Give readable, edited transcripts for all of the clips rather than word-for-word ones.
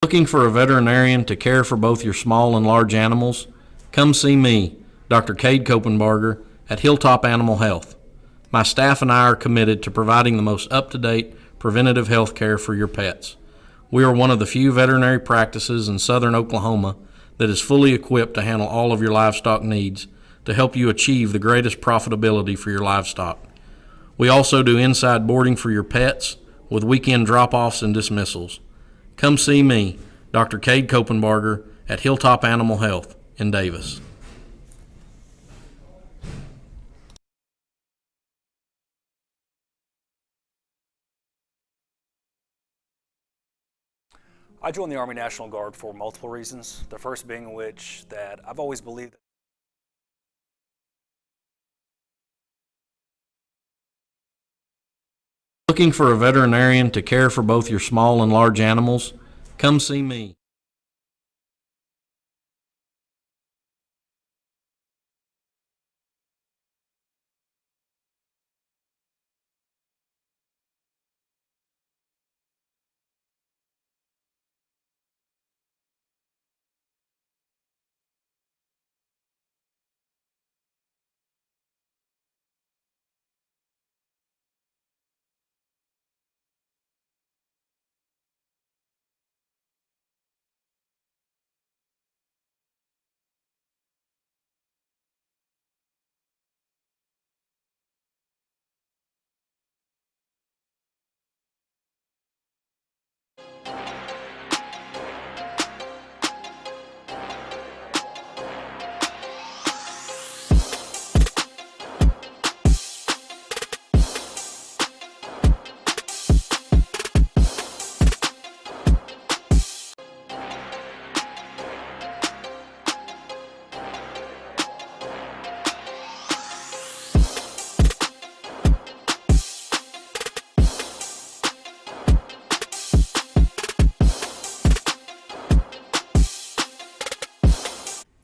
Looking for a veterinarian to care for both your small and large animals? Come see me, Dr. Cade Kopenbarger, at Hilltop Animal Health. My staff and I are committed to providing the most up-to-date preventative health care for your pets. We are one of the few veterinary practices in southern Oklahoma that is fully equipped to handle all of your livestock needs to help you achieve the greatest profitability for your livestock. We also do inside boarding for your pets with weekend drop-offs and dismissals. Come see me, Dr. Cade Kopenbarger, at Hilltop Animal Health in Davis. I joined the Army National Guard for multiple reasons. The first being which that I've always believed that Looking for a veterinarian to care for both your small and large animals? Come see me.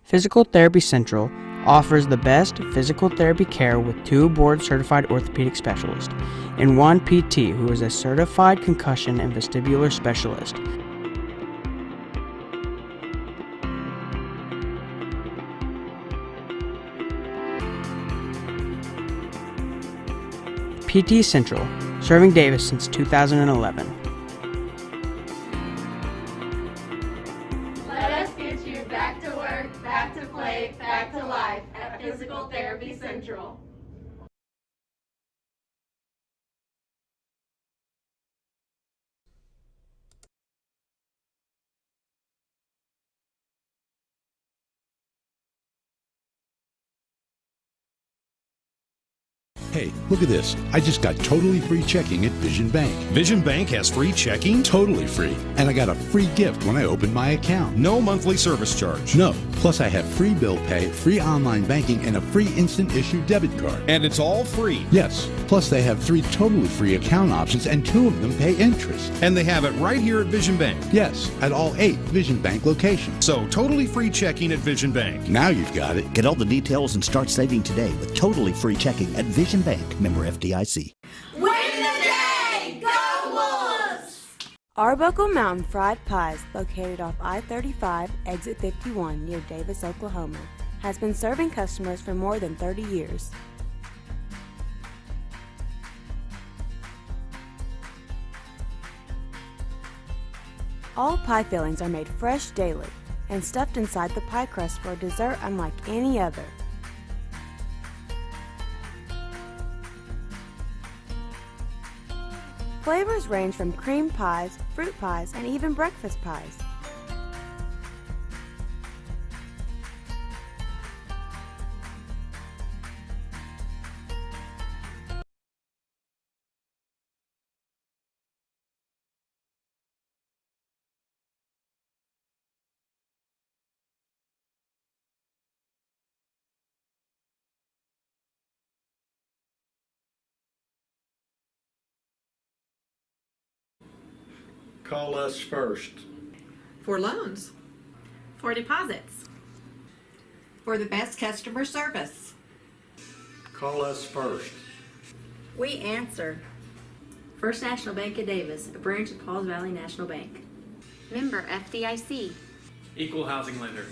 Physical Therapy Central offers the best physical therapy care with 2 board-certified orthopedic specialists and 1 PT who is a certified concussion and vestibular specialist. PT Central, serving Davis since 2011. Back to work, back to play, back to life at Physical Therapy Central. Hey, look at this. I just got totally free checking at Vision Bank. Vision Bank has free checking? Totally free. And I got a free gift when I opened my account. No monthly service charge. No. Plus I have free bill pay, free online banking, and a free instant issue debit card. And it's all free? Yes. Plus they have 3 totally free account options and 2 of them pay interest. And they have it right here at Vision Bank? Yes, at all 8 Vision Bank locations. So totally free checking at Vision Bank. Now you've got it. Get all the details and start saving today with totally free checking at Vision Bank, member FDIC. Win the day! Go Wolves! Arbuckle Mountain Fried Pies, located off I-35, exit 51 near Davis, Oklahoma, has been serving customers for more than 30 years. All pie fillings are made fresh daily and stuffed inside the pie crust for a dessert unlike any other. Flavors range from cream pies, fruit pies, and even breakfast pies. Call us first. For loans. For deposits. For the best customer service. Call us first. We answer. First National Bank of Davis, a branch of Pauls Valley National Bank. Member FDIC. Equal housing lender.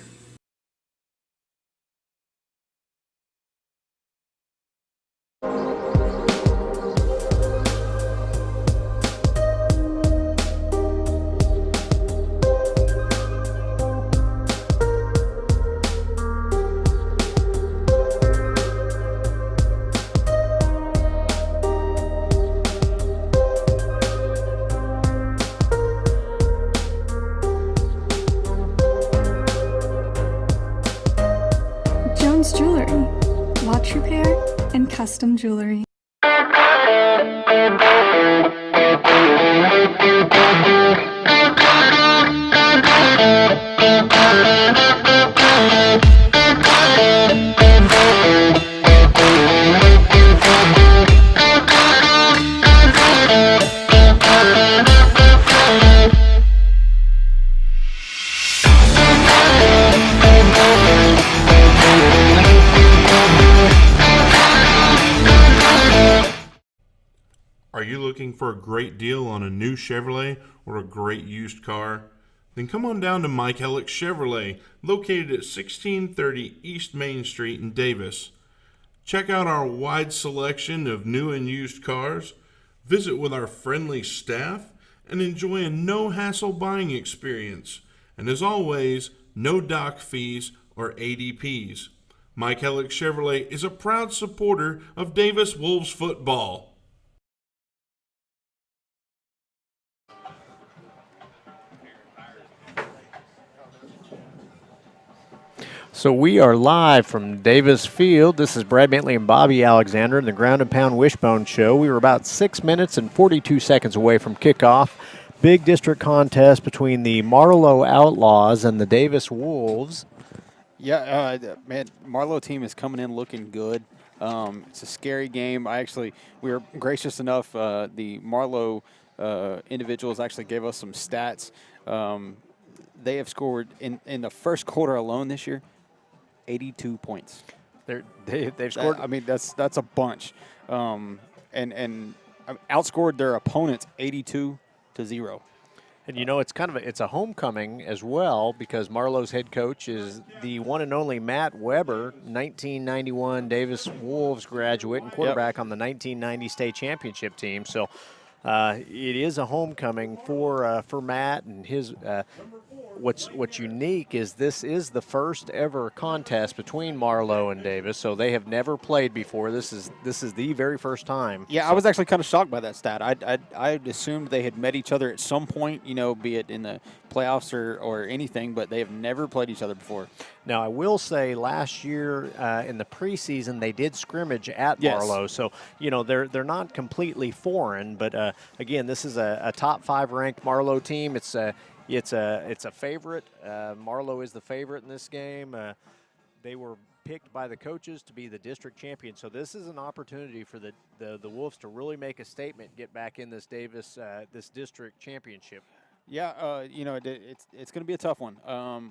Jewelry, watch repair, and custom jewelry. Are you looking for a great deal on a new Chevrolet or a great used car? Then come on down to Mike Hellick Chevrolet, located at 1630 East Main Street in Davis. Check out our wide selection of new and used cars, visit with our friendly staff, and enjoy a no-hassle buying experience. And as always, no dock fees or ADPs. Mike Hellick Chevrolet is a proud supporter of Davis Wolves football. So we are live from Davis Field. This is Brad Bentley and Bobby Alexander in the Ground and Pound Wishbone Show. We were about 6 minutes and 42 seconds away from kickoff. Big district contest between the Marlow Outlaws and the Davis Wolves. Yeah, man, Marlow team is coming in looking good. It's a scary game. We were gracious enough. The Marlow individuals actually gave us some stats. They have scored in the first quarter alone this year 82 points. They've scored. That's a bunch, and outscored their opponents 82-0. And it's a homecoming as well, because Marlow's head coach is the one and only Matt Weber, 1991 Davis Wolves graduate and quarterback on the 1990 state championship team. So it is a homecoming for Matt and his. What's unique is this is the first ever contest between Marlow and Davis, so they have never played before. This is the very first time. Yeah, I was actually kind of shocked by that stat. I assumed they had met each other at some point, be it in the playoffs or anything, but they have never played each other before. Now, I will say last year in the preseason they did scrimmage at Marlow, so they're not completely foreign. But again, this is a top 5 ranked Marlow team. It's a favorite. Marlow is the favorite in this game. They were picked by the coaches to be the district champion. So this is an opportunity for the Wolves to really make a statement, get back in this Davis this district championship. Yeah, it's going to be a tough one.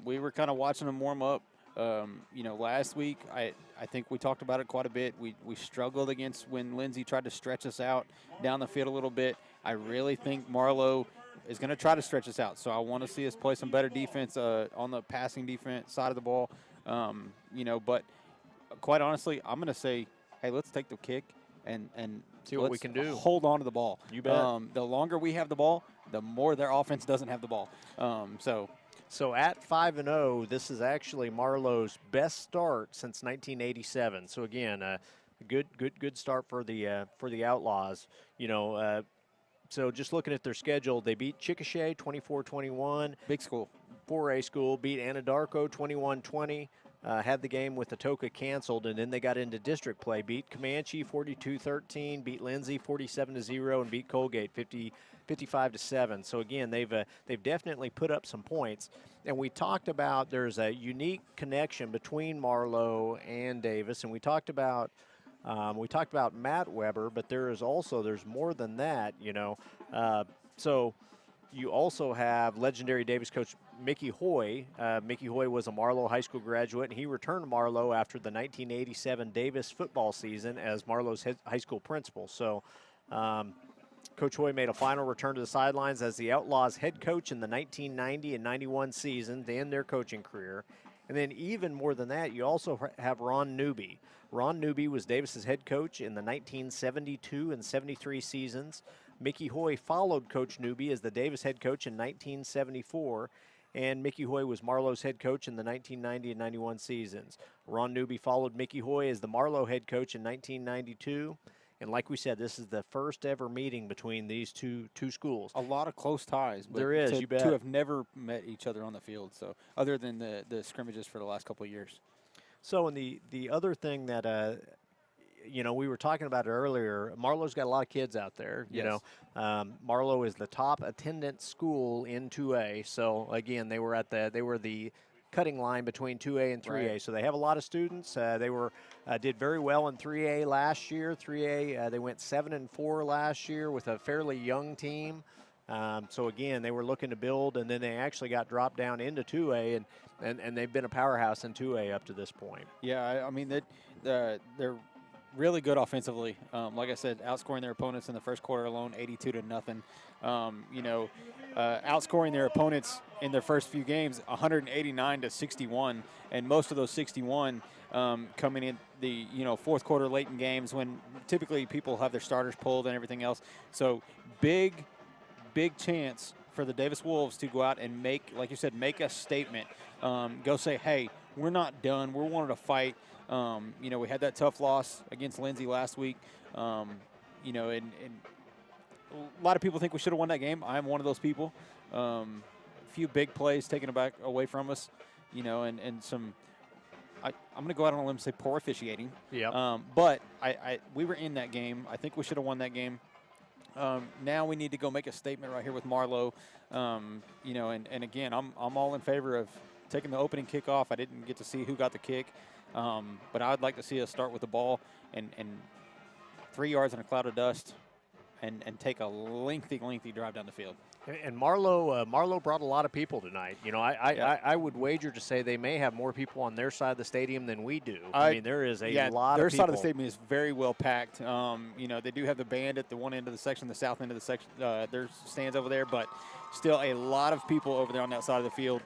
We were kind of watching them warm up. Last week I think we talked about it quite a bit. We struggled against when Lindsay tried to stretch us out down the field a little bit. I really think Marlow is going to try to stretch us out. So I want to see us play some better defense on the passing defense side of the ball. But quite honestly, I'm going to say, hey, let's take the kick and see what we can do. Hold on to the ball. You bet. The longer we have the ball, the more their offense doesn't have the ball. So at 5-0, this is actually Marlow's best start since 1987. So again, a good start for the Outlaws. So just looking at their schedule, they beat Chickasha 24-21. Big school. 4A school, beat Anadarko 21-20. Had the game with Atoka canceled, and then they got into district play. Beat Comanche 42-13, beat Lindsay 47-0, and beat Colgate 55-7. So again, they've definitely put up some points. And we talked about there's a unique connection between Marlow and Davis, and we talked about Matt Weber, but there's more than that, So you also have legendary Davis coach Mickey Hoy. Mickey Hoy was a Marlow High School graduate, and he returned to Marlow after the 1987 Davis football season as Marlow's high school principal. So Coach Hoy made a final return to the sidelines as the Outlaws head coach in the 1990 and 91 season to end their coaching career. And then even more than that, you also have Ron Newby. Ron Newby was Davis's head coach in the 1972 and 73 seasons. Mickey Hoy followed Coach Newby as the Davis head coach in 1974, and Mickey Hoy was Marlow's head coach in the 1990 and 91 seasons. Ron Newby followed Mickey Hoy as the Marlow head coach in 1992. And like we said, this is the first ever meeting between these two schools. A lot of close ties. But there is, you bet. To have never met each other on the field, so other than the scrimmages for the last couple of years. So, and the other thing that, we were talking about it earlier, Marlow's got a lot of kids out there. Yes. Marlow is the top attendance school in 2A. So, again, they were the cutting line between 2A and 3A. Right. So they have a lot of students. They did very well in 3A last year. 3A, they went 7-4 last year with a fairly young team. So again, they were looking to build, and then they actually got dropped down into 2A, and they've been a powerhouse in 2A up to this point. Yeah, I mean they're really good offensively. Like I said, outscoring their opponents in the first quarter alone, 82-0. Outscoring their opponents in their first few games, 189-61, and most of those 61 coming in the fourth quarter, late in games when typically people have their starters pulled and everything else. So big chance for the Davis Wolves to go out and make, like you said, make a statement. Go say, hey, we're not done. We're wanting to fight. We had that tough loss against Lindsay last week. And a lot of people think we should have won that game. I'm one of those people. A few big plays taken away from us, and some. I'm going to go out on a limb and say poor officiating. Yeah. But we were in that game. I think we should have won that game. Now we need to go make a statement right here with Marlow. And again, I'm all in favor of taking the opening kickoff. I didn't get to see who got the kick, but I would like to see us start with the ball and 3 yards in a cloud of dust and take a lengthy drive down the field. And Marlow brought a lot of people tonight. I would wager to say they may have more people on their side of the stadium than we do. I mean, there is a lot of people. Their side of the stadium is very well packed. They do have the band at the one end of the section, the south end of the section. There's stands over there, but still a lot of people over there on that side of the field.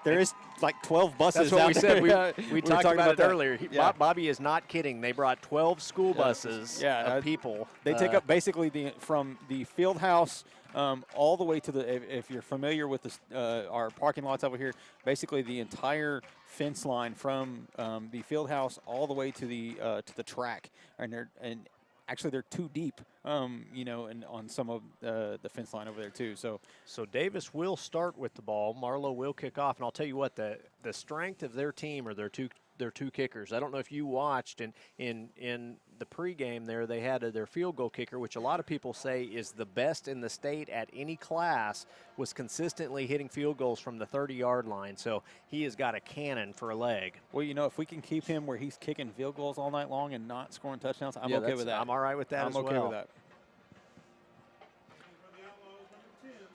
There is like 12 buses. That's what out we there. said. We talked about it earlier. Bobby is not kidding. They brought 12 school buses of people. They take up basically from the field house all the way to if you're familiar with our parking lots over here, basically the entire fence line from the field house all the way to the track. And actually, they're too deep, and on some of the fence line over there too. So Davis will start with the ball. Marlow will kick off, and I'll tell you what, the strength of their team are their two kickers. I don't know if you watched in the pregame there, they had their field goal kicker, which a lot of people say is the best in the state at any class, was consistently hitting field goals from the 30-yard line. So he has got a cannon for a leg. Well, if we can keep him where he's kicking field goals all night long and not scoring touchdowns, I'm okay with that. I'm all right with that as well. I'm okay with that.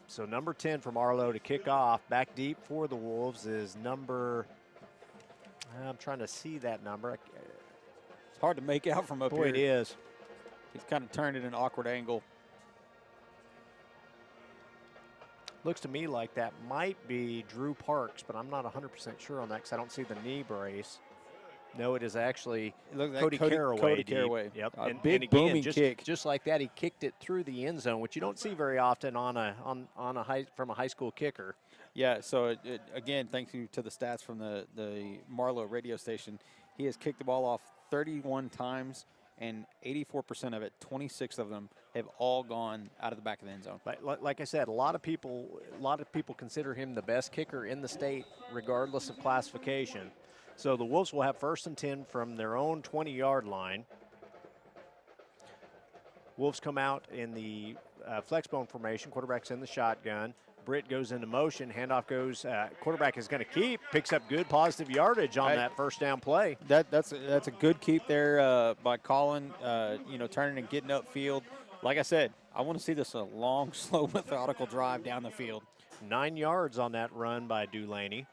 So number 10 for Marlow to kick off. Back deep for the Wolves is number, I'm trying to see that number. It's hard to make out from up here. Boy, it is. He's kind of turned at an awkward angle. Looks to me like that might be Drew Parks, but I'm not 100% sure on that because I don't see the knee brace. No, it is actually Cody Carraway. Cody Carraway. Yep. A big booming kick. Just like that, he kicked it through the end zone, which you don't see very often from a high school kicker. Yeah. So again, thank you to the stats from the Marlow radio station. He has kicked the ball off 31 times, and 84% of it, 26 of them, have all gone out of the back of the end zone. Like I said, a lot of people consider him the best kicker in the state, regardless of classification. So the Wolves will have 1st and 10 from their own 20-yard line. Wolves come out in the flexbone formation. Quarterback's in the shotgun. Britt goes into motion. Handoff goes. Quarterback is going to keep. Picks up good positive yardage on that first down play. That's a good keep there by Colin. Turning and getting upfield. Like I said, I want to see this a long, slow, methodical drive down the field. 9 yards on that run by Dulaney.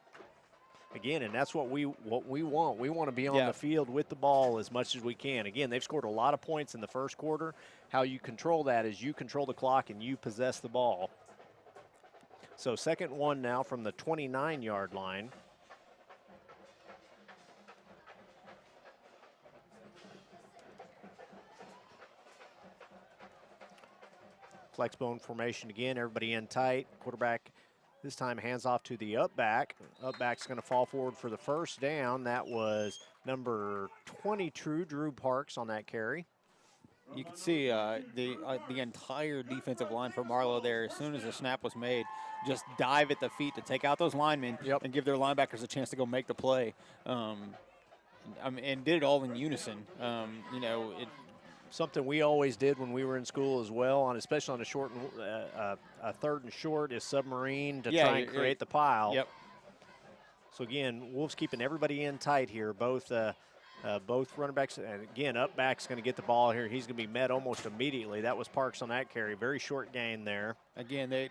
Again, and that's what we want. We want to be on the field with the ball as much as we can. Again, they've scored a lot of points in the first quarter. How you control that is you control the clock and you possess the ball. So 2nd one now from the 29-yard line. Flex bone formation again, everybody in tight. Quarterback this time hands off to the up back. Up back's going to fall forward for the first down. That was number 22, Drew Parks, on that carry. You can see the entire defensive line for Marlow there, as soon as the snap was made, just dive at the feet to take out those linemen and give their linebackers a chance to go make the play. And did it all in unison. Something we always did when we were in school as well, especially on a short, a 3rd and short, is submarine to try and create the pile. Yep. So again, Wolves keeping everybody in tight here. Both running backs, and again, up back's going to get the ball here. He's going to be met almost immediately. That was Parks on that carry. Very short gain there. Again, they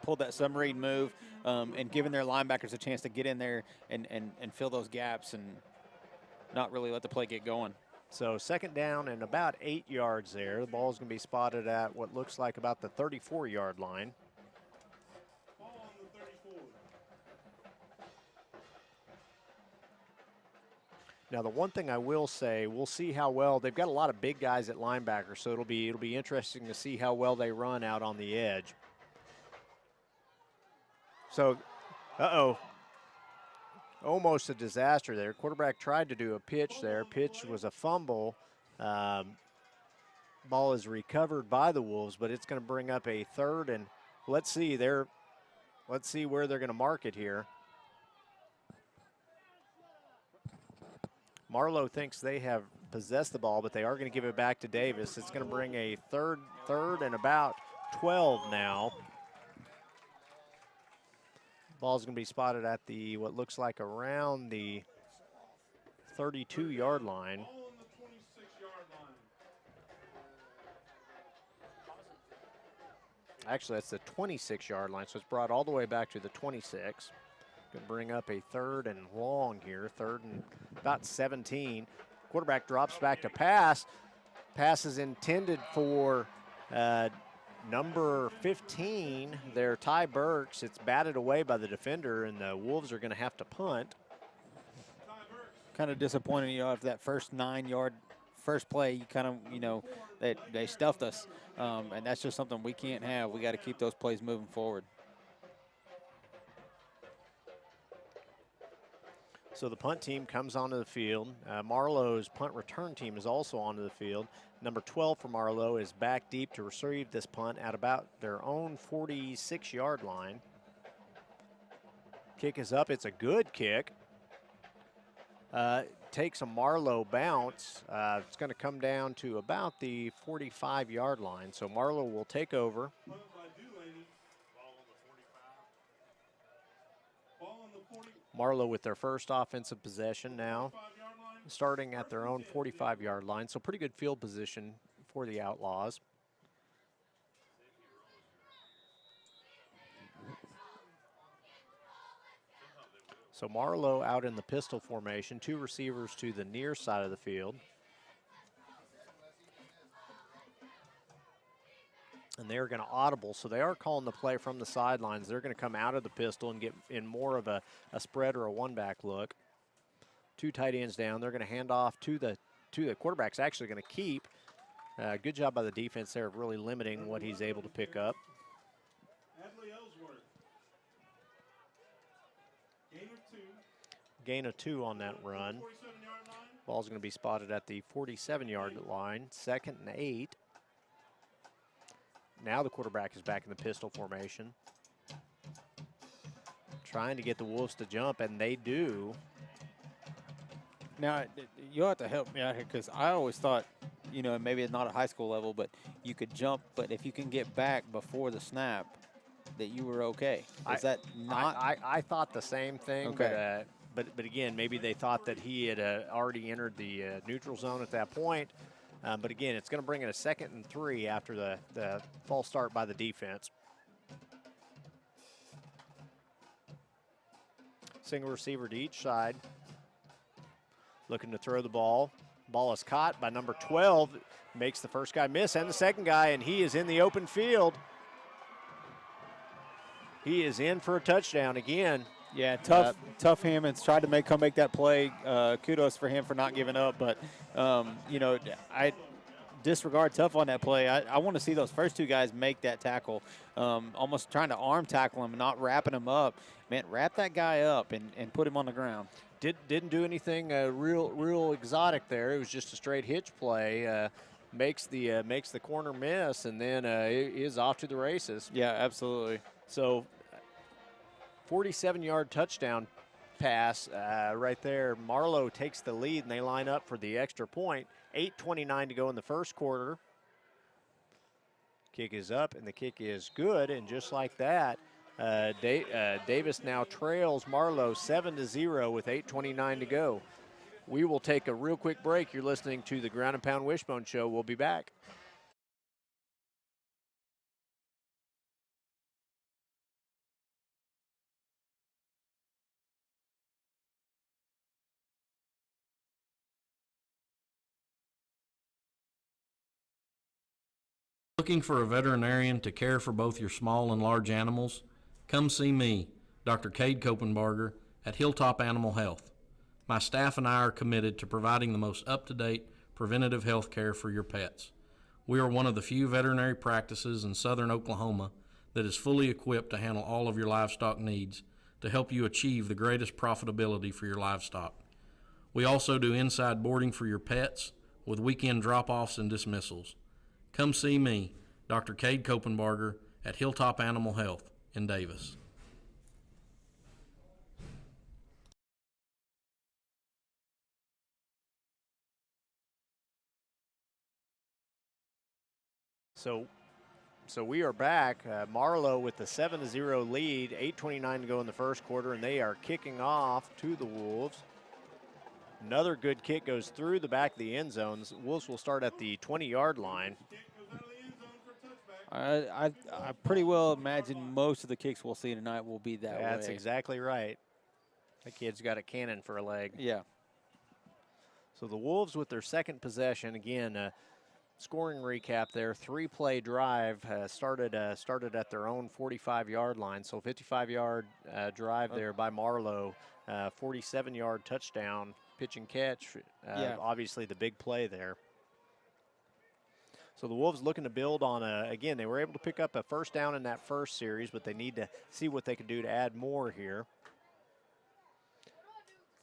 pulled that submarine move and giving their linebackers a chance to get in there and fill those gaps and not really let the play get going. So 2nd down and about 8 yards there. The ball's going to be spotted at what looks like about the 34-yard line. Now, the one thing I will say, we'll see how well they've got a lot of big guys at linebacker, so it'll be interesting to see how well they run out on the edge. So, almost a disaster there. Quarterback tried to do a pitch there. Pitch was a fumble. Ball is recovered by the Wolves, but it's going to bring up a 3rd, and let's see where they're going to mark it here. Marlow thinks they have possessed the ball, but they are going to give it back to Davis. It's going to bring a third and about 12 now. Ball's going to be spotted at the what looks like around the 32-yard line. Actually, that's the 26-yard line, so it's brought all the way back to the 26. Going to bring up a 3rd and long here, 3rd and about 17. Quarterback drops back to pass. Pass is intended for number 15 there, Ty Burks. It's batted away by the defender, and the Wolves are going to have to punt. Kind of disappointing, after that first 9-yard first play, you kind of, they stuffed us, and that's just something we can't have. We got to keep those plays moving forward. So the punt team comes onto the field. Marlow's punt return team is also onto the field. Number 12 for Marlow is back deep to receive this punt at about their own 46-yard line. Kick is up. It's a good kick. Takes a Marlow bounce. It's going to come down to about the 45-yard line. So Marlow will take over. Marlow with their first offensive possession now, starting at their own 45-yard line. So pretty good field position for the Outlaws. So Marlow out in the pistol formation, 2 receivers to the near side of the field. And they're going to audible, so they are calling the play from the sidelines. They're going to come out of the pistol and get in more of a spread or a one-back look. 2 tight ends down. They're going to hand off to the quarterback's actually going to keep. Good job by the defense there of really limiting what he's able to pick up. Gain of 2 on that run. Ball's going to be spotted at the 47-yard line, 2nd and 8. Now the quarterback is back in the pistol formation. Trying to get the Wolves to jump, and they do. Now, you'll have to help me out here because I always thought, maybe it's not at high school level, but you could jump, but if you can get back before the snap, that you were okay. Is that not? I thought the same thing, okay. But again, maybe they thought that he had already entered the neutral zone at that point. But again, it's going to bring in a 2nd and 3 after the false start by the defense. Single receiver to each side. Looking to throw the ball. Ball is caught by number 12. Makes the first guy miss and the second guy, and he is in the open field. He is in for a touchdown again. Yeah, tough Hammonds tried to come make that play. Kudos for him for not giving up, but I disregard Tough on that play. I want to see those first two guys make that tackle, almost trying to arm tackle him, not wrapping him up. Man, wrap that guy up and put him on the ground. Didn't do anything real exotic there. It was just a straight hitch play. Makes the corner miss, and then is off to the races. Yeah, absolutely. So 47-yard touchdown pass right there. Marlow takes the lead, and they line up for the extra point. 8:29 to go in the first quarter. Kick is up, and the kick is good, and just like that, Davis now trails Marlow 7-0 with 8:29 to go. We will take a real quick break. You're listening to the Ground and Pound Wishbone Show. We'll be back. Looking for a veterinarian to care for both your small and large animals? Come see me, Dr. Cade Kopenbarger, at Hilltop Animal Health. My staff and I are committed to providing the most up-to-date preventative health care for your pets. We are one of the few veterinary practices in southern Oklahoma that is fully equipped to handle all of your livestock needs to help you achieve the greatest profitability for your livestock. We also do inside boarding for your pets with weekend drop-offs and dismissals. Come see me, Dr. Cade Kopenbarger, at Hilltop Animal Health in Davis. So we are back. Marlow with the 7-0 lead, 8:29 to go in the first quarter, and they are kicking off to the Wolves. Another good kick goes through the back of the end zones. Wolves will start at the 20-yard line. I pretty well imagine most of the kicks we'll see tonight will be that way. That's exactly right. That kid's got a cannon for a leg. Yeah. So the Wolves with their second possession, again, scoring recap there, 3-play drive started at their own 45-yard line. So 55-yard drive there by Marlow, 47-yard touchdown, pitch and catch. Obviously the big play there. So the Wolves looking to build on, again, they were able to pick up a first down in that first series, but they need to see what they can do to add more here.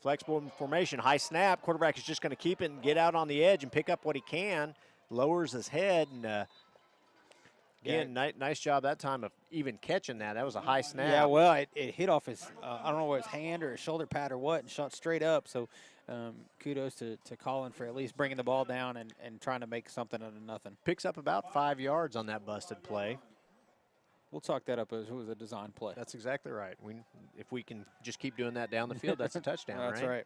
Flexible formation, high snap. Quarterback is just going to keep it and get out on the edge and pick up what he can. Lowers his head, and again, nice job that time of even catching that. That was a high snap. Yeah, well, it hit off his, I don't know what his hand or his shoulder pad or what, and shot straight up. So kudos to Colin for at least bringing the ball down and trying to make something out of nothing. Picks up about 5 yards on that busted play. We'll talk that up as it was a design play. That's exactly right. If we can just keep doing that down the field, that's a touchdown, That's right.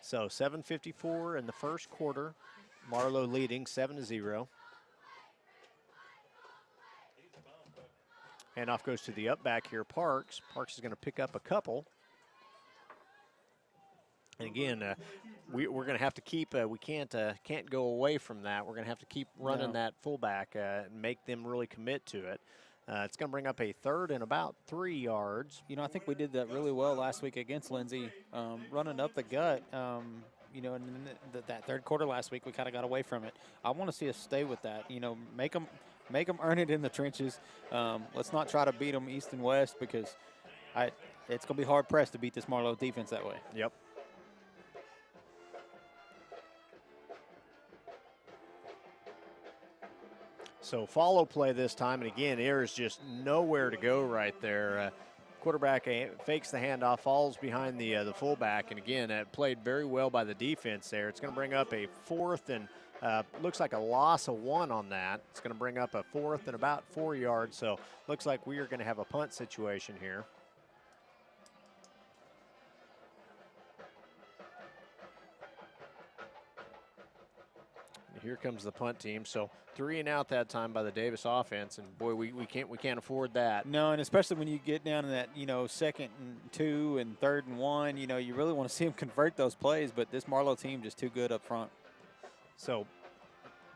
So 7:54 in the first quarter. Marlow leading 7-0. Handoff goes to the up back here, Parks. Parks is going to pick up a couple. And again, we're going to have to keep. We can't go away from that. We're going to have to keep running that fullback and make them really commit to it. It's going to bring up a third and about 3 yards. I think we did that really well last week against Lindsay, running up the gut. And in that third quarter last week, we kind of got away from it. I want to see us stay with that. Make them earn it in the trenches. Let's not try to beat them east and west because it's going to be hard pressed to beat this Marlow defense that way. Yep. So follow play this time, and again, there is just nowhere to go right there. Quarterback fakes the handoff, falls behind the fullback, and again, played very well by the defense there. It's going to bring up a fourth and looks like a loss of 1 on that. It's going to bring up a fourth and about 4 yards, so looks like we are going to have a punt situation here. here comes the punt team. So 3 and out that time by the Davis offense, and boy, we can't afford that. No, and especially when you get down to that, 2nd and 2 and 3rd and 1, you really want to see them convert those plays, but this Marlow team just too good up front. So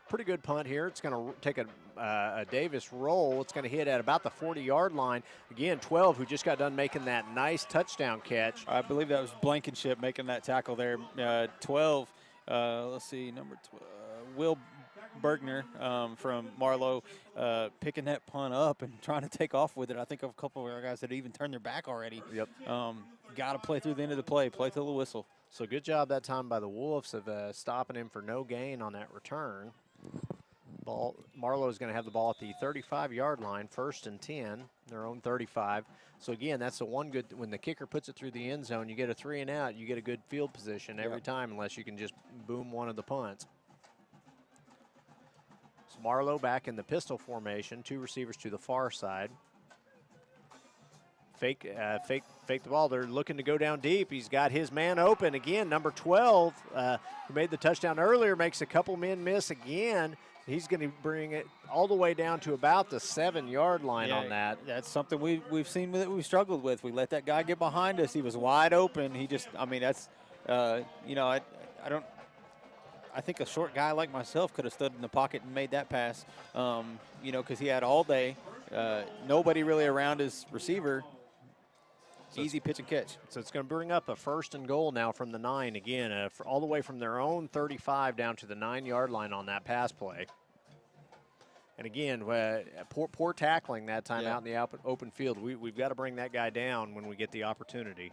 pretty good punt here. It's going to take a Davis roll. It's going to hit at about the 40-yard line. Again, 12, who just got done making that nice touchdown catch. I believe that was Blankenship making that tackle there. 12, let's see, number 12, Will Bergner from Marlow picking that punt up and trying to take off with it. I think of a couple of our guys that even turned their back already. Yep. Got to play through the end of the play till the whistle. So good job that time by the Wolves of stopping him for no gain on that return. Marlow is going to have the ball at the 35-yard line, 1st and 10, their own 35. So again, that's the one good, when the kicker puts it through the end zone, you get a 3 and out, you get a good field position every time, unless you can just boom one of the punts. So Marlow back in the pistol formation, 2 receivers to the far side. Fake the ball. They're looking to go down deep. He's got his man open again. Number 12, who made the touchdown earlier, makes a couple men miss again. He's going to bring it all the way down to about the 7-yard line on that. That's something we've seen that we've struggled with. We let that guy get behind us. He was wide open. He just, that's, I think a short guy like myself could have stood in the pocket and made that pass, because he had all day. Nobody really around his receiver. Easy pitch and catch. So it's going to bring up a 1st and goal now from the 9 again, all the way from their own 35 down to the 9-yard line on that pass play. And again, poor tackling that time out in the open field. We've got to bring that guy down when we get the opportunity.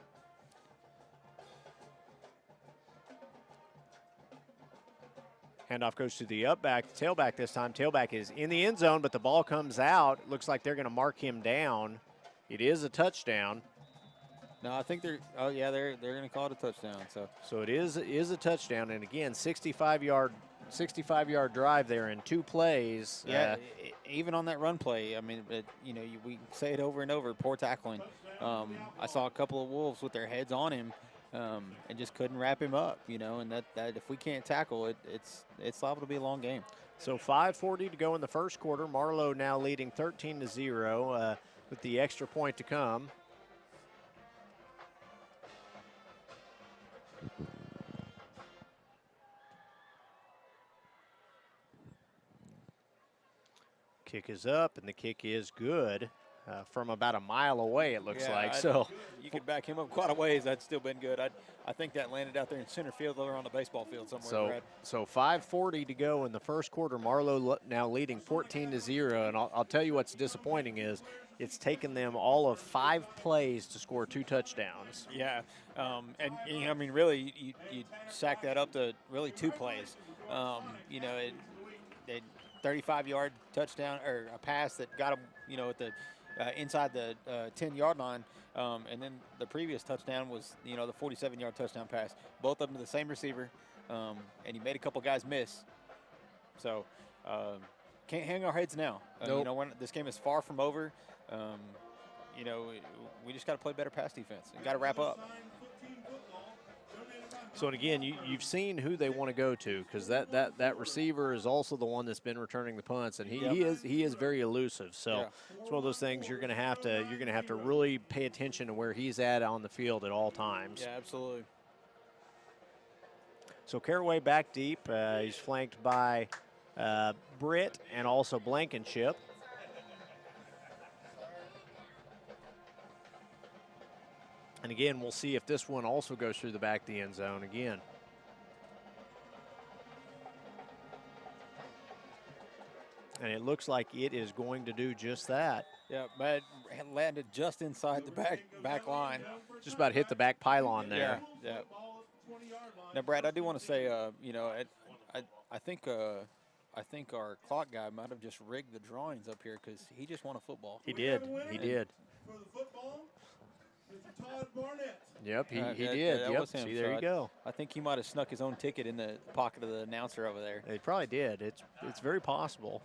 Handoff goes to the tailback this time. Tailback is in the end zone, but the ball comes out. Looks like they're going to mark him down. It is a touchdown. No, I think they're going to call it a touchdown. So it is a touchdown, and again, 65-yard drive there in 2 plays. Yeah, even on that run play, we say it over and over, poor tackling. I saw a couple of Wolves with their heads on him and just couldn't wrap him up, and that if we can't tackle it, it's liable to be a long game. So 5:40 to go in the first quarter. Marlow now leading 13-0 with the extra point to come. Kick is up, and the kick is good from about a mile away, it looks like. So you could back him up quite a ways. That's still been good. I think that landed out there in center field or on the baseball field somewhere, Brad. So 5:40 to go in the first quarter. Marlow now leading 14-0, and I'll tell you what's disappointing is it's taken them all of 5 plays to score 2 touchdowns. Yeah, really, you sack that up to really 2 plays. 35-yard touchdown or a pass that got him, at the inside the 10-yard line, and then the previous touchdown was, the 47-yard touchdown pass. Both of them to the same receiver, and he made a couple guys miss. So can't hang our heads now. Nope. This game is far from over. We just got to play better pass defense and got to wrap up. So, and again, you've seen who they want to go to, because that receiver is also the one that's been returning the punts, and he is very elusive. So it's one of those things you're going to have to really pay attention to where he's at on the field at all times. Yeah, absolutely. So Caraway back deep. He's flanked by Britt and also Blankenship. And again, we'll see if this one also goes through the back of the end zone again. And it looks like it is going to do just that. Yeah, but it landed just inside the back line. Just about hit the back pylon there. Yeah. Now, Brad, I do want to say, I think our clock guy might have just rigged the drawings up here because he just won a football. He did. He did. Yep, he did. That was him. See, there you go. I think he might have snuck his own ticket in the pocket of the announcer over there. He probably did. It's very possible.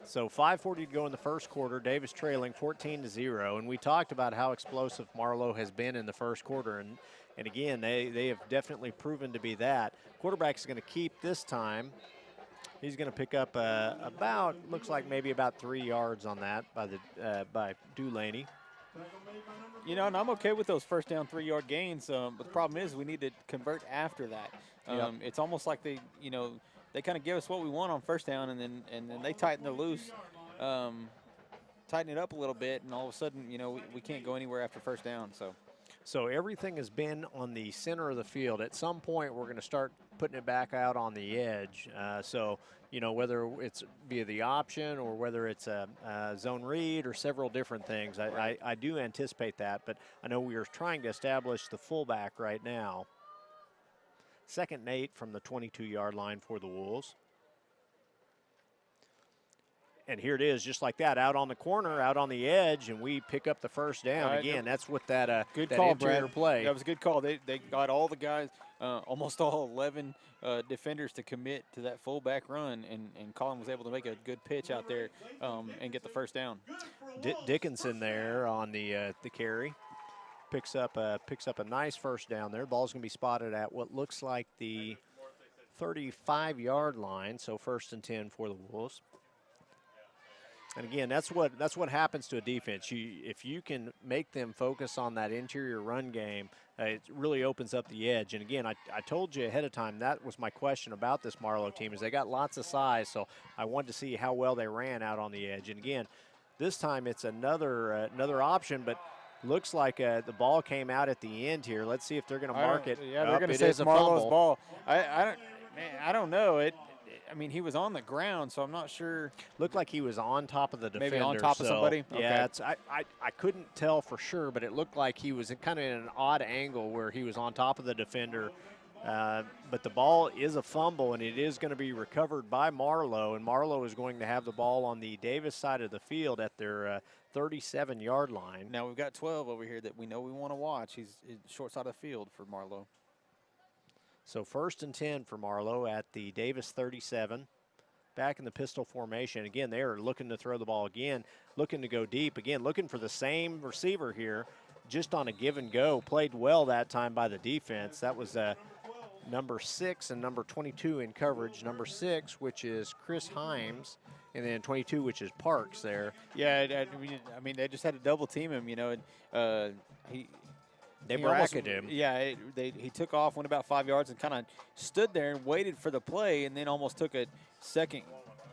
So 5:40 to go in the first quarter. Davis trailing 14-0, and we talked about how explosive Marlow has been in the first quarter, and again, they have definitely proven to be that. Quarterback's going to keep this time. He's going to pick up looks like maybe about 3 yards on that by Dulaney. You know, and I'm okay with those first down 3-yard gains, but the problem is we need to convert after that. It's almost like they kind of give us what we want on first down, and then they tighten it loose, tighten it up a little bit, and all of a sudden, we can't go anywhere after first down. So everything has been on the center of the field. At some point, we're going to start putting it back out on the edge. Whether it's via the option or whether it's a zone read or several different things, I do anticipate that. But I know we are trying to establish the fullback right now. 2nd and 8 from the 22-yard line for the Wolves. And here it is, just like that, out on the corner, out on the edge, and we pick up the first down. Again, that's what that good that call, interior Brad. play. That was a good call. They got all the guys, almost all 11 defenders to commit to that fullback run, and Colin was able to make a good pitch out there and get the first down. Dickinson there on the carry. Picks up a nice first down there. Ball's going to be spotted at what looks like the 35-yard line, so 1st and 10 for the Wolves. And again, that's what happens to a defense. If you can make them focus on that interior run game, it really opens up the edge. And again, I told you ahead of time that was my question about this Marlow team, is they got lots of size, so I wanted to see how well they ran out on the edge. And again, this time it's another option, but looks like the ball came out at the end here. Let's see if they're going to mark it. Yeah, they're going to say it's Marlow's ball. I don't know. He was on the ground, so I'm not sure. Looked like he was on top of the defender. Maybe on top of somebody? Yeah, I couldn't tell for sure, but it looked like he was kind of in an odd angle where he was on top of the defender. But the ball is a fumble, and it is going to be recovered by Marlow, and Marlow is going to have the ball on the Davis side of the field at their 37-yard line. Now we've got 12 over here that we know we want to watch. He's short side of the field for Marlow. So 1st and 10 for Marlow at the Davis 37. Back in the pistol formation. Again, they are looking to throw the ball again, looking to go deep. Again, looking for the same receiver here, just on a give and go. Played well that time by the defense. That was number 6 and number 22 in coverage. Number 6, which is Chris Himes, and then 22, which is Parks there. Yeah, they just had to double team him, and They bracketed him. Yeah, he took off, went about 5 yards, and kind of stood there and waited for the play, and then almost took a second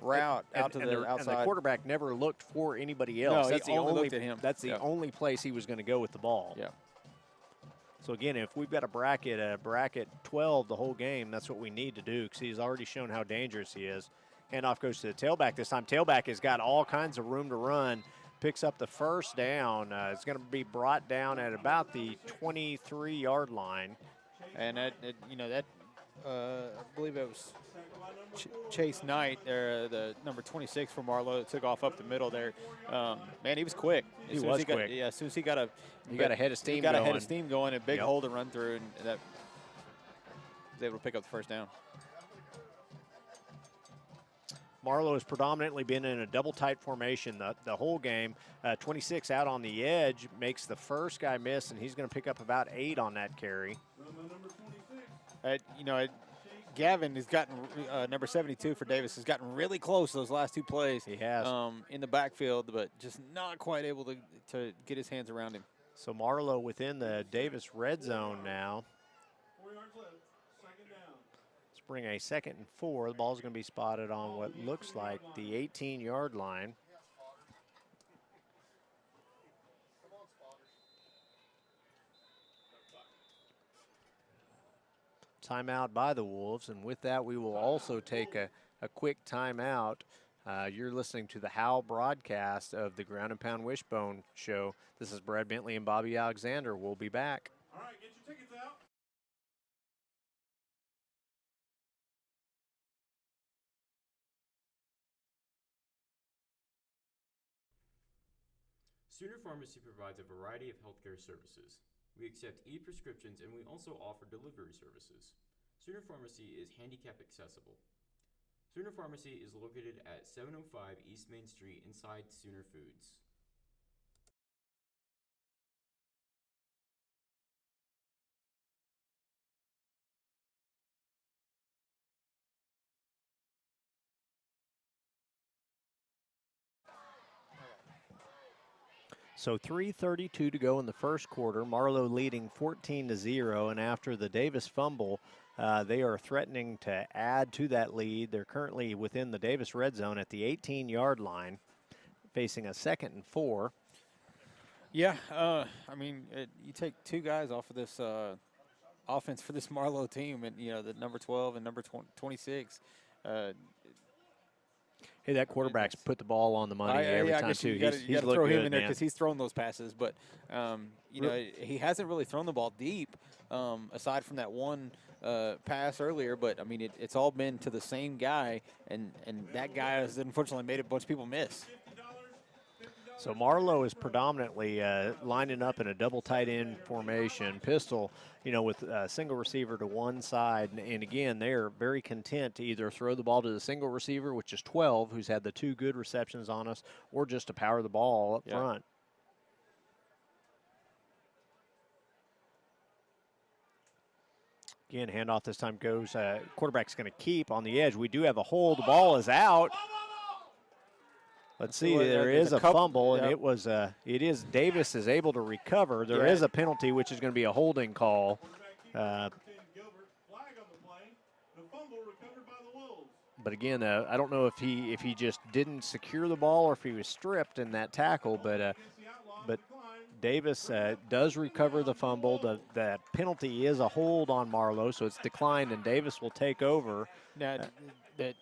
route out to the outside. And the quarterback never looked for anybody else. No, that's he only looked at him. That's the only place he was going to go with the ball. Yeah. So again, if we've got a bracket 12 the whole game, that's what we need to do, because he's already shown how dangerous he is. Handoff goes to the tailback this time. Tailback has got all kinds of room to run. Picks up the first down. It's going to be brought down at about the 23-yard line. And I believe it was Chase Knight, the number 26 for Marlow, that took off up the middle there. Man, he was quick. He was quick. As soon as he got a head of steam he got a head of steam going, a big hole to run through, and that was able to pick up the first down. Marlow has predominantly been in a double tight formation the whole game. 26 out on the edge makes the first guy miss, and he's going to pick up about 8 on that carry. Gavin has gotten, number 72 for Davis, has gotten really close those last 2 plays. He has. In the backfield, but just not quite able to get his hands around him. So Marlow within the Davis red zone now. Bring a 2nd and 4. The ball's going to be spotted on what looks like the 18-yard line. Timeout by the Wolves, and with that we will also take a quick timeout. You're listening to the Howl broadcast of the Ground and Pound Wishbone Show. This is Brad Bentley and Bobby Alexander. We'll be back. All right, get your tickets out. Sooner Pharmacy provides a variety of healthcare services. We accept e-prescriptions, and we also offer delivery services. Sooner Pharmacy is handicap accessible. Sooner Pharmacy is located at 705 East Main Street inside Sooner Foods. So 3:32 to go in the first quarter. Marlow leading 14-0, and after the Davis fumble, they are threatening to add to that lead. They're currently within the Davis red zone at the 18-yard line, facing a 2nd and 4. Yeah, I mean, you take two guys off of this offense for this Marlow team, and the number 12 and number 26. Hey, that quarterback's put the ball on the money every time, too. You got to throw him in there because he's thrown those passes. But, he hasn't really thrown the ball deep aside from that one pass earlier. But, I mean, it's all been to the same guy, and that guy has unfortunately made a bunch of people miss. So Marlow is predominantly lining up in a double tight end formation, pistol, with a single receiver to one side. And again, they're very content to either throw the ball to the single receiver, which is 12, who's had the 2 good receptions on us, or just to power the ball up front. Again, handoff this time goes, quarterback's going to keep on the edge. We do have a hold. The ball is out. Let's see, there is a fumble, and it is Davis is able to recover. There is a penalty, which is going to be a holding call. But again, I don't know if he just didn't secure the ball or if he was stripped in that tackle, but Davis does recover the fumble. The penalty is a hold on Marlow, so it's declined, and Davis will take over. Now, the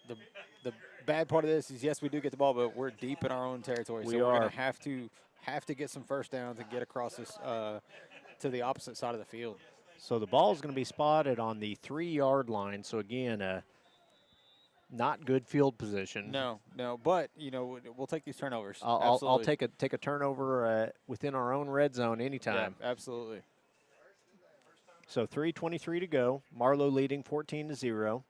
bad part of this is, yes, we do get the ball, but we're deep in our own territory. We're going to have to get some first downs and get across this to the opposite side of the field. So the ball is going to be spotted on the 3-yard line. So again, not good field position. No, but we'll take these turnovers. I'll take a turnover within our own red zone anytime. Yeah, absolutely. So 3:23 to go. Marlow leading 14-0.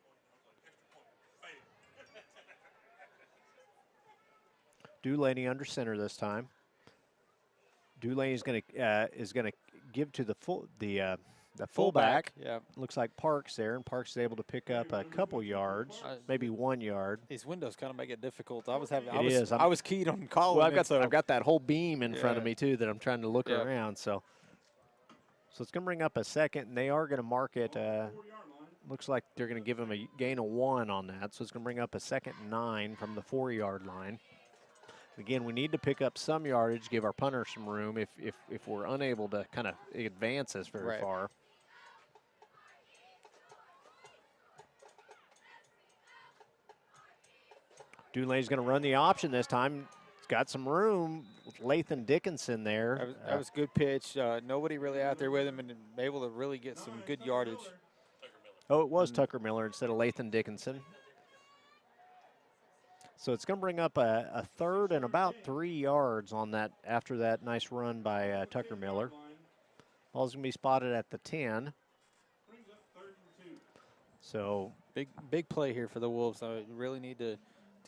Dulaney under center this time. Dulaney is going to give to the fullback. Yeah, looks like Parks there, and Parks is able to pick up a couple yards, maybe 1 yard. These windows kind of make it difficult. I was keyed on calling. Well, I've got that whole beam in front of me too that I'm trying to look around. So it's going to bring up a 2nd, and they are going to mark it. Looks like they're going to give him a gain of 1 on that. So it's going to bring up a 2nd and 9 from the 4-yard line. Again, we need to pick up some yardage, give our punter some room if we're unable to kind of advance this very far. Dulaney's going to run the option this time. He's got some room with Lathan Dickinson there. That was a good pitch. Nobody really out there with him and able to really get some good yardage. Oh, it was Tucker Miller instead of Lathan Dickinson. So it's going to bring up a 3rd and about 3 yards on that after that nice run by Tucker Miller. Ball's going to be spotted at the 10. So big play here for the Wolves. So really need to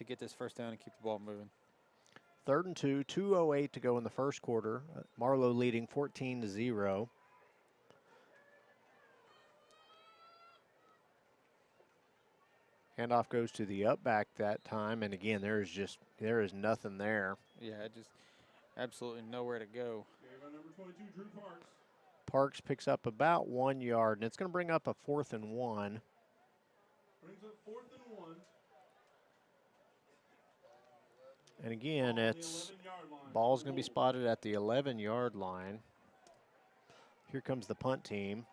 get this first down and keep the ball moving. 3rd and 2, 2:08 to go in the first quarter. Marlow leading 14-0. Handoff goes to the up back that time, and again, there is nothing there. Yeah, just absolutely nowhere to go. Parks picks up about 1 yard, and it's going to bring up a 4th and 1. Brings up 4th and 1. And again, it's ball's going to be spotted at the 11-yard line. Here comes the punt team.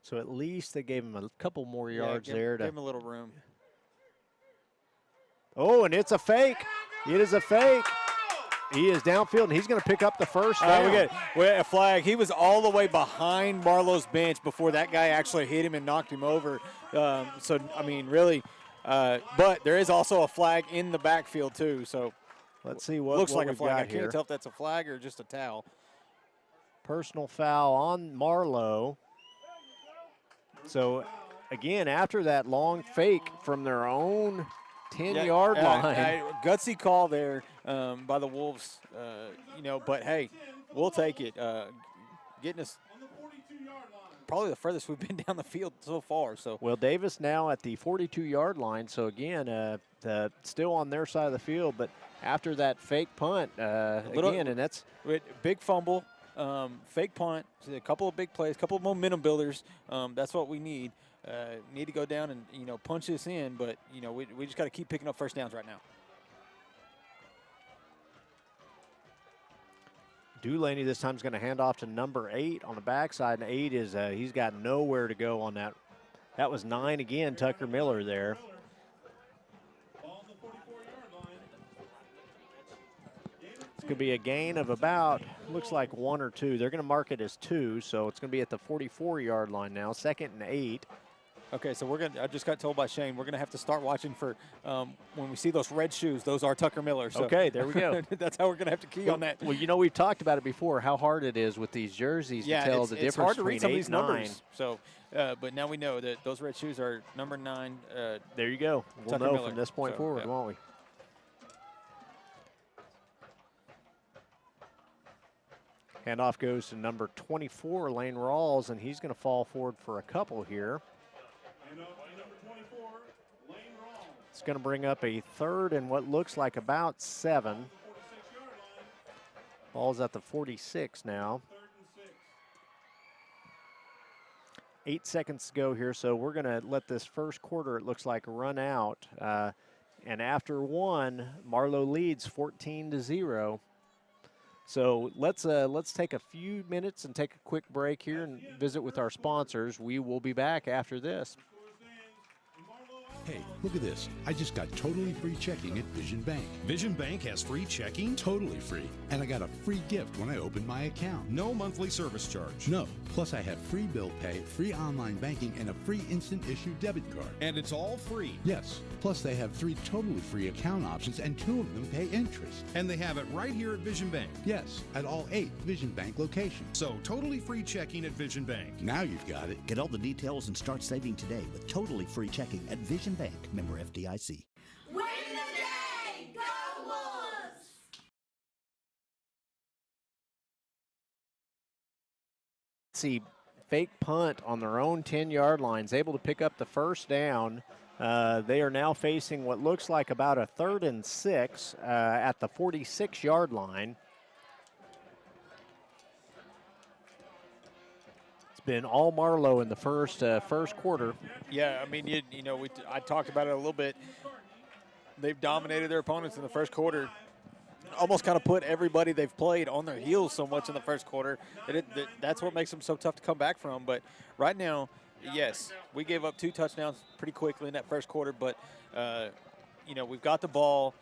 So at least they gave him a couple more yards there. Give him a little room. Oh, and it's a fake. It is a fake. He is downfield, and he's going to pick up the first down. We got a flag. He was all the way behind Marlow's bench before that guy actually hit him and knocked him over. So, I mean, really. But there is also a flag in the backfield, too. So let's see what looks like a we've flag. got I can't here. tell if that's a flag or just a towel. Personal foul on Marlow. So, again, after that long fake from their own 10-yard line. Gutsy call there by the Wolves, but hey, we'll take it. Getting us probably the furthest we've been down the field so far. So Well, Davis now at the 42-yard line. So, again, still on their side of the field, but after that fake punt, and that's big fumble, fake punt, a couple of big plays, a couple of momentum builders. That's what we need. Need to go down and, punch this in, but, we just got to keep picking up first downs right now. Dulaney this time is going to hand off to number 8 on the backside, and 8 is he's got nowhere to go on that. That was 9 again, Tucker Miller there. It's going to be a gain of about, looks like 1 or 2. They're going to mark it as 2, so it's going to be at the 44-yard line now, 2nd and 8. Okay, so I just got told by Shane, we're going to have to start watching for when we see those red shoes, those are Tucker Miller. So okay, there we go. That's how we're going to have to key on that. Well, we've talked about it before, how hard it is with these jerseys to tell the difference hard to read between some 8 of these and 9. numbers. So, but now we know that those red shoes are number 9. There you go. We'll Tucker know Miller. from this point forward, won't we? Handoff goes to number 24, Lane Rawls, and he's going to fall forward for a couple here. It's going to bring up a 3rd and what looks like about 7. Ball's at the 46 now. 8 seconds to go here, so we're going to let this first quarter, it looks like, run out. And after 1, Marlow leads 14-0. So let's take a few minutes and take a quick break here and visit with our sponsors. We will be back after this. Hey, look at this. I just got totally free checking at Vision Bank. Vision Bank has free checking? Totally free. And I got a free gift when I opened my account. No monthly service charge. No. Plus I have free bill pay, free online banking, and a free instant issue debit card. And it's all free. Yes. Plus they have 3 totally free account options and 2 of them pay interest. And they have it right here at Vision Bank. Yes, at all 8 Vision Bank locations. So totally free checking at Vision Bank. Now you've got it. Get all the details and start saving today with totally free checking at Vision Bank, member FDIC. Win the day! Go Wolves! See, fake punt on their own 10-yard lines, able to pick up the first down. They are now facing what looks like about a 3rd and 6 at the 46-yard line. It's been all Marlow in the first quarter. Yeah, I mean, I talked about it a little bit. They've dominated their opponents in the first quarter. Almost kind of put everybody they've played on their heels so much in the first quarter that's what makes them so tough to come back from. But right now, yes, we gave up 2 touchdowns pretty quickly in that first quarter, but, we've got the ball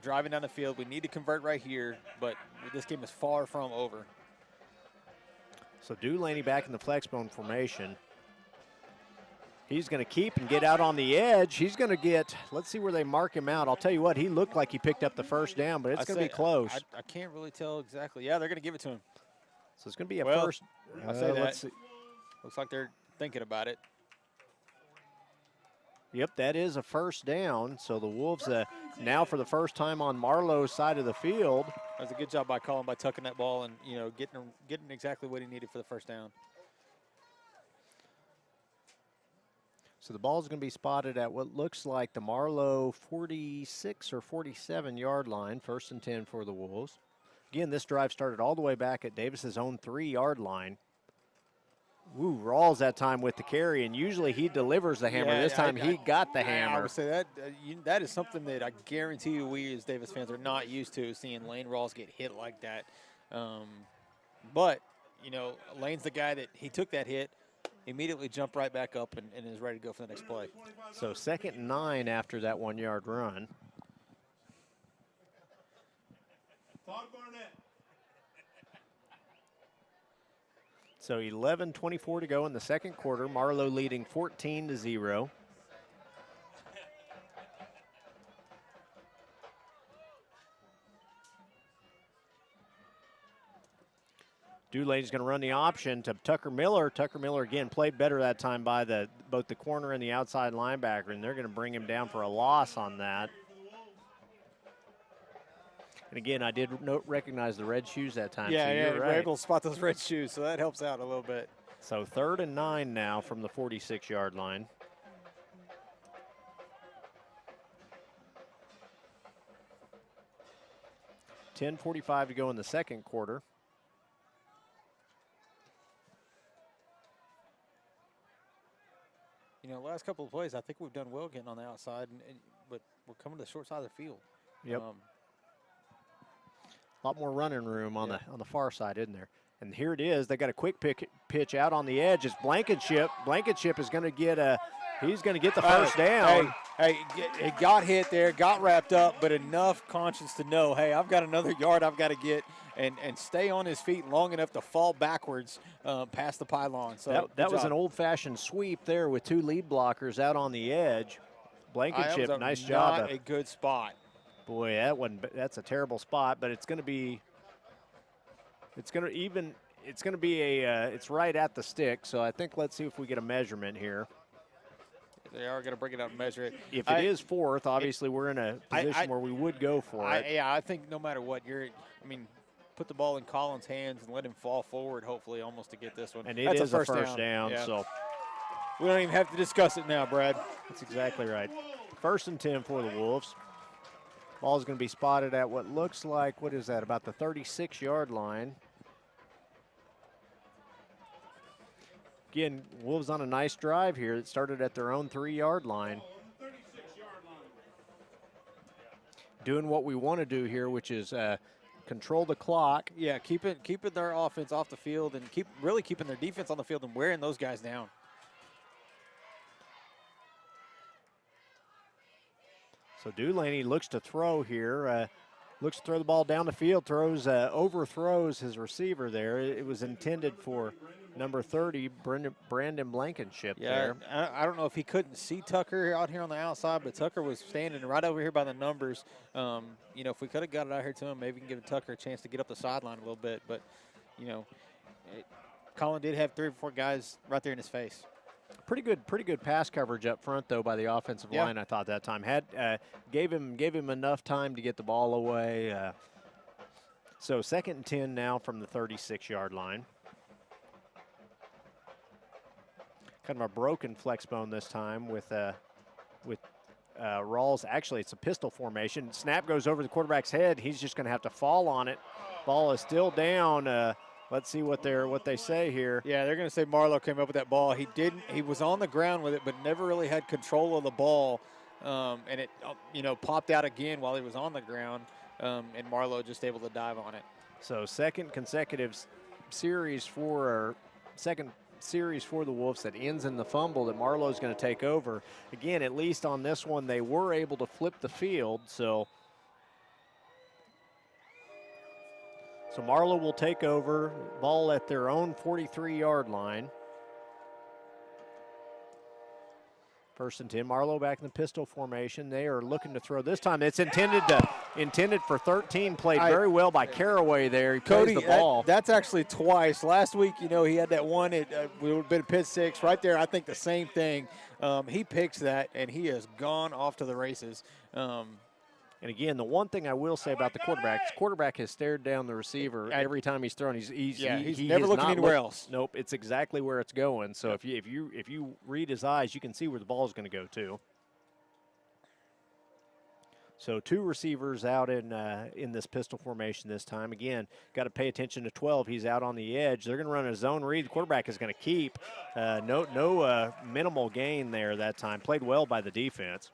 driving down the field. We need to convert right here, but this game is far from over. So Dulaney back in the flex bone formation. He's going to keep and get out on the edge. He's going to get, let's see where they mark him out. I'll tell you what, he looked like he picked up the first down, but it's going to be close. I can't really tell exactly. Yeah, they're going to give it to him. So it's going to be a first. I say that. Let's see. Looks like they're thinking about it. Yep, that is a first down. So the Wolves now for the first time on Marlow's side of the field. That was a good job by Colin by tucking that ball and, getting exactly what he needed for the first down. So the ball is going to be spotted at what looks like the Marlow 46 or 47-yard line, 1st and 10 for the Wolves. Again, this drive started all the way back at Davis's own 3-yard line. Ooh, Rawls that time with the carry, and usually he delivers the hammer. This time he got the hammer. I would say that is something that I guarantee you we as Davis fans are not used to, seeing Lane Rawls get hit like that. But, Lane's the guy that he took that hit, immediately jumped right back up and is ready to go for the next play. So 2nd and 9 after that 1-yard run. So 11:24 to go in the second quarter. Marlow leading 14-0. Dulaney's going to run the option to Tucker Miller. Tucker Miller, again, played better that time by both the corner and the outside linebacker, and they're going to bring him down for a loss on that. And again, I did recognize the red shoes that time. Yeah, so yeah, you're we're right. able to spot those red shoes, so that helps out a little bit. So 3rd and 9 now from the 46-yard line. $10:45 to go in the second quarter. You know, last couple of plays, I think we've done well getting on the outside, but we're coming to the short side of the field. Yep. A lot more running room on the far side, isn't there? And here it is. They got a quick pitch out on the edge. It's Blankenship. Blankenship is going to get he's going to get the first down. Hey, it got hit there, got wrapped up, but enough conscience to know, hey, I've got another yard I've got to get, and stay on his feet long enough to fall backwards past the pylon. So that was an old-fashioned sweep there with 2 lead blockers out on the edge. Blankenship, nice job. Not a good spot. Boy, that's a terrible spot, but it's right at the stick. So I think let's see if we get a measurement here. They are going to bring it up and measure it. If it is 4th, obviously we're in a position where we would go for it. Yeah, I think no matter what, put the ball in Collins' hands and let him fall forward, hopefully, almost to get this one. And That's a first down. Yeah. So we don't even have to discuss it now, Brad. That's exactly right. 1st and 10 for the Wolves. Ball is going to be spotted at what looks like, what is that, about the 36-yard line. Again, Wolves on a nice drive here. It started at their own 3-yard line. Doing what we want to do here, which is control the clock. Yeah, keeping their offense off the field and keeping their defense on the field and wearing those guys down. So Dulaney looks to throw here. Looks to throw the ball down the field, overthrows his receiver there. It was intended for number 30, Brandon Blankenship there. I don't know if he couldn't see Tucker out here on the outside, but Tucker was standing right over here by the numbers. If we could have got it out here to him, maybe we can give Tucker a chance to get up the sideline a little bit. But, Colin did have 3 or 4 guys right there in his face. Pretty good pass coverage up front though by the offensive line. I thought that time gave him enough time to get the ball away. So 2nd and 10 now from the 36-yard line. Kind of a broken flex bone this time with Rawls. Actually, it's a pistol formation. Snap goes over the quarterback's head. He's just going to have to fall on it. Ball is still down. Let's see what they say here. Yeah, they're going to say Marlow came up with that ball. He didn't. He was on the ground with it, but never really had control of the ball. And it, popped out again while he was on the ground. And Marlow just able to dive on it. So second series for the Wolves that ends in the fumble that Marlow's going to take over. Again, at least on this one, they were able to flip the field. So Marlow will take over, ball at their own 43-yard line. 1st and 10. Marlow back in the pistol formation. They are looking to throw this time. It's intended for 13. Played very well by Caraway there. He plays the ball. That's actually twice. Last week, he had that one. It would have been a pick 6 right there. I think the same thing. He picks that, and he has gone off to the races. And again, the one thing I will say about the quarterback has stared down the receiver every time he's thrown. He's never looking anywhere else. Nope, it's exactly where it's going. So if you read his eyes, you can see where the ball is going to go to. So 2 receivers out in this pistol formation this time. Again, got to pay attention to 12. He's out on the edge. They're going to run a zone read. The quarterback is going to keep. No minimal gain there that time. Played well by the defense.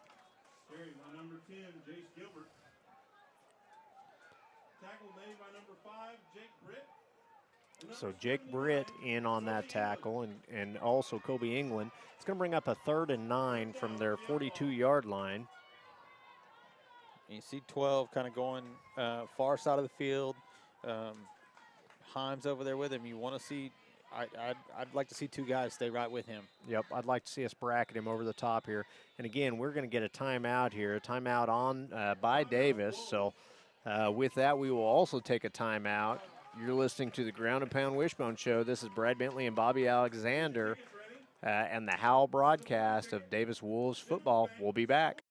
So Jake Britt in on that tackle, and also Kobe England. It's going to bring up a 3rd and 9 from their 42-yard line. You see 12 kind of going far side of the field. Himes over there with him. You want to see – I'd like to see 2 guys stay right with him. Yep, I'd like to see us bracket him over the top here. And, again, we're going to get a timeout here, a timeout on by Davis. So, with that, we will also take a timeout. You're listening to the Ground and Pound Wishbone Show. This is Brad Bentley and Bobby Alexander and the Howl broadcast of Davis Wolves football. We'll be back.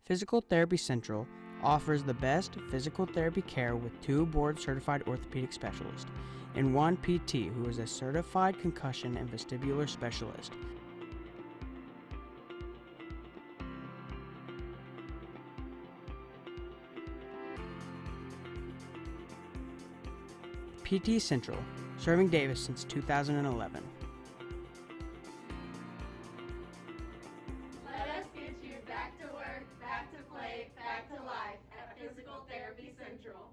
Physical Therapy Central offers the best physical therapy care with 2 board-certified orthopedic specialists and 1 PT who is a certified concussion and vestibular specialist. PT Central, serving Davis since 2011. Let us get you back to work, back to play, back to life at Physical Therapy Central.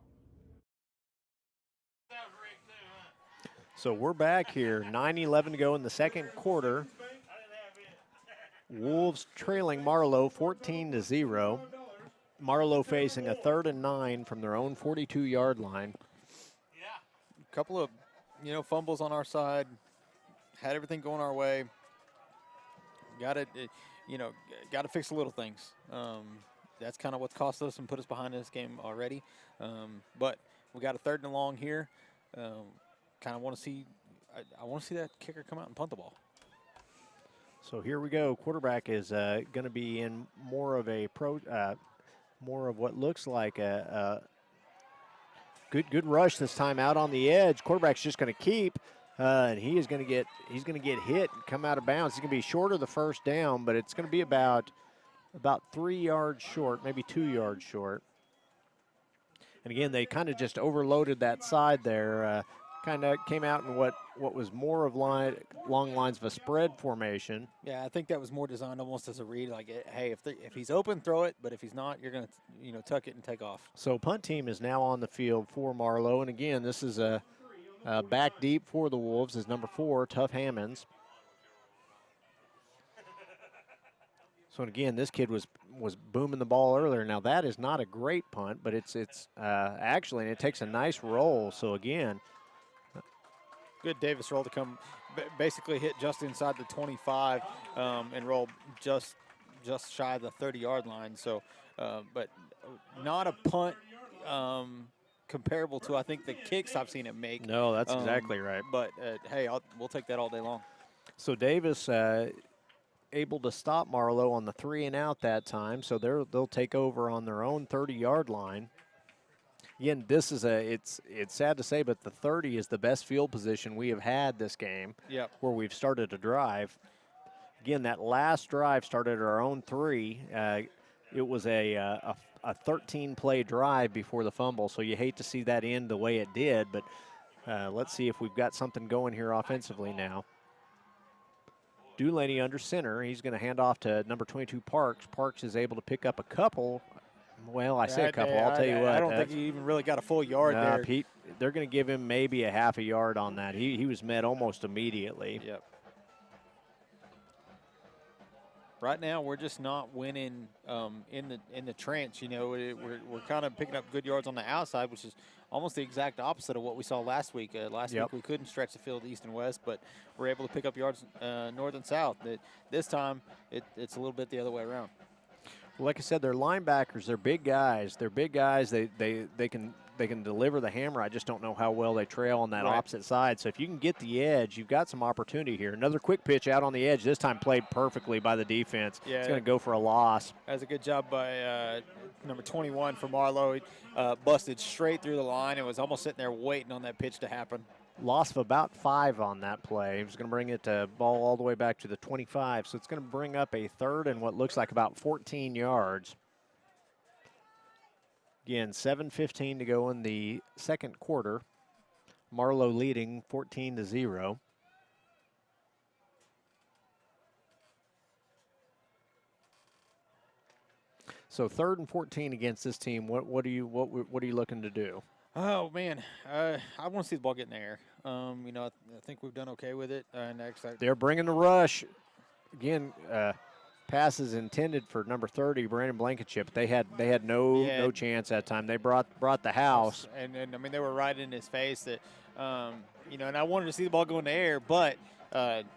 So we're back here, 9:11 to go in the second quarter. Wolves trailing Marlow 14-0. Marlow facing a 3rd and 9 from their own 42-yard line. Couple of, fumbles on our side. Had everything going our way. Got to fix the little things. That's kind of what cost us and put us behind this game already. But we got a 3rd and long here. Kind of want to see. I want to see that kicker come out and punt the ball. So here we go. Quarterback is going to be in more of what looks like a good rush this time out on the edge. Quarterback's just going to keep, and he's going to get hit and come out of bounds. He's going to be short of the first down, but it's going to be about 3 yards short, maybe 2 yards short. And again, they kind of just overloaded that side there. Kind of came out in what was more of long lines of a spread formation. Yeah, I think that was more designed almost as a read, like, hey, if he's open, throw it, but if he's not, you're going to, tuck it and take off. So punt team is now on the field for Marlow, and again, this is a back deep for the Wolves is number 4, Tough Hammonds. So again, this kid was booming the ball earlier. Now that is not a great punt, but it's actually, and it takes a nice roll. So again, good Davis roll to come, basically hit just inside the 25 and roll just shy of the 30-yard line. So, but not a punt comparable to, I think, the kicks I've seen it make. No, that's exactly right. But, hey, we'll take that all day long. So Davis able to stop Marlow on the 3 and out that time. So they'll take over on their own 30-yard line. Again, this is it's sad to say, but the 30 is the best field position we have had this game. Yep. Where we've started a drive. Again, that last drive started at our own 3. It was a 13-play drive before the fumble, so you hate to see that end the way it did, but let's see if we've got something going here offensively now. Dulaney under center. He's going to hand off to number 22, Parks. Parks is able to pick up a couple. Well, I say a couple. I'll tell you what. I don't think he even really got a full yard there. Pete, they're going to give him maybe a half a yard on that. He was met almost immediately. Yep. Right now, we're just not winning in the trench. We're kind of picking up good yards on the outside, which is almost the exact opposite of what we saw last week. Last week we couldn't stretch the field east and west, but we're able to pick up yards north and south. This time, it's a little bit the other way around. Like I said, they're linebackers. They're big guys. They can deliver the hammer. I just don't know how well they trail on that opposite side. So if you can get the edge, you've got some opportunity here. Another quick pitch out on the edge. This time played perfectly by the defense. Yeah, it's going to go for a loss. That was a good job by number 21 for Marlow. He busted straight through the line and was almost sitting there waiting on that pitch to happen. Loss of about 5 on that play. He was going to bring it ball all the way back to the 25. So it's going to bring up a 3rd and what looks like about 14 yards. Again, 7:15 to go in the second quarter. Marlow leading 14-0. So 3rd and 14 against this team. What are you looking to do? Oh man, I want to see the ball get in the air. I think we've done okay with it. They're bringing the rush. Again, passes intended for number 30, Brandon Blankenship. They had no chance that time. They brought the house. And I mean, they were right in his face. That and I wanted to see the ball go in the air, but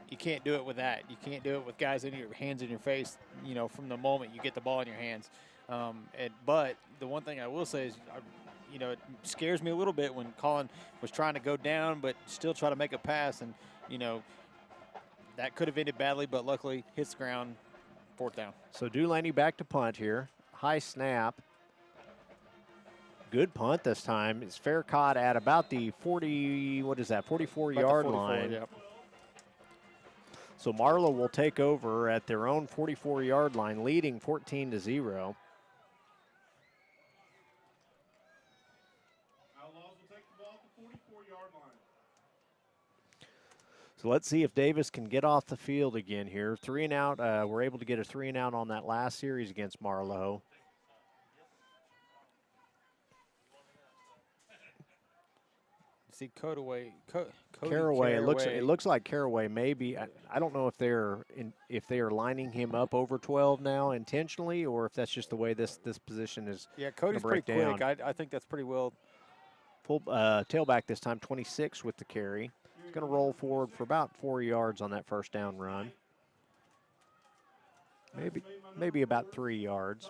you can't do it with that. You can't do it with guys in your hands in your face. From the moment you get the ball in your hands. But the one thing I will say is, you know, it scares me a little bit when Colin was trying to go down but still try to make a pass, and, you know, that could have ended badly, but luckily hits the ground, 4th down. So Dulaney back to punt here. High snap. Good punt this time. It's fair caught at about the 44-yard line. Yep. So Marlow will take over at their own 44-yard line, leading 14-0. Outlaws will take the ball at the 44-yard line. So let's see if Davis can get off the field again here. 3 and out. We're able to get a 3 and out on that last series against Marlow. See Caraway. Caraway. It looks like Caraway maybe. I don't know if they're lining him up over 12 now intentionally, or if that's just the way this position is. Yeah, Cody's pretty quick. I think that's pretty well. Full tailback this time, 26 with the carry. He's going to roll forward for about 4 yards on that first down run. Maybe about 3 yards.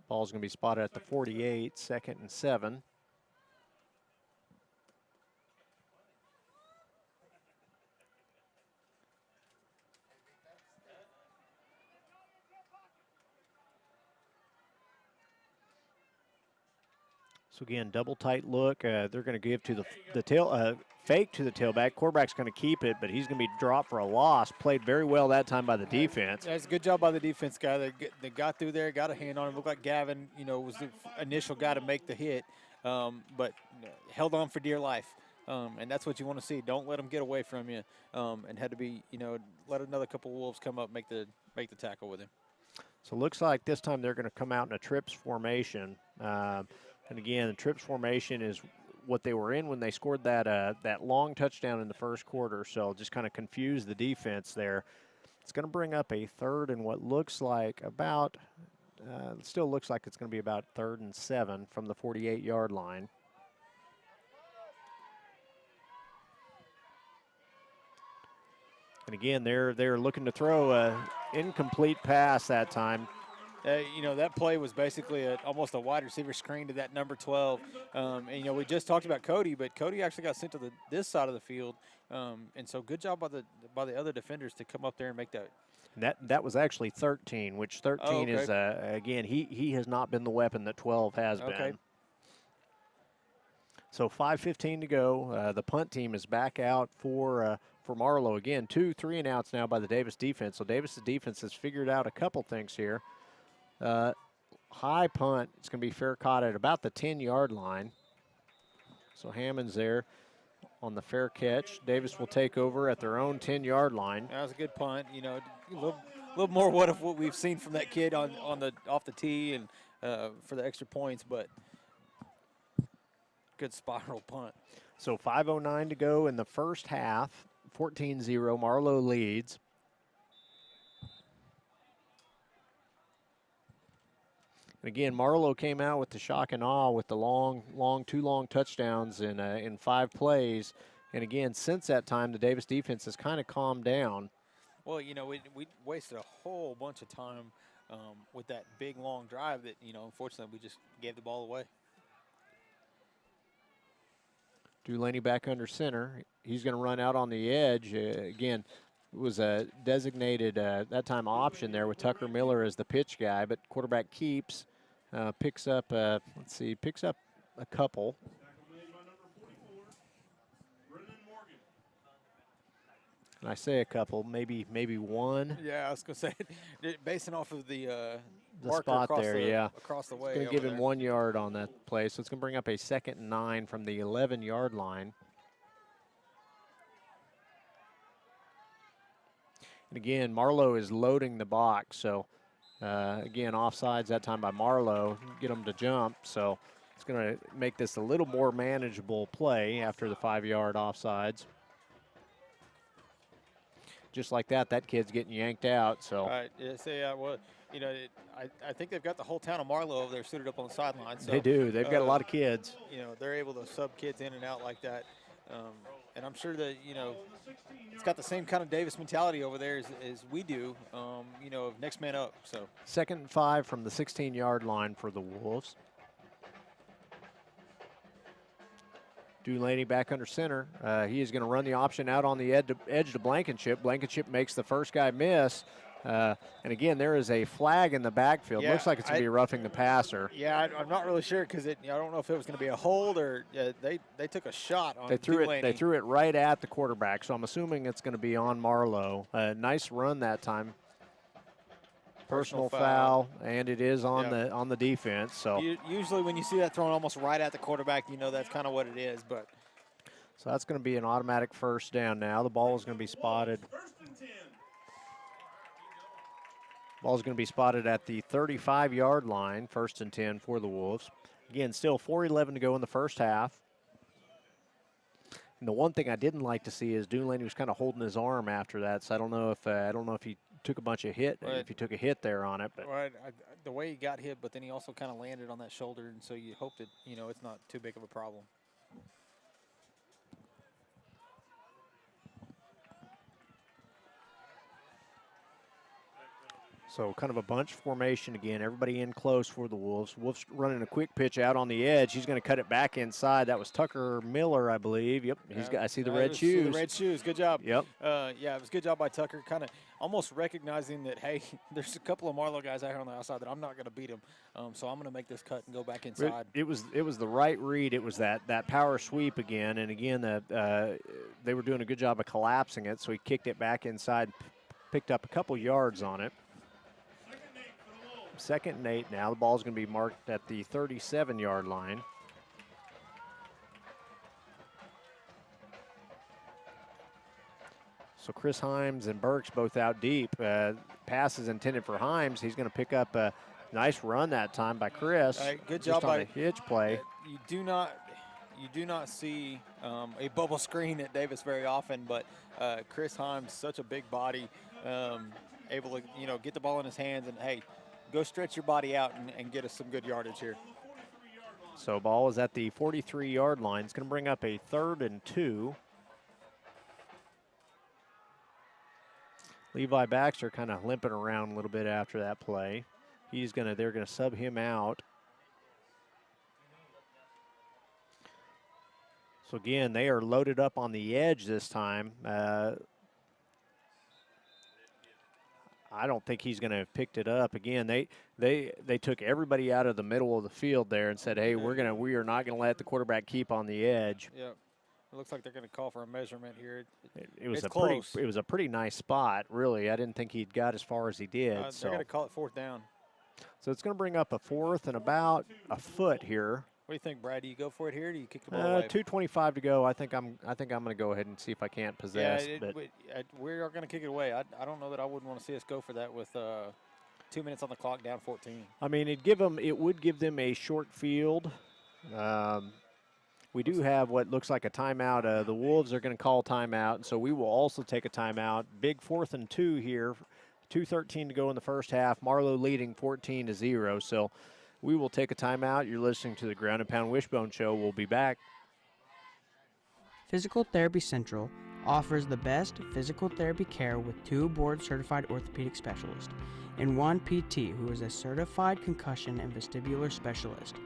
Ball's going to be spotted at the 48, 2nd and 7. So again, double tight look. They're going to give to the tail fake to the tailback. Quarterback's going to keep it, but he's going to be dropped for a loss. Played very well that time by the defense. That's a good job by the defense guy. They got through there, got a hand on him. Looked like Gavin, you know, was the initial guy to make the hit, but held on for dear life. And that's what you want to see. Don't let them get away from you. And had to be, you know, let another couple of Wolves come up, make the tackle with him. So it looks like this time they're going to come out in a trips formation. And again, the trips formation is what they were in when they scored that long touchdown in the first quarter. So just kind of confuse the defense there. It's going to bring up a 3rd and what looks like about, still looks like it's going to be about 3rd and 7 from the 48-yard line. And again, they're looking to throw a incomplete pass that time. You know, that play was basically almost a wide receiver screen to that number 12. And, you know, we just talked about Cody, but Cody actually got sent to this side of the field. And so good job by the other defenders to come up there and make that. And that was actually 13, which 13 is, again, he has not been the weapon that 12 has been. So 5:15 to go. The punt team is back out for Marlow. Again, 2 3 and outs now by the Davis defense. So Davis' defense has figured out a couple things here. High punt. It's going to be fair caught at about the 10-yard line. So Hammond's there on the fair catch. Davis will take over at their own 10-yard line. That was a good punt. You know, a little more what we've seen from that kid off the tee and for the extra points, but good spiral punt. So 5:09 to go in the first half. 14-0. Marlow leads. And again, Marlow came out with the shock and awe with the two long touchdowns in 5 plays. And again, since that time, the Davis defense has kind of calmed down. Well, you know, we wasted a whole bunch of time with that big, long drive that, you know, unfortunately we just gave the ball away. Dulaney back under center. He's going to run out on the edge. Again, it was a designated, that time, option there with Tucker Miller as the pitch guy, but quarterback keeps, picks up a couple. And I say a couple, maybe one. Yeah, I was going to say, basing off of the spot there, across the way. It's going to give him 1 yard on that play, so it's going to bring up a 2nd and 9 from the 11-yard line. And again, Marlow is loading the box, so again, offsides that time by Marlow, get them to jump, so it's going to make this a little more manageable play after the 5-yard offsides. Just like that kid's getting yanked out. So. All right. Yeah, well, you know, I think they've got the whole town of Marlow over there suited up on the sideline. So, they do. They've got a lot of kids. You know, they're able to sub kids in and out like that. and I'm sure that, it's got the same kind of Davis mentality over there as we do, of next man up. So 2nd and 5 from the 16-yard line for the Wolves. Dulaney back under center. He is going to run the option out on the edge to Blankenship. Blankenship makes the first guy miss. And again, there is a flag in the backfield. Yeah, Looks like it's going to be roughing the passer. Yeah, I'm not really sure because I don't know if it was going to be a hold or they took a shot on Dulaney. They threw it right at the quarterback, so I'm assuming it's going to be on Marlow. Nice run that time. Personal foul, and it is on the defense. So usually when you see that thrown almost right at the quarterback, that's kind of what it is. But so that's going to be an automatic first down now. The ball is going to be spotted. Ball is going to be spotted at the 35-yard line, 1st and 10 for the Wolves. Again, still 4:11 to go in the first half. And the one thing I didn't like to see is Dulaney was kind of holding his arm after that. So I don't know if he took a bunch of if he took a hit there on it. But the way he got hit, but then he also kind of landed on that shoulder, and so you hope that it's not too big of a problem. So kind of a bunch formation again. Everybody in close for the Wolves. Wolves running a quick pitch out on the edge. He's going to cut it back inside. That was Tucker Miller, I believe. Yep, I see the red shoes. The red shoes. Good job. Yep. Yeah, it was a good job by Tucker. Kind of almost recognizing that, hey, there's a couple of Marlow guys out here on the outside that I'm not going to beat them. So I'm going to make this cut and go back inside. It was the right read. It was that power sweep again. And again, they were doing a good job of collapsing it. So he kicked it back inside, picked up a couple yards on it. 2nd and 8 now. The ball's going to be marked at the 37-yard line. So Chris Himes and Burks both out deep. Pass is intended for Himes. He's going to pick up a nice run that time by Chris. Good job by the hitch play. You do not see a bubble screen at Davis very often, but Chris Himes, such a big body, able to get the ball in his hands and hey, go stretch your body out and get us some good yardage here. So ball is at the 43-yard line. It's going to bring up a 3rd and 2. Levi Baxter kind of limping around a little bit after that play. They're going to sub him out. So again, they are loaded up on the edge this time. I don't think he's going to have picked it up. Again, they took everybody out of the middle of the field there and said, hey, we are not going to let the quarterback keep on the edge. Yep. It looks like they're going to call for a measurement here. It was close. It was a pretty nice spot, really. I didn't think he'd got as far as he did. They're going to call it 4th down. So it's going to bring up a 4th and about a foot here. What do you think, Brad? Do you go for it here or do you kick the ball away? 2:25 to go. I think I'm going to go ahead and see if I can't possess. Yeah, we are going to kick it away. I don't know that I wouldn't want to see us go for that with 2 minutes on the clock, down 14. I mean, it would give them a short field. We do have what looks like a timeout. The Wolves are going to call timeout, and so we will also take a timeout. Big 4th and 2 here. 2:13 to go in the first half. Marlow leading 14-0. So we will take a timeout. You're listening to the Ground and Pound Wishbone Show. We'll be back. Physical Therapy Central offers the best physical therapy care with 2 board-certified orthopedic specialists and 1 PT who is a certified concussion and vestibular specialist.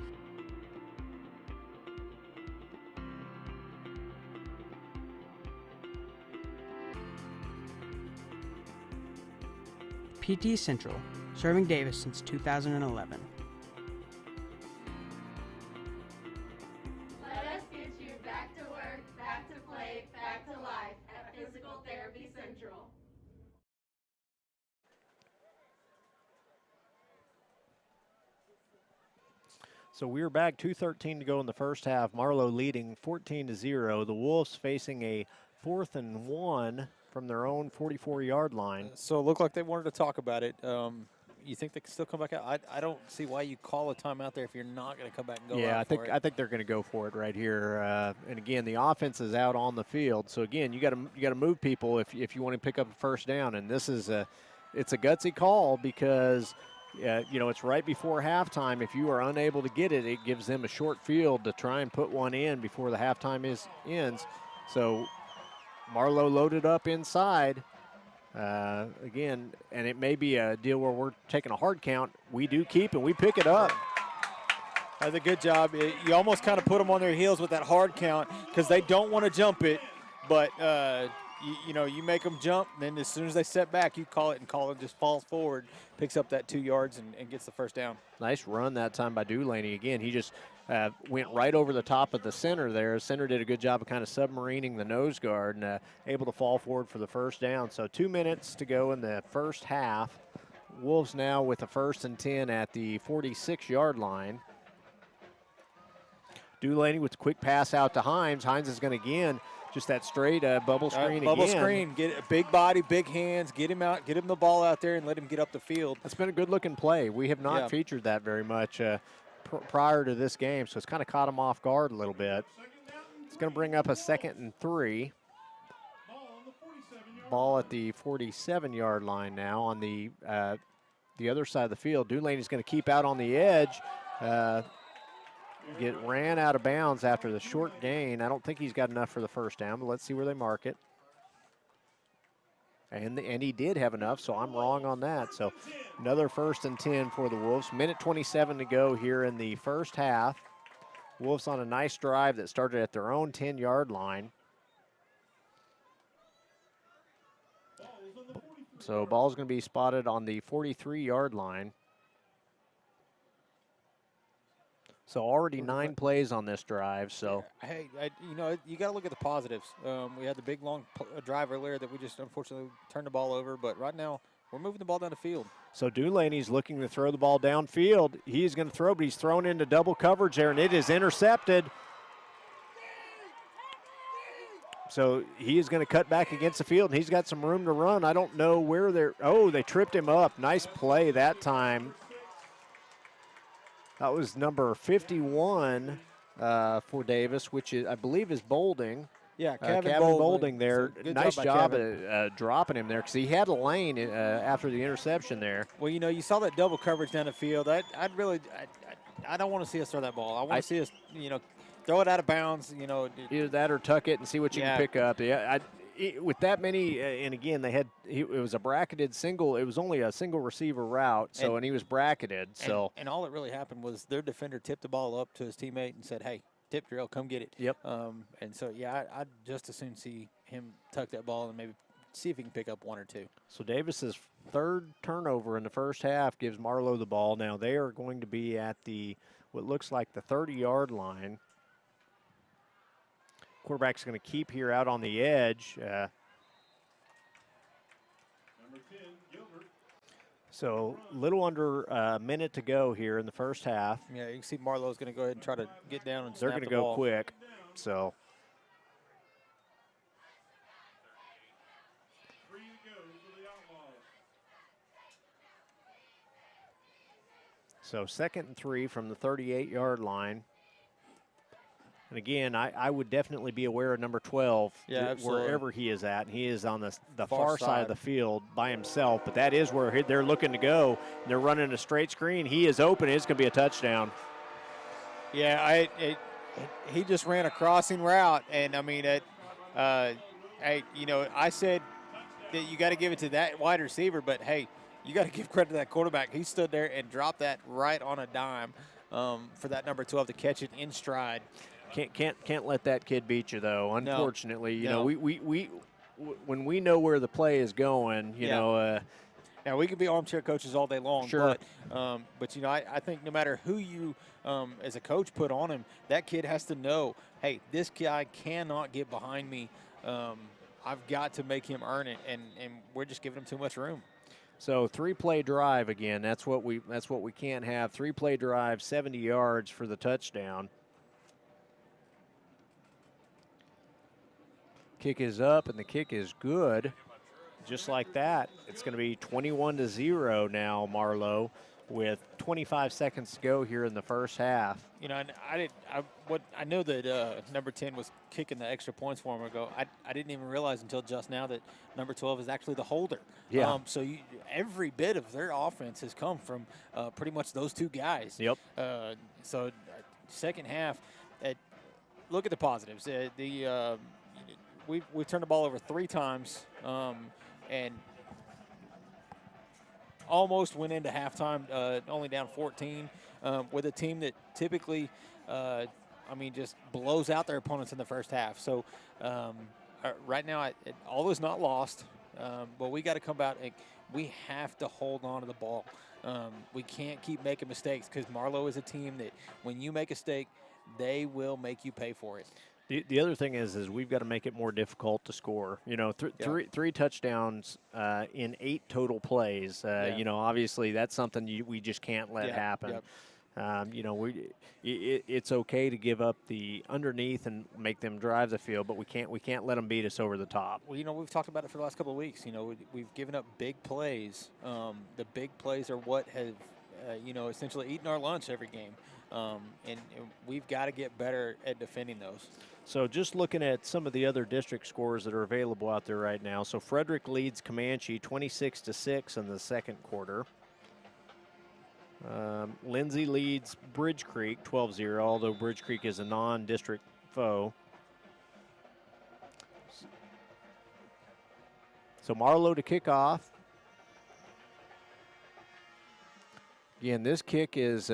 PT Central, serving Davis since 2011. Let us get you back to work, back to play, back to life at Physical Therapy Central. So we're back, 2:13 to go in the first half. Marlow leading 14-0. The Wolves facing a 4th and 1 from their own 44-yard line. So it looked like they wanted to talk about it. You think they can still come back out? I don't see why you call a timeout there if you're not going to come back and go out for it. I think they're going to go for it right here. And again, the offense is out on the field. So again, you got to move people if you want to pick up a first down. And this is it's a gutsy call because it's right before halftime. If you are unable to get it, it gives them a short field to try and put one in before the halftime ends. So Marlow loaded up inside. Again, and it may be a deal where we're taking a hard count. We do keep and we pick it up. That's a good job. You almost kind of put them on their heels with that hard count because they don't want to jump it, but you make them jump, then as soon as they step back, you call it, and call it just falls forward, picks up that 2 yards, and gets the first down. Nice run that time by Dulaney. Again, he just went right over the top of the center there. Center did a good job of kind of submarining the nose guard and able to fall forward for the first down. So 2 minutes to go in the first half. Wolves now with a 1st and 10 at the 46-yard line. Dulaney with a quick pass out to Hines. Hines is going to again just that straight bubble screen again. Bubble screen, get a big body, big hands, get him out, get him the ball out there and let him get up the field. That's been a good looking play. We have not featured that very much prior to this game, so it's kind of caught him off guard a little bit. It's going to bring up a 2nd and 3. Ball at the 47-yard line now on the other side of the field. Dulaney's going to keep out on the edge. Get ran out of bounds after the short gain. I don't think he's got enough for the first down, but let's see where they mark it. And he did have enough, so I'm wrong on that. So another 1st and 10 for the Wolves. Minute 27 to go here in the first half. Wolves on a nice drive that started at their own 10-yard line. So ball's going to be spotted on the 43-yard line. So already 9 plays on this drive. So hey, you got to look at the positives. We had the big long drive earlier that we just unfortunately turned the ball over, but right now we're moving the ball down the field. So Dulaney's looking to throw the ball downfield. He's going to throw, but he's thrown into double coverage there, and it is intercepted. So he is going to cut back against the field, and he's got some room to run. I don't know where they're. Oh, they tripped him up. Nice play that time. That was number 51 for Davis, which is, I believe is Bolding. Yeah, Kevin Bolding there. Nice job at dropping him there because he had a lane after the interception there. Well, you saw that double coverage down the field. I don't want to see us throw that ball. I want to see us, throw it out of bounds. Either that or tuck it and see what you can pick up. Yeah, with that many, and again, it was a bracketed single. It was only a single receiver route, and he was bracketed. And all that really happened was their defender tipped the ball up to his teammate and said, "Hey, tip drill, come get it." Yep. And so I'd just as soon see him tuck that ball and maybe see if he can pick up 1 or 2. So Davis's 3rd turnover in the first half gives Marlow the ball. Now they are going to be at what looks like the 30-yard line. Quarterback's going to keep here out on the edge. Number 10, Gilbert. So a little under a minute to go here in the first half. Yeah, you can see Marlow's going to go ahead and try to get down and they're snap going to the go ball. quick. So So 2nd and 3 from the 38-yard line. And again, I would definitely be aware of number 12 wherever he is at. He is on the far side of the field by himself, but that is where they're looking to go. They're running a straight screen. He is open. It's going to be a touchdown. Yeah, he just ran a crossing route, and I mean, I said that you got to give it to that wide receiver, but hey, you got to give credit to that quarterback. He stood there and dropped that right on a dime for that number 12 to catch it in stride. Can't let that kid beat you though. Unfortunately, we when we know where the play is going, you know. Now we could be armchair coaches all day long, sure. But I think no matter who you as a coach put on him, that kid has to know, hey, this guy cannot get behind me. I've got to make him earn it, and we're just giving him too much room. So 3-play drive again. That's what we can't have. 3-play drive, 70 yards for the touchdown. Kick is up, and the kick is good. Just like that, it's going to be 21-0 now, Marlow, with 25 seconds to go here in the first half. I know that number 10 was kicking the extra points for him ago. I didn't even realize until just now that number 12 is actually the holder. Yeah. So every bit of their offense has come from pretty much those two guys. Yep. So second half, look at the positives. we turned the ball over 3 times, and almost went into halftime, only down 14, with a team that typically, just blows out their opponents in the first half. So right now, all is not lost, but we got to come out and we have to hold on to the ball. We can't keep making mistakes because Marlow is a team that when you make a mistake, they will make you pay for it. The other thing is we've got to make it more difficult to score. You know, three touchdowns in 8 total plays. You know, obviously that's something we just can't let happen. You know, it's okay to give up the underneath and make them drive the field, but we can't let them beat us over the top. Well, you know, we've talked about it for the last couple of weeks. You know, we've given up big plays. The big plays are what have, essentially eaten our lunch every game. And we've got to get better at defending those. So just looking at some of the other district scores that are available out there right now. So Frederick leads Comanche 26-6 in the second quarter. Lindsay leads Bridge Creek 12-0, although Bridge Creek is a non-district foe. So Marlow to kick off. Again, this kick is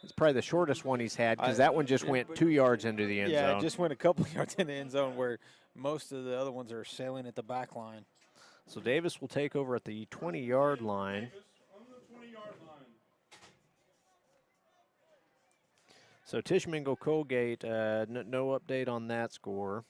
it's probably the shortest one he's had because that one just went 2 yards into the end zone. Yeah, it just went a couple yards in the end zone where most of the other ones are sailing at the back line. So Davis will take over at the 20-yard line. So Tishmingo Colgate, no update on that score.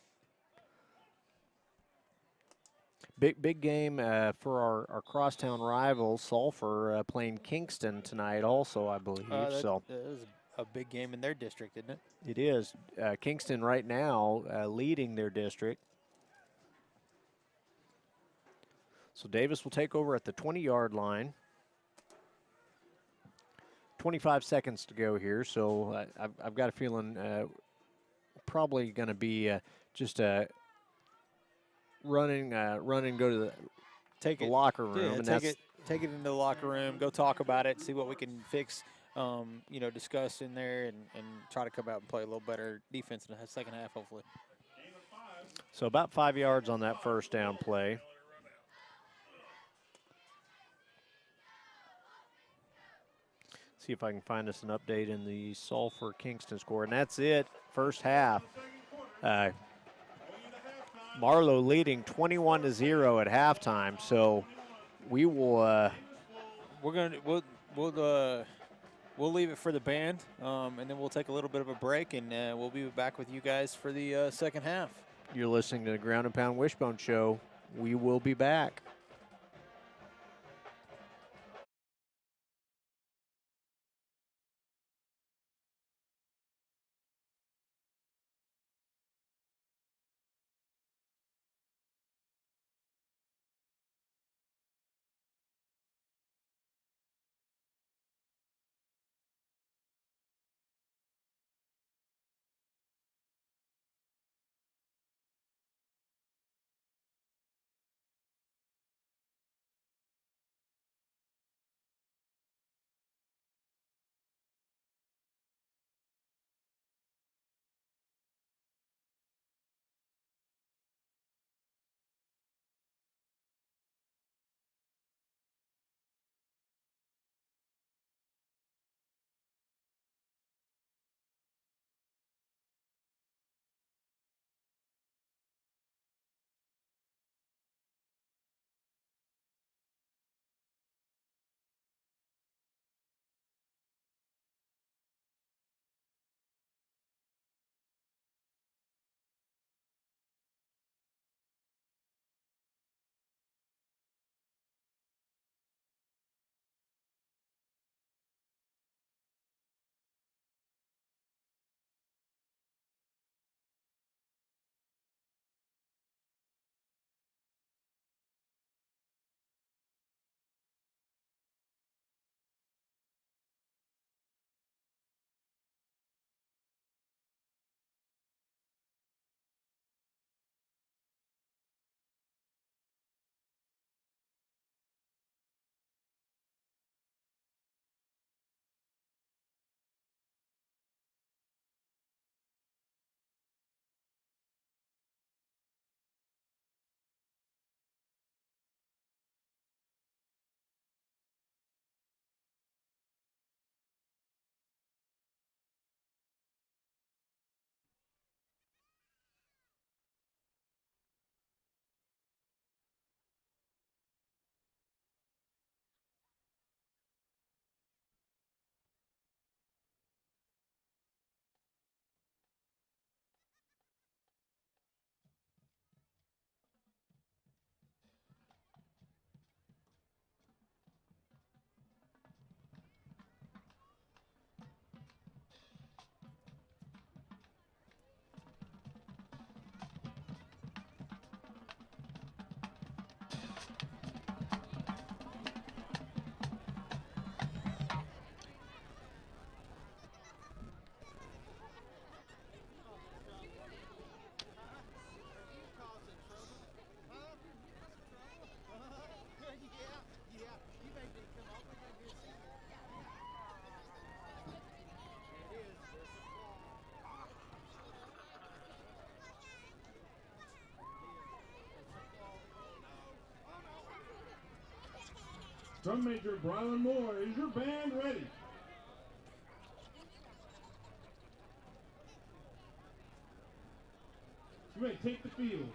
Big game for our crosstown rivals, Sulphur, playing Kingston tonight also, I believe. That is a big game in their district, isn't it? It is. Kingston right now leading their district. So Davis will take over at the 20-yard line. 25 seconds to go here, so I've got a feeling probably going to be just a run and go to the locker room. Yeah, take it into the locker room, go talk about it, see what we can fix, discuss in there, and try to come out and play a little better defense in the second half, hopefully. So about 5 yards on that first down play. See if I can find us an update in the Sulphur Kingston score. And that's it, first half. Marlow leading 21-0 at halftime. So we will. We'll leave it for the band, and then we'll take a little bit of a break, and we'll be back with you guys for the second half. You're listening to the Ground and Pound Wishbone Show. We will be back. Drum major Brylan Moore, is your band ready? You may take the field.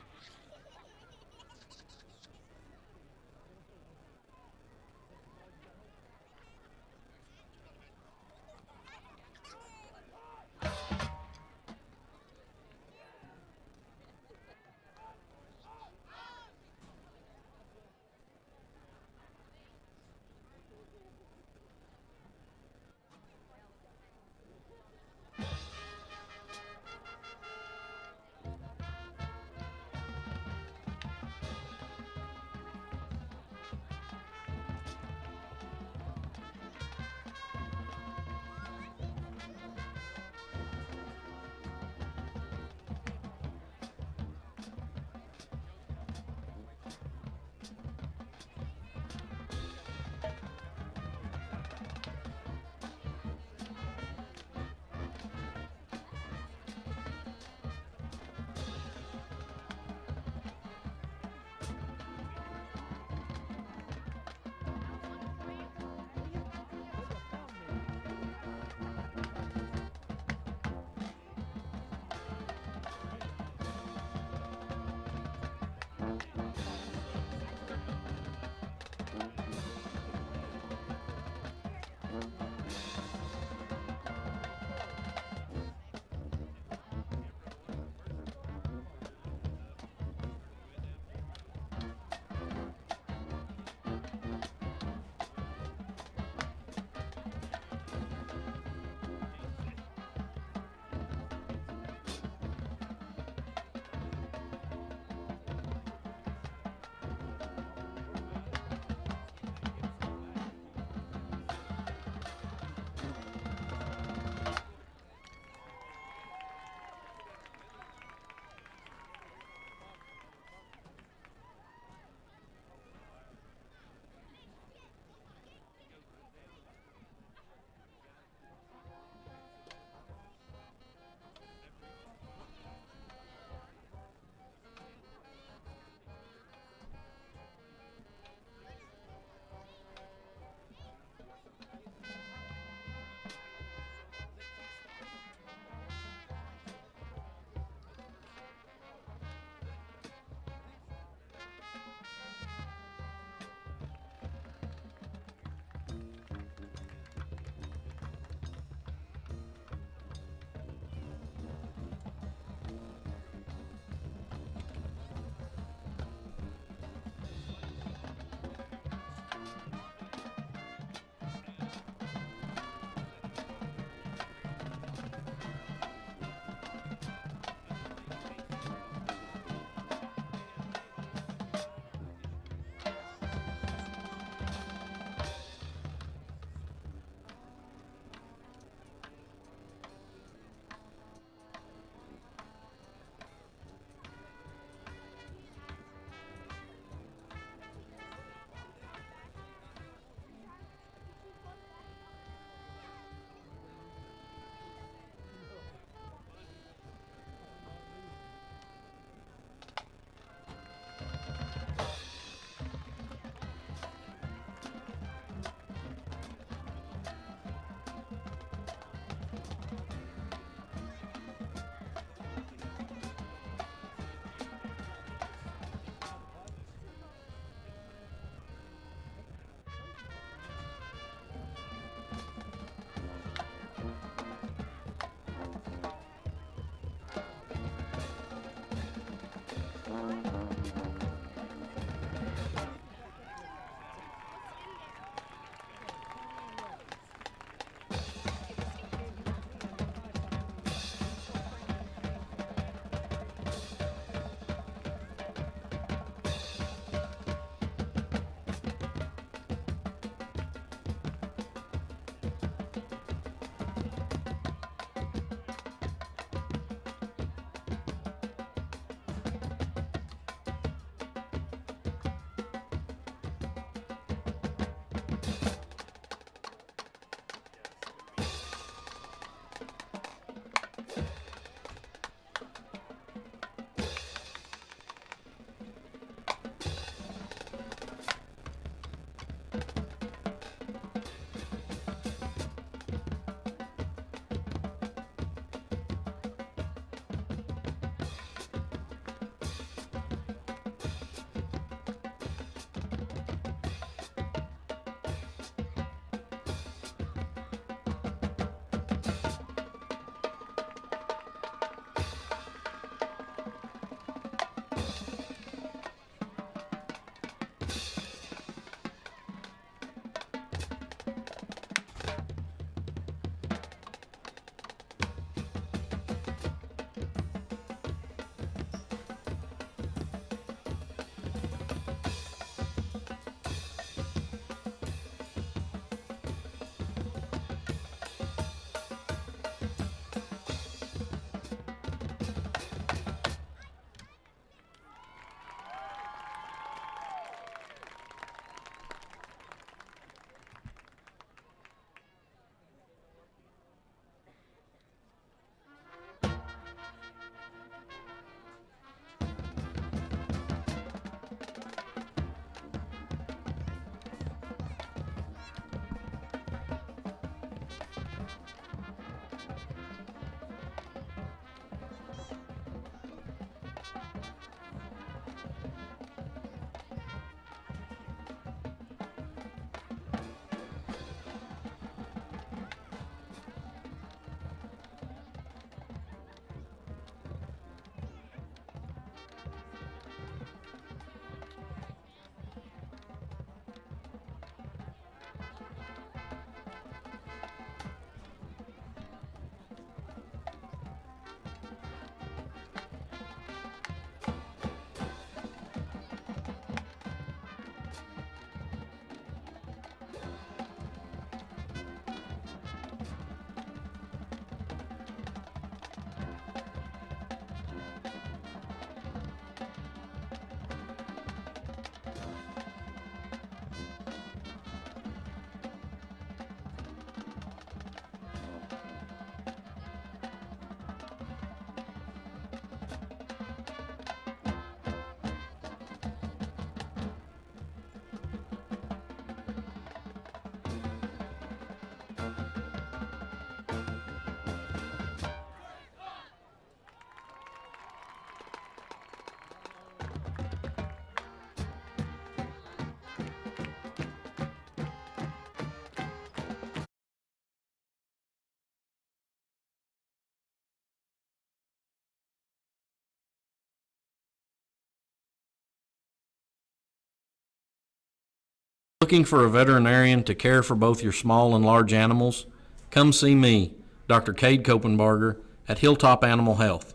Looking for a veterinarian to care for both your small and large animals? Come see me, Dr. Cade Kopenbarger, at Hilltop Animal Health.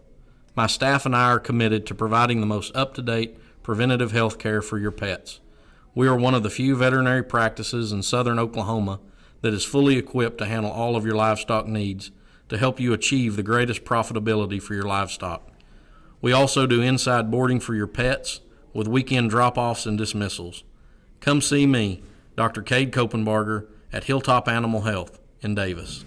My staff and I are committed to providing the most up-to-date preventative health care for your pets. We are one of the few veterinary practices in southern Oklahoma that is fully equipped to handle all of your livestock needs to help you achieve the greatest profitability for your livestock. We also do inside boarding for your pets with weekend drop-offs and dismissals. Come see me, Dr. Cade Kopenbarger, at Hilltop Animal Health in Davis.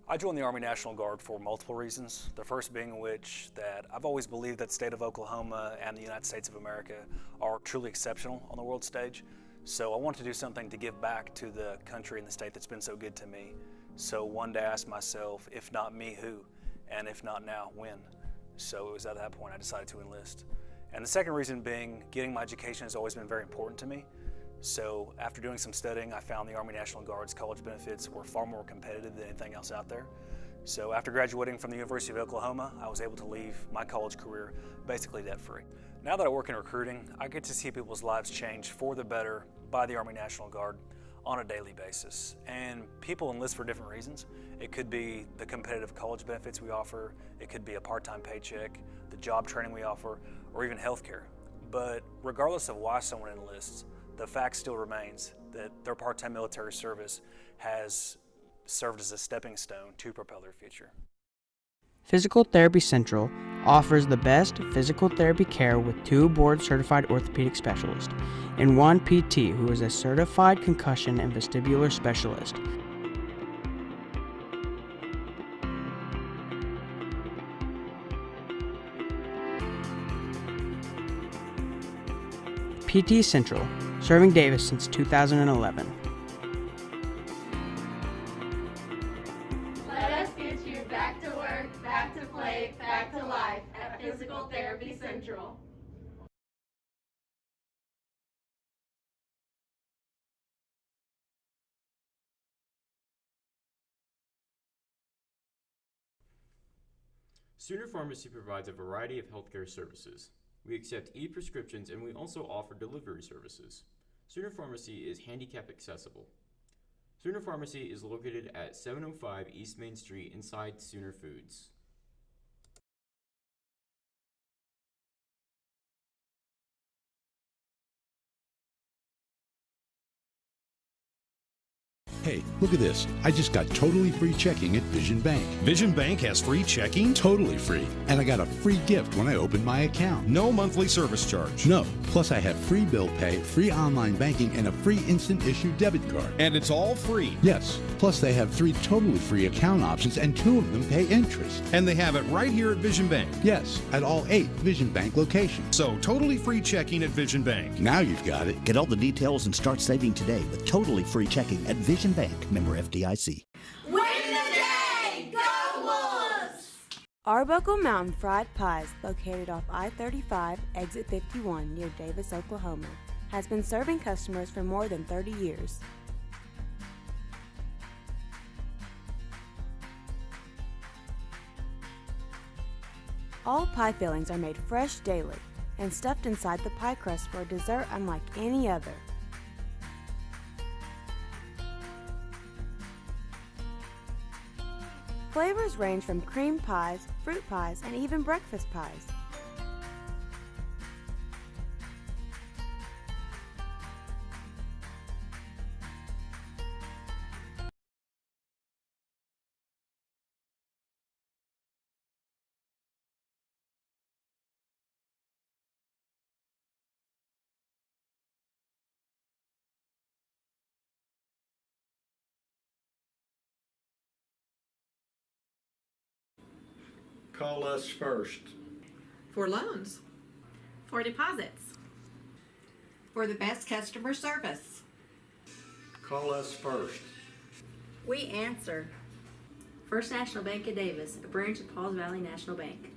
I joined the Army National Guard for multiple reasons. The first being which that I've always believed that the state of Oklahoma and the United States of America are truly exceptional on the world stage. So I wanted to do something to give back to the country and the state that's been so good to me. So one day I asked myself, if not me, who? And if not now, when? So it was at that point I decided to enlist. And the second reason being, getting my education has always been very important to me. So after doing some studying, I found the Army National Guard's college benefits were far more competitive than anything else out there. So after graduating from the University of Oklahoma, I was able to leave my college career basically debt-free. Now that I work in recruiting, I get to see people's lives change for the better by the Army National Guard on a daily basis. And people enlist for different reasons. It could be the competitive college benefits we offer, it could be a part-time paycheck, the job training we offer, or even healthcare. But regardless of why someone enlists, the fact still remains that their part-time military service has served as a stepping stone to propel their future. Physical Therapy Central offers the best physical therapy care with 2 board-certified orthopedic specialists and 1 PT who is a certified concussion and vestibular specialist. PT Central, serving Davis since 2011. Let us get you back to work, back to play, back to life at Physical Therapy Central. Sooner Pharmacy provides a variety of healthcare services. We accept e-prescriptions and we also offer delivery services. Sooner Pharmacy is handicap accessible. Sooner Pharmacy is located at 705 East Main Street inside Sooner Foods. Hey, look at this. I just got totally free checking at Vision Bank. Vision Bank has free checking? Totally free. And I got a free gift when I opened my account. No monthly service charge. No. Plus I have free bill pay, free online banking, and a free instant issue debit card. And it's all free? Yes. Plus they have 3 totally free account options and 2 of them pay interest. And they have it right here at Vision Bank? Yes, at all 8 Vision Bank locations. So totally free checking at Vision Bank. Now you've got it. Get all the details and start saving today with totally free checking at Vision Bank, member FDIC. Win the day! Go Wolves! Arbuckle Mountain Fried Pies, located off I-35, exit 51 near Davis, Oklahoma, has been serving customers for more than 30 years. All pie fillings are made fresh daily and stuffed inside the pie crust for a dessert unlike any other. Flavors range from cream pies, fruit pies, and even breakfast pies. Call us first. For loans. For deposits. For the best customer service. Call us first. We answer. First National Bank of Davis, a branch of Pauls Valley National Bank.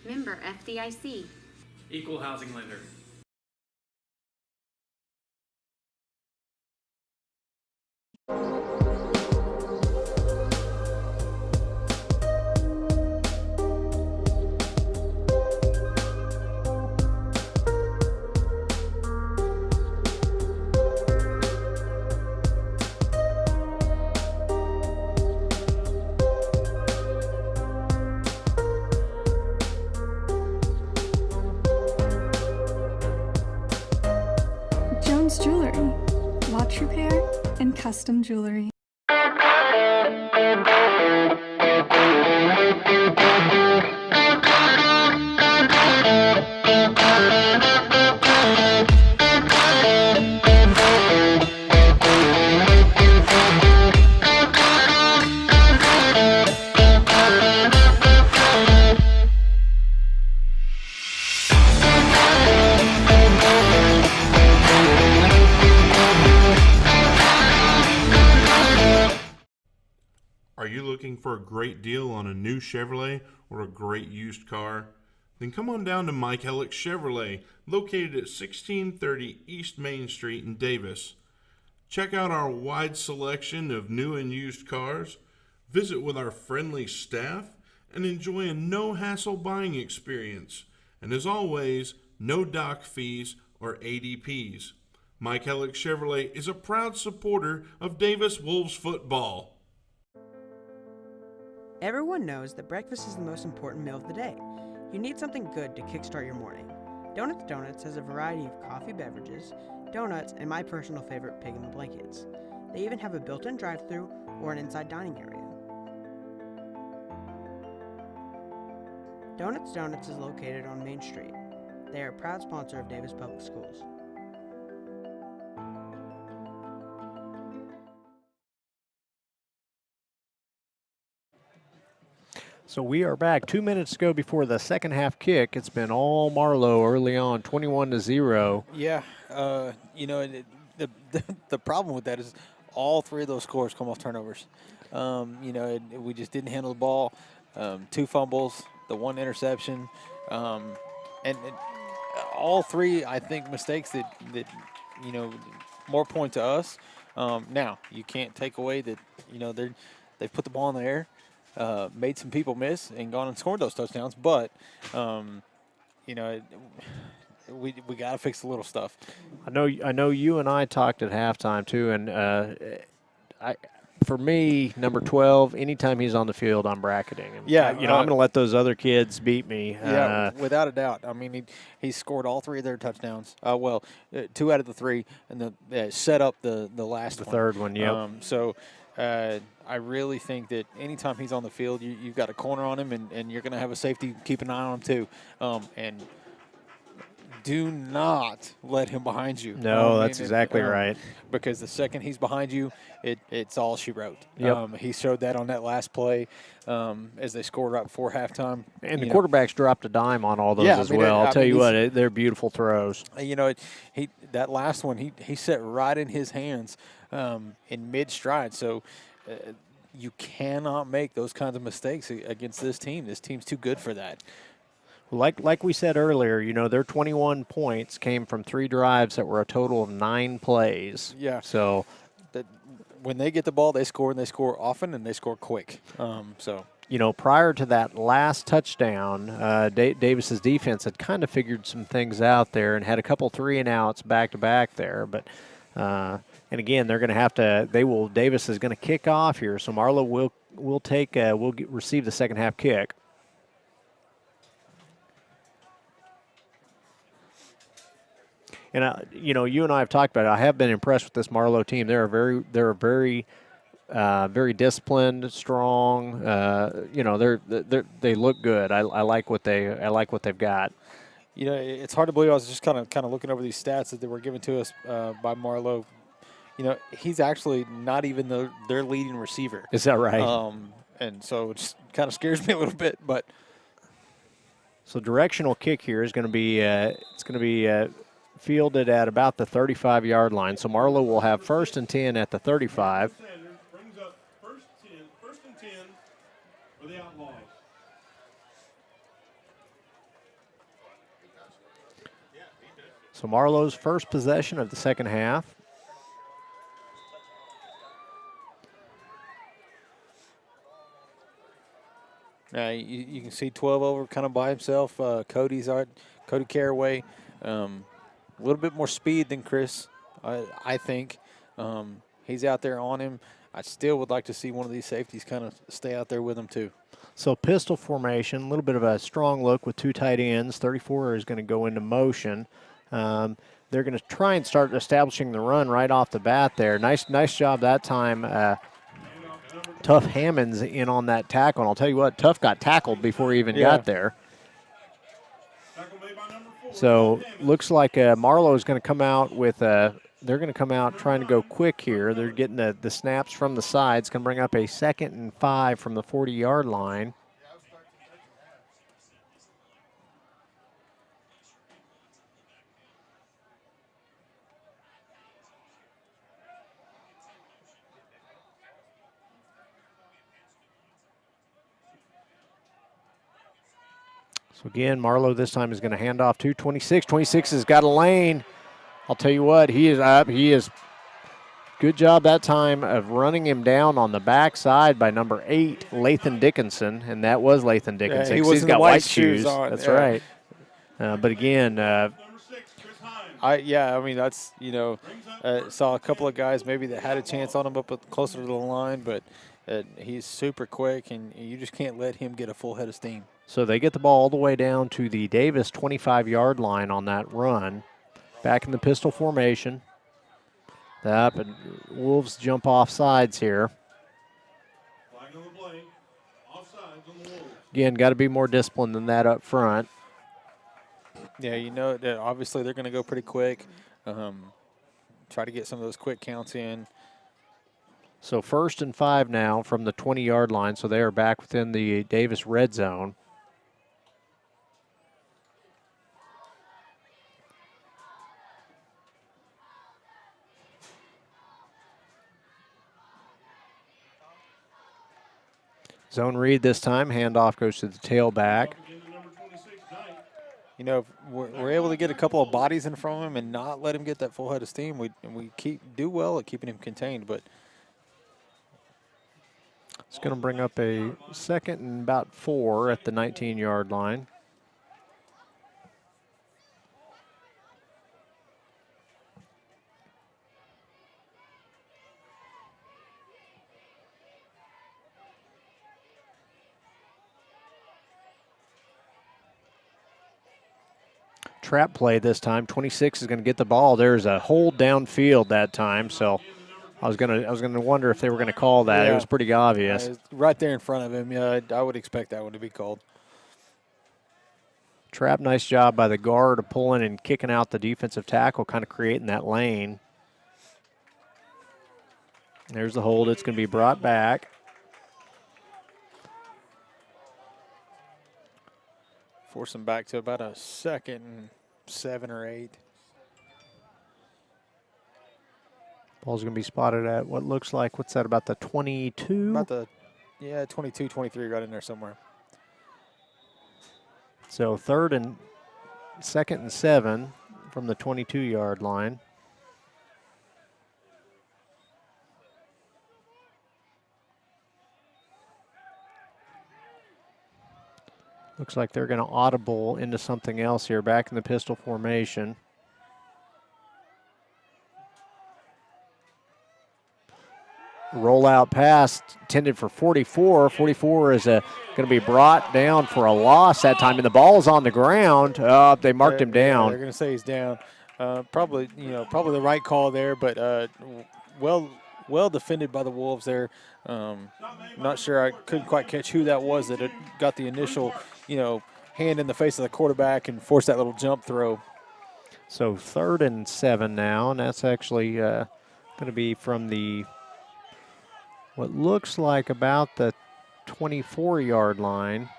Member FDIC. Equal housing lender. and custom jewelry. Are you looking for a great deal on a new Chevrolet or a great used car? Then come on down to Mike Hellick Chevrolet, located at 1630 East Main Street in Davis. Check out our wide selection of new and used cars, visit with our friendly staff, and enjoy a no-hassle buying experience. And as always, no dock fees or ADPs. Mike Hellick Chevrolet is a proud supporter of Davis Wolves football. Everyone knows that breakfast is the most important meal of the day. You need something good to kickstart your morning. Donuts has a variety of coffee beverages, donuts, and my personal favorite, pig in the blankets. They even have a built-in drive-thru or an inside dining area. Donuts is located on Main Street. They are a proud sponsor of Davis Public Schools. So we are back 2 minutes to go before the second half kick. It's been all Marlow early on, 21-0. Yeah, the problem with that is all three of those scores come off turnovers. We just didn't handle the ball. 2 fumbles, the 1 interception, and all three, I think, mistakes that more point to us. Now you can't take away that they've put the ball in the air. Made some people miss and gone and scored those touchdowns, but we got to fix the little stuff. I know you and I talked at halftime too, and for me, number 12, anytime he's on the field, I'm bracketing him. Yeah, I'm going to let those other kids beat me. Yeah, without a doubt. I mean, he scored all 3 of their touchdowns. 2 out of the 3, and set up the last one. The third one, yeah. I really think that anytime he's on the field, you've got a corner on him, and you're going to have a safety keep an eye on him too. And do not let him behind you. No, that's exactly right. Because the second he's behind you, it's all she wrote. Yep. He showed that on that last play as they scored right before halftime. And the quarterbacks dropped a dime on all those as well. I'll tell you what, they're beautiful throws. That last one, he set right in his hands in mid-stride. So you cannot make those kinds of mistakes against this team. This team's too good for that. Like we said earlier, their 21 points came from 3 drives that were a total of 9 plays. Yeah. So when they get the ball, they score, and they score often, and they score quick. Prior to that last touchdown, Davis's defense had kind of figured some things out there and had a couple 3-and-outs back-to-back there. But, and again, they're going to have to – Davis is going to kick off here. So Marlow will receive the second half kick. And you and I have talked about it. I have been impressed with this Marlow team. They're very disciplined, strong. They look good. I like what they've got. It's hard to believe. I was just kind of looking over these stats that were given to us by Marlow. He's actually not even their leading receiver. Is that right? And so it just kind of scares me a little bit. But so directional kick here is going to be fielded at about the 35-yard line. So Marlow will have 1st and 10 at the 35. Brings up first and 10 for the Outlaws. So Marlow's first possession of the second half. You can see 12 over kind of by himself. Cody Caraway. A little bit more speed than Chris, I think. He's out there on him. I still would like to see one of these safeties kind of stay out there with him too. So pistol formation, a little bit of a strong look with 2 tight ends. 34 is going to go into motion. they're going to try and start establishing the run right off the bat there. Nice job that time. Tough Hammonds in on that tackle. And I'll tell you what, Tough got tackled before he even got there. So looks like Marlow is going to come out with they're going to come out trying to go quick here. They're getting the snaps from the sides. Going to bring up a 2nd and 5 from the 40-yard line. So again, Marlow this time is going to hand off to 26. 26 has got a lane. I'll tell you what, he is up. He is good job that time of running him down on the backside by number 8, Lathan Dickinson, and that was Lathan Dickinson. Yeah, he's got white shoes on. That's right. But again, I mean, that's, saw a couple of guys maybe that had a chance on him up closer to the line, but he's super quick, and you just can't let him get a full head of steam. So they get the ball all the way down to the Davis 25-yard line on that run. Back in the pistol formation. But Wolves jump off sides here. Again, got to be more disciplined than that up front. Yeah, obviously they're going to go pretty quick. Try to get some of those quick counts in. So 1st and 5 now from the 20-yard line, so they are back within the Davis red zone. Zone read this time. Handoff goes to the tailback. If we're able to get a couple of bodies in front of him and not let him get that full head of steam, we do well at keeping him contained. But it's going to bring up a 2nd and about 4 at the 19-yard line. Trap play this time. 26 is going to get the ball. There's a hold downfield that time, so I was gonna wonder if they were going to call that. It was pretty obvious. Right there in front of him. Yeah, I would expect that one to be called. Trap, nice job by the guard of pulling and kicking out the defensive tackle, kind of creating that lane. There's the hold. It's going to be brought back. Force him back to about a 2nd and 7 or 8. Ball's going to be spotted at what looks like, what's that, about the 22? About the, 22, 23 got in there somewhere. So 2nd and 7 from the 22-yard line. Looks like they're going to audible into something else here, back in the pistol formation. Rollout pass intended for 44. 44 is going to be brought down for a loss that time, and the ball is on the ground. They marked him down. They're going to say he's down. Probably the right call there, but well defended by the Wolves there. Not sure, I couldn't quite catch who that was that got the initial, hand in the face of the quarterback and forced that little jump throw. So 3rd and 7 now, and that's actually going to be from the what looks like about the 24-yard line.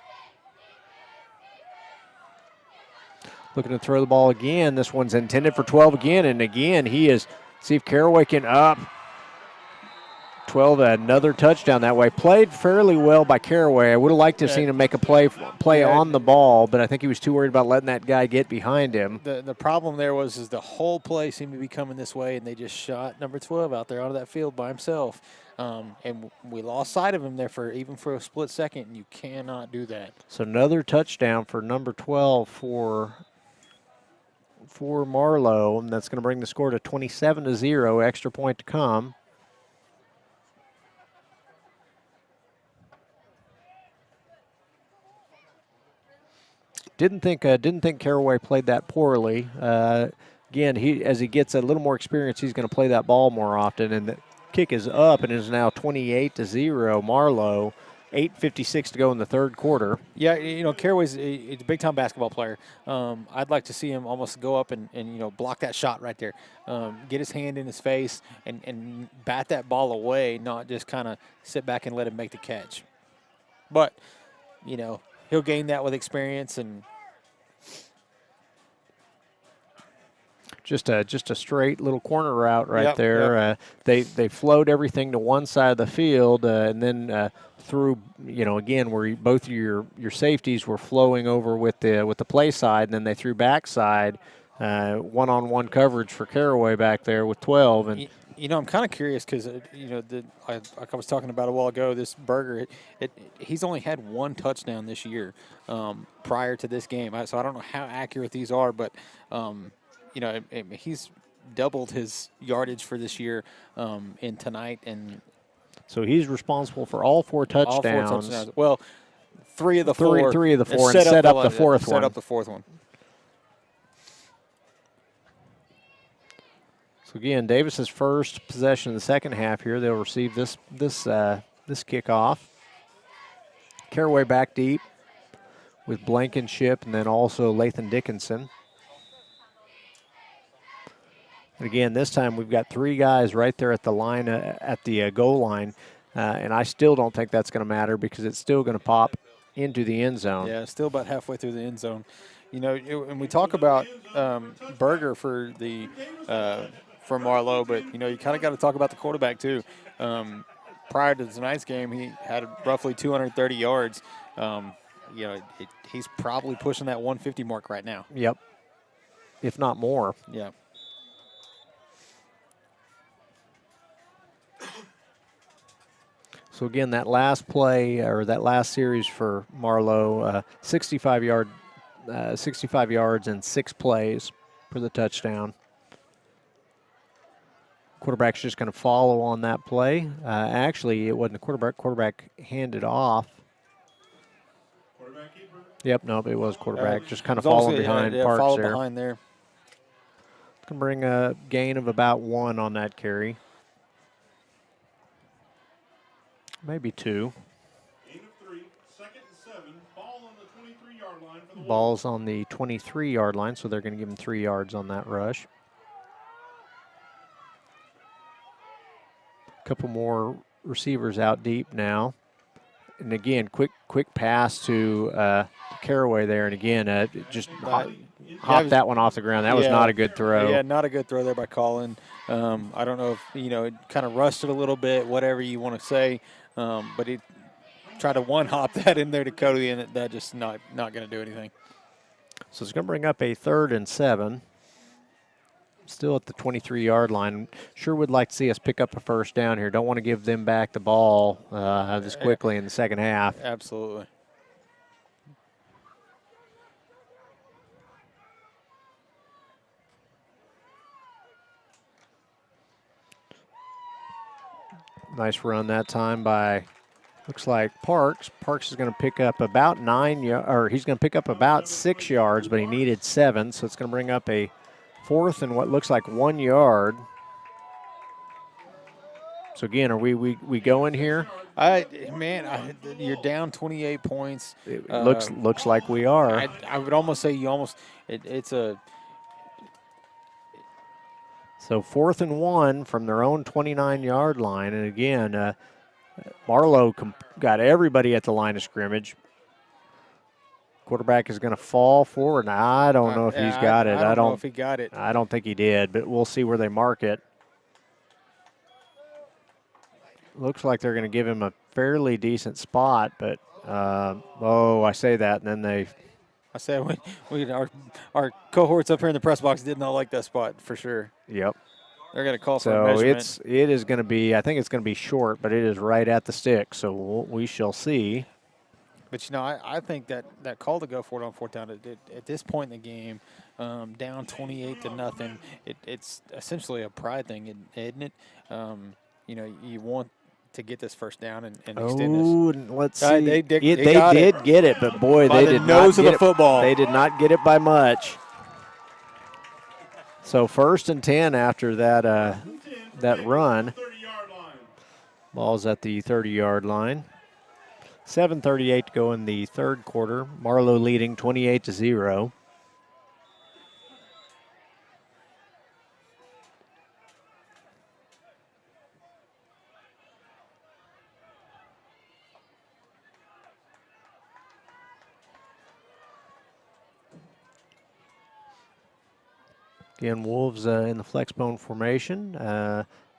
Looking to throw the ball again. This one's intended for 12 again, and again he is. See if Caraway can up. 12, another touchdown that way. Played fairly well by Caraway. I would have liked to have seen him make a play on the ball, but I think he was too worried about letting that guy get behind him. The problem there was the whole play seemed to be coming this way, and they just shot number 12 out there onto that field by himself. And we lost sight of him there even for a split second, and you cannot do that. So another touchdown for number 12 for Marlow, and that's going to bring the score to 27-0. Extra point to come. Didn't think Caraway played that poorly. again, as he gets a little more experience, he's going to play that ball more often. And the kick is up and is now 28-0. Marlow, 8:56 to go in the third quarter. Yeah, Caraway's a big-time basketball player. I'd like to see him almost go up and block that shot right there. Get his hand in his face and bat that ball away, not just kind of sit back and let him make the catch. But, he'll gain that with experience and just a straight little corner route right there. Yep. They float everything to one side of the field and then through, again, where both of your safeties were flowing over with the play side, and then they threw backside one-on-one coverage for Caraway back there with 12. And I'm kind of curious because like I was talking about a while ago, this Berger, he's only had one touchdown this year prior to this game. So I don't know how accurate these are, but he's doubled his yardage for this year in tonight, and so he's responsible for all four touchdowns. All 4 touchdowns. Well, three of the four. Three of the four, and set up the fourth one. Set up the fourth one. So again, Davis's first possession in the second half here. They'll receive this kickoff. Caraway back deep with Blankenship and then also Lathan Dickinson. And again, this time we've got 3 guys right there at the line, at the goal line, and I still don't think that's going to matter because it's still going to pop into the end zone. Yeah, still about halfway through the end zone. And we talk about Berger for Marlow, but you kind of got to talk about the quarterback too. Prior to tonight's game, he had roughly 230 yards. He's probably pushing that 150 mark right now. Yep, if not more. Yeah. So again, that last play or that last series for Marlow, 65 yards and 6 plays for the touchdown. Quarterback's just going to follow on that play. Actually, it wasn't a quarterback. Quarterback handed off. Quarterback keeper? Yep, no, it was quarterback. Just kind of following behind Parks follow there. Behind there. It's going to bring a gain of about 1 on that carry. Maybe 2. Gain of 3, 2nd and 7. Ball on the 23-yard line for the Ball's on the 23-yard line, so they're going to give him 3 yards on that rush. A couple more receivers out deep now. And again, quick pass to Caraway there. And again, just hopped that one off the ground. That was not a good throw. Yeah, not a good throw there by Colin. I don't know if, it kind of rushed it a little bit, whatever you want to say. But he tried to one-hop that in there to Cody, and that just not going to do anything. So it's going to bring up a 3rd and 7. Still at the 23-yard line. Sure would like to see us pick up a first down here. Don't want to give them back the ball this quickly in the second half. Absolutely. Nice run that time by, looks like Parks. Parks is going to pick up about 9 yards, or he's going to pick up about 6 yards, but he needed 7, so it's going to bring up a 4th and what looks like 1 yard. So again, are we going here? You're down 28 points. It looks like we are. I would almost say it's a. So 4th and 1 from their own 29-yard line. And again, Marlow got everybody at the line of scrimmage. Quarterback is going to fall forward. Now, I don't know if he's got it. I don't know if he got it. I don't think he did, but we'll see where they mark it. Looks like they're going to give him a fairly decent spot, but, I say that, and then they – I said our cohorts up here in the press box did not like that spot for sure. Yep. They're going to call for a measurement. So it is going to be, I think it's going to be short, but it is right at the stick, so we shall see. But, I think that call to go for it on 4th down, at this point in the game, down 28-0, it's essentially a pride thing, isn't it? You want to get this first down and extend this. Let's see. They did get it, but boy, they did not get it. Football. They did not get it by much. So 1st and 10 after that run. Ball's at the 30-yard line. 7:38 to go in the third quarter. Marlow leading 28-0. Again, Wolves in the flexbone formation.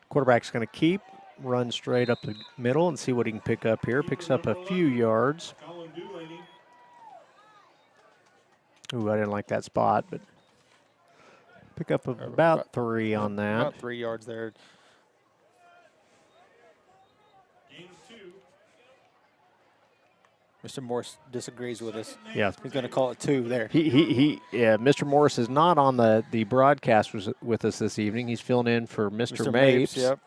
Quarterback's going to keep, run straight up the middle and see what he can pick up here. Picks up a few yards. Ooh, I didn't like that spot, but pick up about 3 on that. About 3 yards there. Mr. Morse disagrees with us. Yeah. He's going to call it 2 there. Yeah, Mr. Morris is not on the broadcast with us this evening. He's filling in for Mr. Mapes. Yep.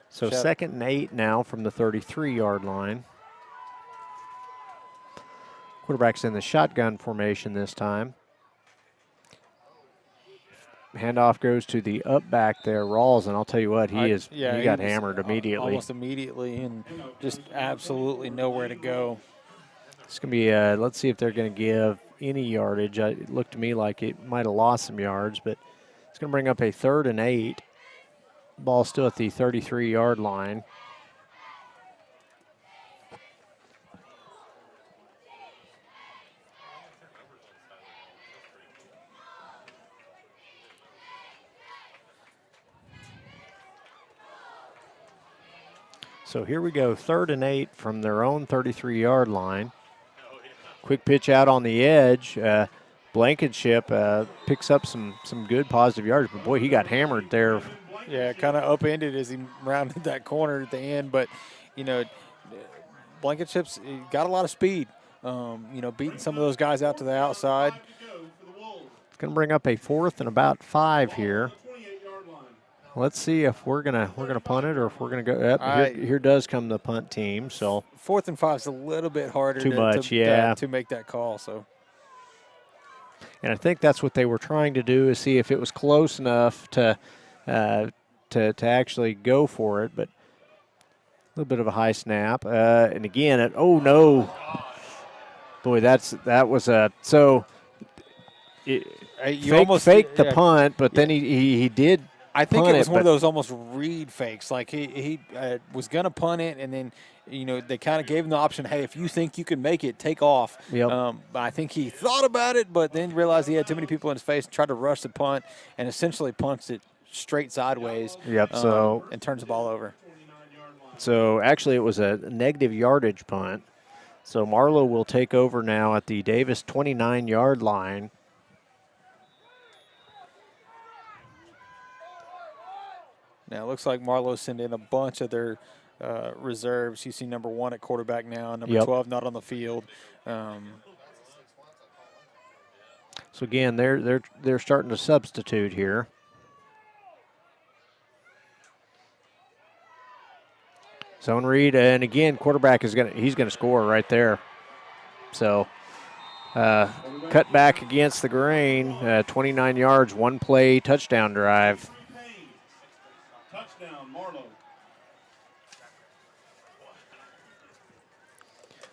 So 2nd and 8 now from the 33-yard line. Quarterback's in the shotgun formation this time. Handoff goes to the up back there, Rawls, and I'll tell you what, he got hammered immediately. Almost immediately, and just absolutely nowhere to go. It's going to be, let's see if they're going to give any yardage. It looked to me like it might have lost some yards, but it's going to bring up a 3rd and 8. Ball still at the 33-yard line. So here we go, 3rd and 8 from their own 33-yard line. Quick pitch out on the edge. Blankenship picks up some good positive yards, but boy, he got hammered there. Yeah, kind of upended as he rounded that corner at the end, but, you know, Blankenship's got a lot of speed, you know, beating some of those guys out to the outside. It's going to bring up a 4th and about 5 here. Let's see if we're gonna punt it or if we're gonna go. Here does come the punt team. So 4th and 5 is a little bit harder. To make that call. So, and I think that's what they were trying to do, is see if it was close enough to actually go for it. But a little bit of a high snap, and again, oh no, boy, that was a so. You almost faked the punt, but then he did. I think it was one of those almost read fakes. Like he was going to punt it, and then, you know, they kind of gave him the option, hey, if you think you can make it, take off. Yep. I think he thought about it, but then realized he had too many people in his face and tried to rush the punt and essentially punched it straight sideways. Yep. And turns the ball over. So actually it was a negative yardage punt. So Marlow will take over now at the Davis 29-yard line. Now, it looks like Marlow sent in a bunch of their reserves. You see number 1 at quarterback now, number 12 not on the field. So again, they're starting to substitute here. Zone read, and again, quarterback he's gonna score right there. So cut back against the grain, 29 yards, 1 play touchdown drive. Touchdown, Marlow.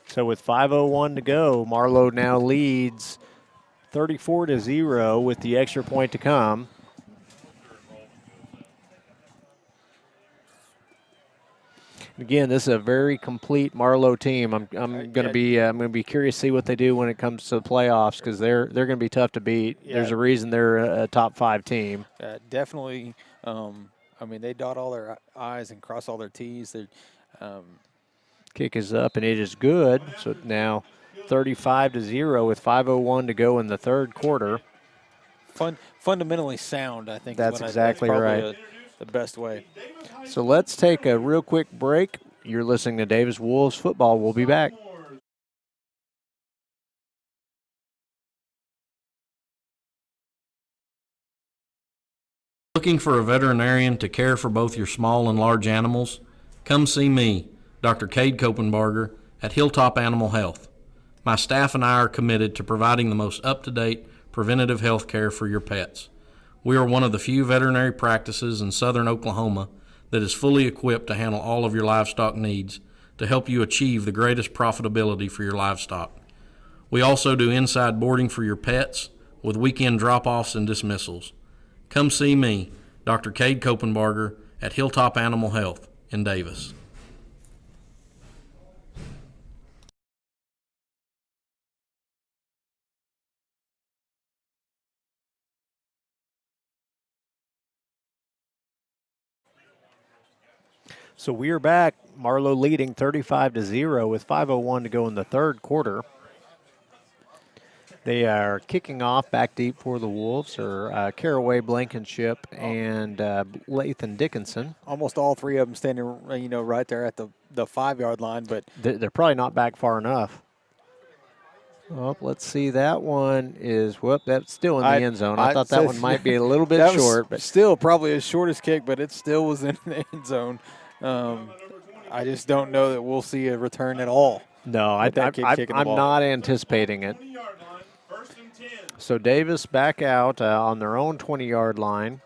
So with 5:01 to go, Marlow now leads 34-0 with the extra point to come. Again, this is a very complete Marlow team. I'm going to be curious to see what they do when it comes to the playoffs, because they're going to be tough to beat. Yeah. There's a reason they're a top 5 team. Definitely. I mean, they dot all their I's and cross all their T's. Kick is up, and it is good. So now 35-0 with 5:01 to go in the third quarter. Fundamentally sound, I think. That's exactly right. The best way. So let's take a real quick break. You're listening to Davis Wolves Football. We'll be back. Looking for a veterinarian to care for both your small and large animals? Come see me, Dr. Cade Kopenbarger, at Hilltop Animal Health. My staff and I are committed to providing the most up-to-date preventative health care for your pets. We are one of the few veterinary practices in southern Oklahoma that is fully equipped to handle all of your livestock needs to help you achieve the greatest profitability for your livestock. We also do inside boarding for your pets with weekend drop-offs and dismissals. Come see me, Dr. Cade Kopenbarger, at Hilltop Animal Health in Davis. So we are back. Marlow leading 35-0 with 5:01 to go in the third quarter. They are kicking off back deep for the Wolves, or Caraway, Blankenship, and Lathan Dickinson. Almost all three of them standing, right there at the 5-yard line, but they're probably not back far enough. Well, let's see. That one is, that's still in the end zone. I thought that one might be a little bit short. But still probably his shortest kick, but it still was in the end zone. I just don't know that we'll see a return at all. No, I'm not anticipating it. So Davis back out on their own 20-yard line.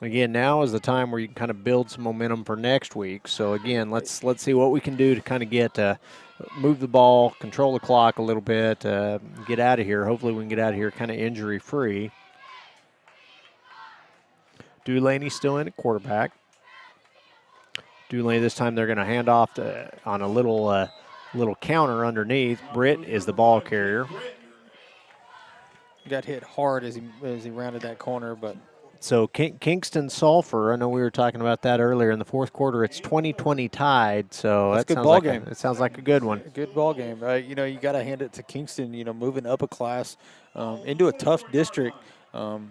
Again, now is the time where you can kind of build some momentum for next week. So again, let's see what we can do to kind of get move the ball, control the clock a little bit, get out of here. Hopefully we can get out of here kind of injury-free. Dulaney still in at quarterback. Dulaney this time they're going to hand off on a little counter underneath. Britt is the ball carrier. Got hit hard as he rounded that corner, but so Kingston Sulphur, I know we were talking about that earlier in the fourth quarter. It's 20-20 tied, so that good sounds ball like game. It sounds like a good one. A good ball game. You got to hand it to Kingston. Moving up a class into a tough district, and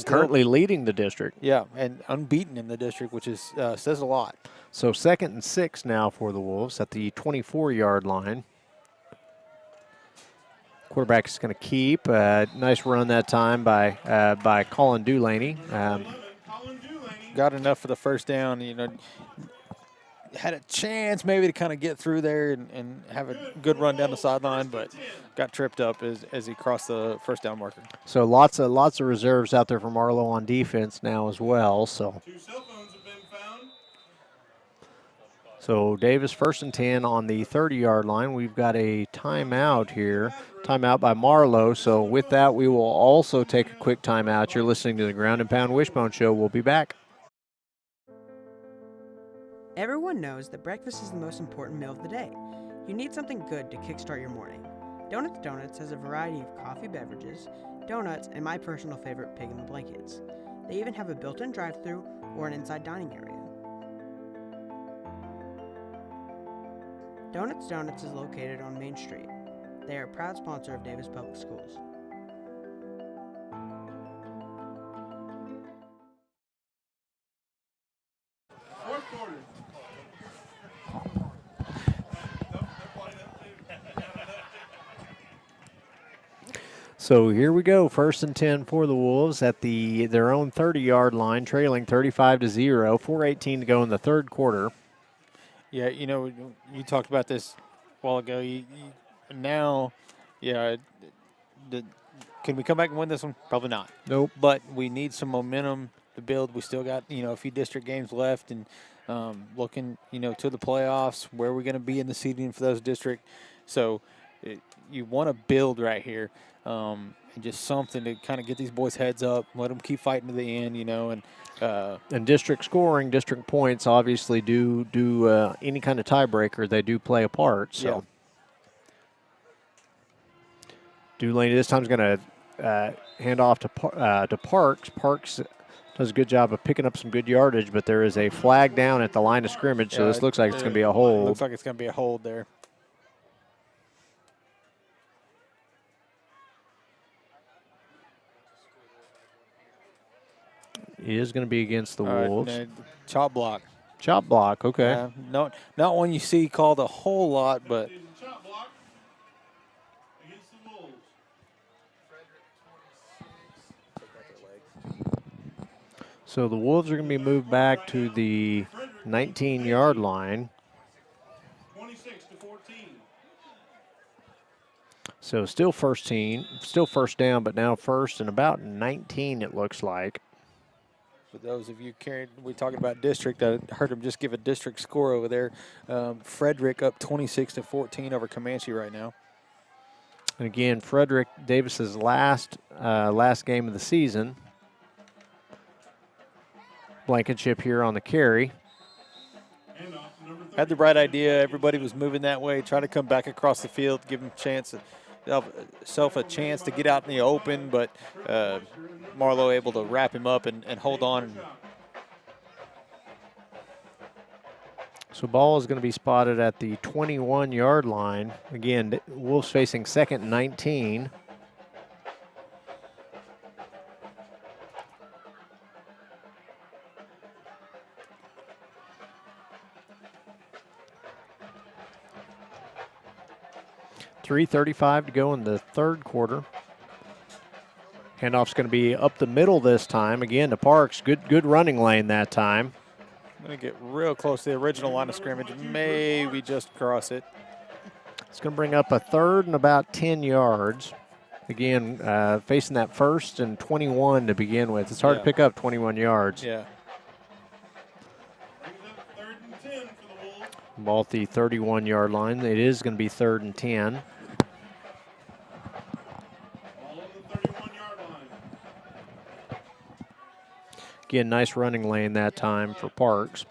currently leading the district. Yeah, and unbeaten in the district, which is says a lot. So 2nd and 6 now for the Wolves at the 24-yard line. Quarterback is going to keep. Nice run that time by Colin Dulaney. Got enough for the first down. Had a chance maybe to kind of get through there and have a good run down the sideline, but got tripped up as he crossed the first down marker. So lots of reserves out there for Marlow on defense now as well. So Davis 1st and 10 on the 30-yard line. We've got a timeout here. Timeout by Marlow. So with that, we will also take a quick timeout. You're listening to the Ground and Pound Wishbone Show. We'll be back. Everyone knows that breakfast is the most important meal of the day. You need something good to kickstart your morning. Donuts has a variety of coffee beverages, donuts, and my personal favorite, pig in the blankets. They even have a built-in drive-thru or an inside dining area. Donuts is located on Main Street. They are a proud sponsor of Davis Public Schools. Fourth quarter. So here we go, 1st and 10 for the Wolves at their own 30-yard line, trailing 35-0, 4:18 to go in the third quarter. Yeah, you talked about this a while ago. Can we come back and win this one? Probably not. Nope. But we need some momentum to build. We still got, a few district games left, and looking, to the playoffs, where we're going to be in the seeding for those districts. So you want to build right here, and just something to kind of get these boys' heads up, let them keep fighting to the end, and district scoring, district points obviously do any kind of tiebreaker, they do play a part. So Dulaney this time is going to hand off to Parks. Parks does a good job of picking up some good yardage, but there is a flag down at the line of scrimmage, so this looks like it's going to be a hold. Looks like it's going to be a hold there. It is going to be against the Wolves. Chop block. Chop block, okay. Not one you see called a whole lot, but so the Wolves are going to be moved back to the 19-yard line. 26-14. So still first down, but now first and about 19 it looks like. For those of you we talking about district, I heard him just give a district score over there. Frederick up 26-14 over Comanche right now. And again, Frederick Davis's last game of the season. Blankenship here on the carry. Had the right idea. Everybody was moving that way. Try to come back across the field, give him a chance to get out in the open, but Marlow able to wrap him up and hold on. So ball is going to be spotted at the 21-yard line. Again, Wolves facing 2nd and 19. .3:35 to go in the third quarter. Handoff's going to be up the middle this time. Again to Parks. Good running lane that time. I'm going to get real close to the original line of scrimmage. Maybe just cross it. It's going to bring up a 3rd and about 10 yards. Again, facing that 1st and 21 to begin with. It's hard to pick up 21 yards. Yeah. Ball at the 31-yard line. It is going to be 3rd and 10. Again, nice running lane that time for Parks.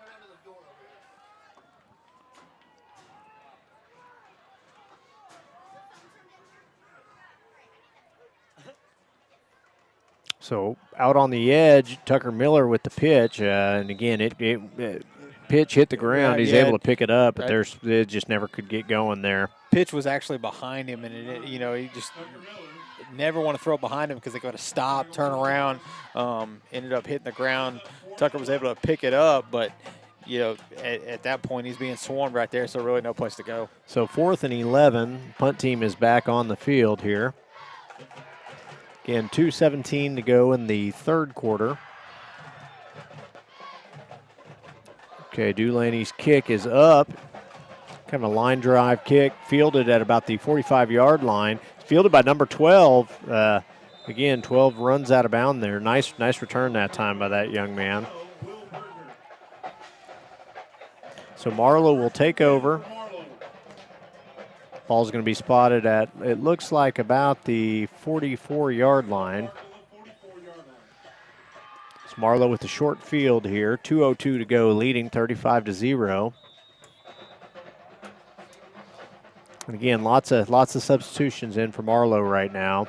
So out on the edge, Tucker Miller with the pitch, and again, pitch hit the ground. He's able to pick it up, but it just never could get going there. Pitch was actually behind him, and he just never want to throw it behind him because they got to stop, turn around. Ended up hitting the ground. Tucker was able to pick it up, but at that point he's being swarmed right there, so really no place to go. So 4th and 11. Punt team is back on the field here. Again, 2:17 to go in the third quarter. Okay, Dulaney's kick is up. Kind of a line drive kick, fielded at about the 45-yard line. Fielded by number 12. Again, 12 runs out of bounds there. Nice return that time by that young man. So Marlow will take over. Ball's going to be spotted at, it looks like, about the 44-yard line. It's Marlow with the short field here. 2:02 to go, leading 35-0. And again, lots of substitutions in for Marlow right now.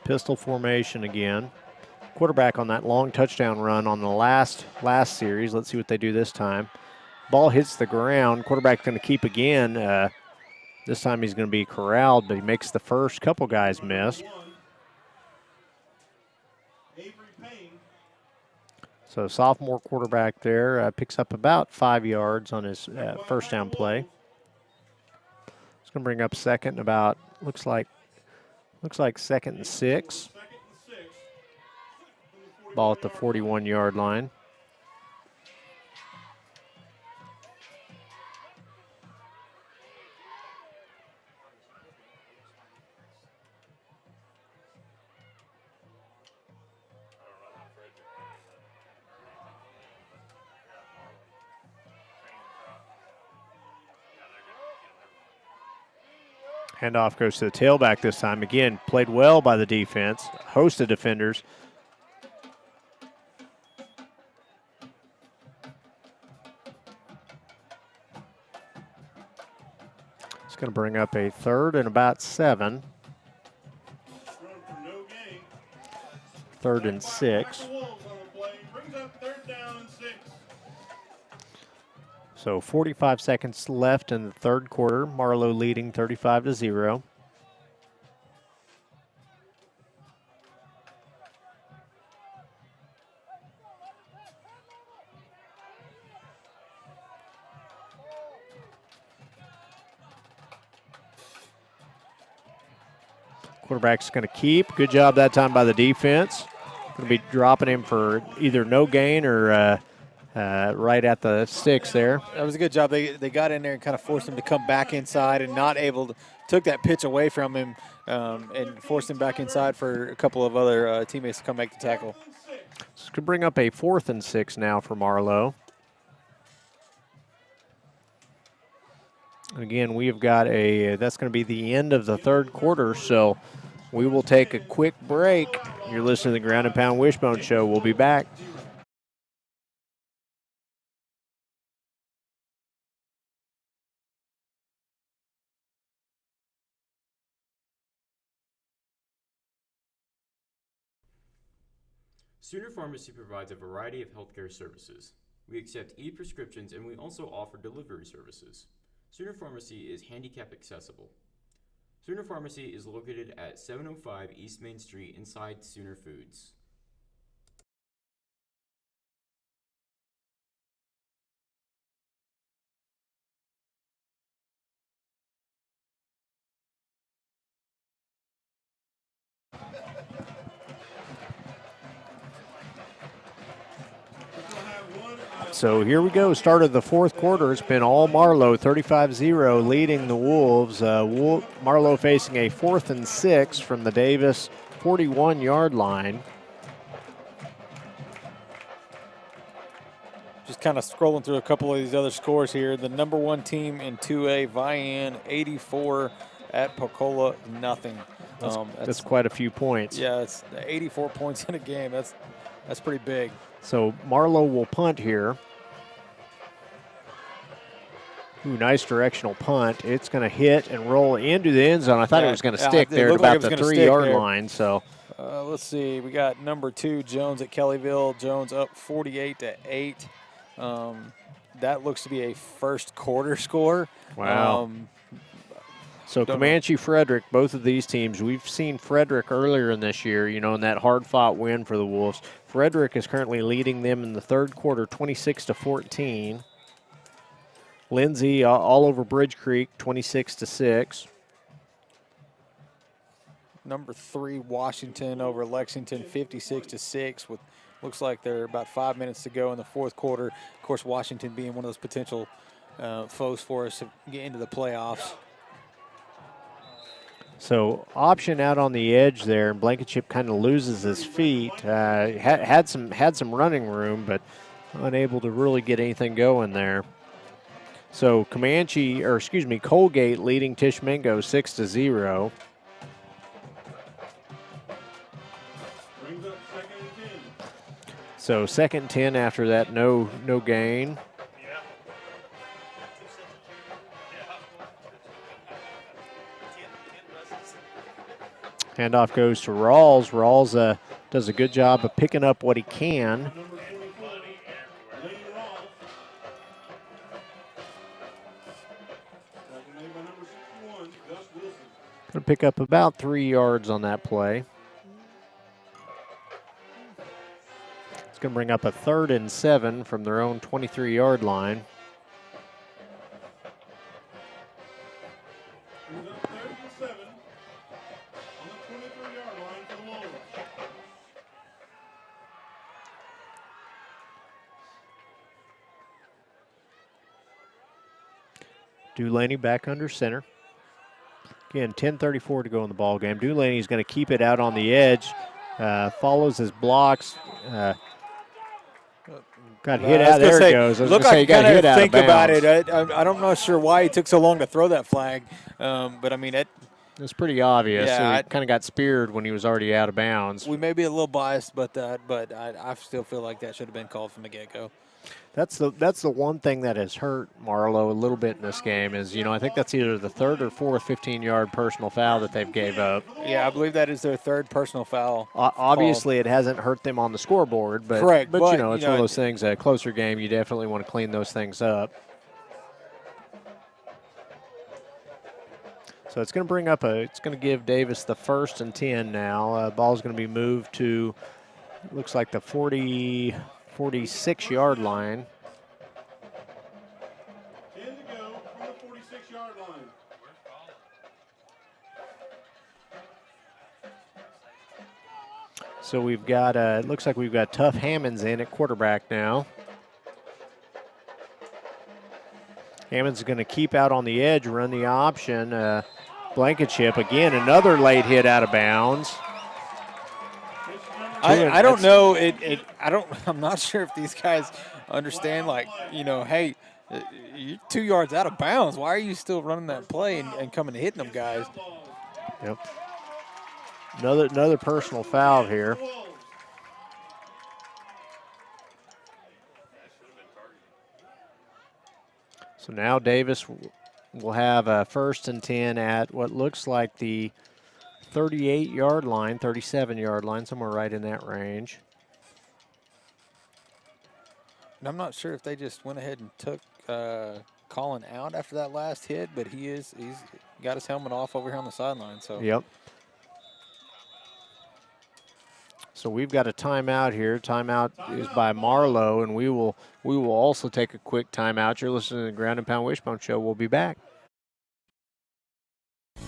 Pistol formation again. Quarterback on that long touchdown run on the last series. Let's see what they do this time. Ball hits the ground. Quarterback's going to keep again. This time he's going to be corralled, but he makes the first. Couple guys miss. So sophomore quarterback there picks up about 5 yards on his first down play. It's going to bring up 2nd and about, looks like 2nd and 6. Ball at the 41-yard line. Handoff goes to the tailback this time. Again, played well by the defense. Host of defenders. It's going to bring up a 3rd and about 7. 3rd and 6. So 45 seconds left in the third quarter. Marlow leading 35-0. Quarterback's going to keep. Good job that time by the defense. Going to be dropping him for either no gain or right at the sticks there. That was a good job. They got in there and kind of forced him to come back inside and not able to, took that pitch away from him and forced him back inside for a couple of other teammates to come make the tackle. This could bring up a 4th and 6 now for Marlow. Again, we've got that's going to be the end of the third quarter, so we will take a quick break. You're listening to the Ground and Pound Wishbone Show. We'll be back. Sooner Pharmacy provides a variety of healthcare services. We accept e-prescriptions and we also offer delivery services. Sooner Pharmacy is handicap accessible. Sooner Pharmacy is located at 705 East Main Street inside Sooner Foods. So here we go, start of the fourth quarter. It's been all Marlow, 35-0, leading the Wolves. Marlow facing a 4th and 6 from the Davis 41-yard line. Just kind of scrolling through a couple of these other scores here. The number 1 team in 2A, Vian, 84 at Pocola, nothing. That's quite a few points. Yeah, it's 84 points in a game. That's pretty big. So Marlow will punt here. Ooh, nice directional punt. It's going to hit and roll into the end zone. I thought it was going to stick there at about the 3-yard line. So let's see. We got number 2, Jones at Kellyville. Jones up 48-8. That looks to be a first quarter score. Wow. So Comanche, Frederick, both of these teams, we've seen Frederick earlier in this year, in that hard-fought win for the Wolves. Frederick is currently leading them in the third quarter, 26-14. Lindsay all over Bridge Creek, 26-6. Number 3, Washington over Lexington, 56-6. With looks like there are about 5 minutes to go in the fourth quarter. Of course, Washington being one of those potential foes for us to get into the playoffs. So option out on the edge there, and Blankenship kind of loses his feet. Had some running room, but unable to really get anything going there. So Colgate leading Tishmingo 6-0. Brings up 2nd and 10. So 2nd and 10 after that, no gain. Handoff goes to Rawls. Rawls does a good job of picking up what he can. Going to pick up about 3 yards on that play. It's going to bring up a 3rd and 7 from their own 23-yard line. Dulaney back under center. Again, 10:34 to go in the ball game. Dulaney's going to keep it out on the edge. Follows his blocks. Got hit out. There it goes. I was going to say, he got hit out of bounds. Think about it. I'm not sure why he took so long to throw that flag. But, I mean, it's pretty obvious. Yeah, he kind of got speared when he was already out of bounds. We may be a little biased, but I still feel like that should have been called from the get-go. That's the one thing that has hurt Marlow a little bit in this game is, I think that's either the 3rd or 4th 15-yard personal foul that they've gave up. Yeah, I believe that is their 3rd personal foul. Obviously, it hasn't hurt them on the scoreboard, but correct. But it's one of those things. A closer game, you definitely want to clean those things up. So it's going to bring up it's going to give Davis the 1st and 10 now. Ball's going to be moved to, looks like the 46-yard line. 10 to go from the 46-yard line. So we've got, it looks like we've got Tough Hammonds in at quarterback now. Hammond's going to keep out on the edge, run the option. Blankenship, again, another late hit out of bounds. I don't know. I'm not sure if these guys understand, like, hey, you're 2 yards out of bounds. Why are you still running that play and coming and hitting them guys? Yep. Another personal foul here. So now Davis will have a 1st and 10 at what looks like the 38-yard line, 37-yard line, somewhere right in that range. And I'm not sure if they just went ahead and took Colin out after that last hit, but he's got his helmet off over here on the sideline. So yep. So we've got a timeout here. Timeout is by Marlow, and we will also take a quick timeout. You're listening to the Ground and Pound Wishbone Show. We'll be back.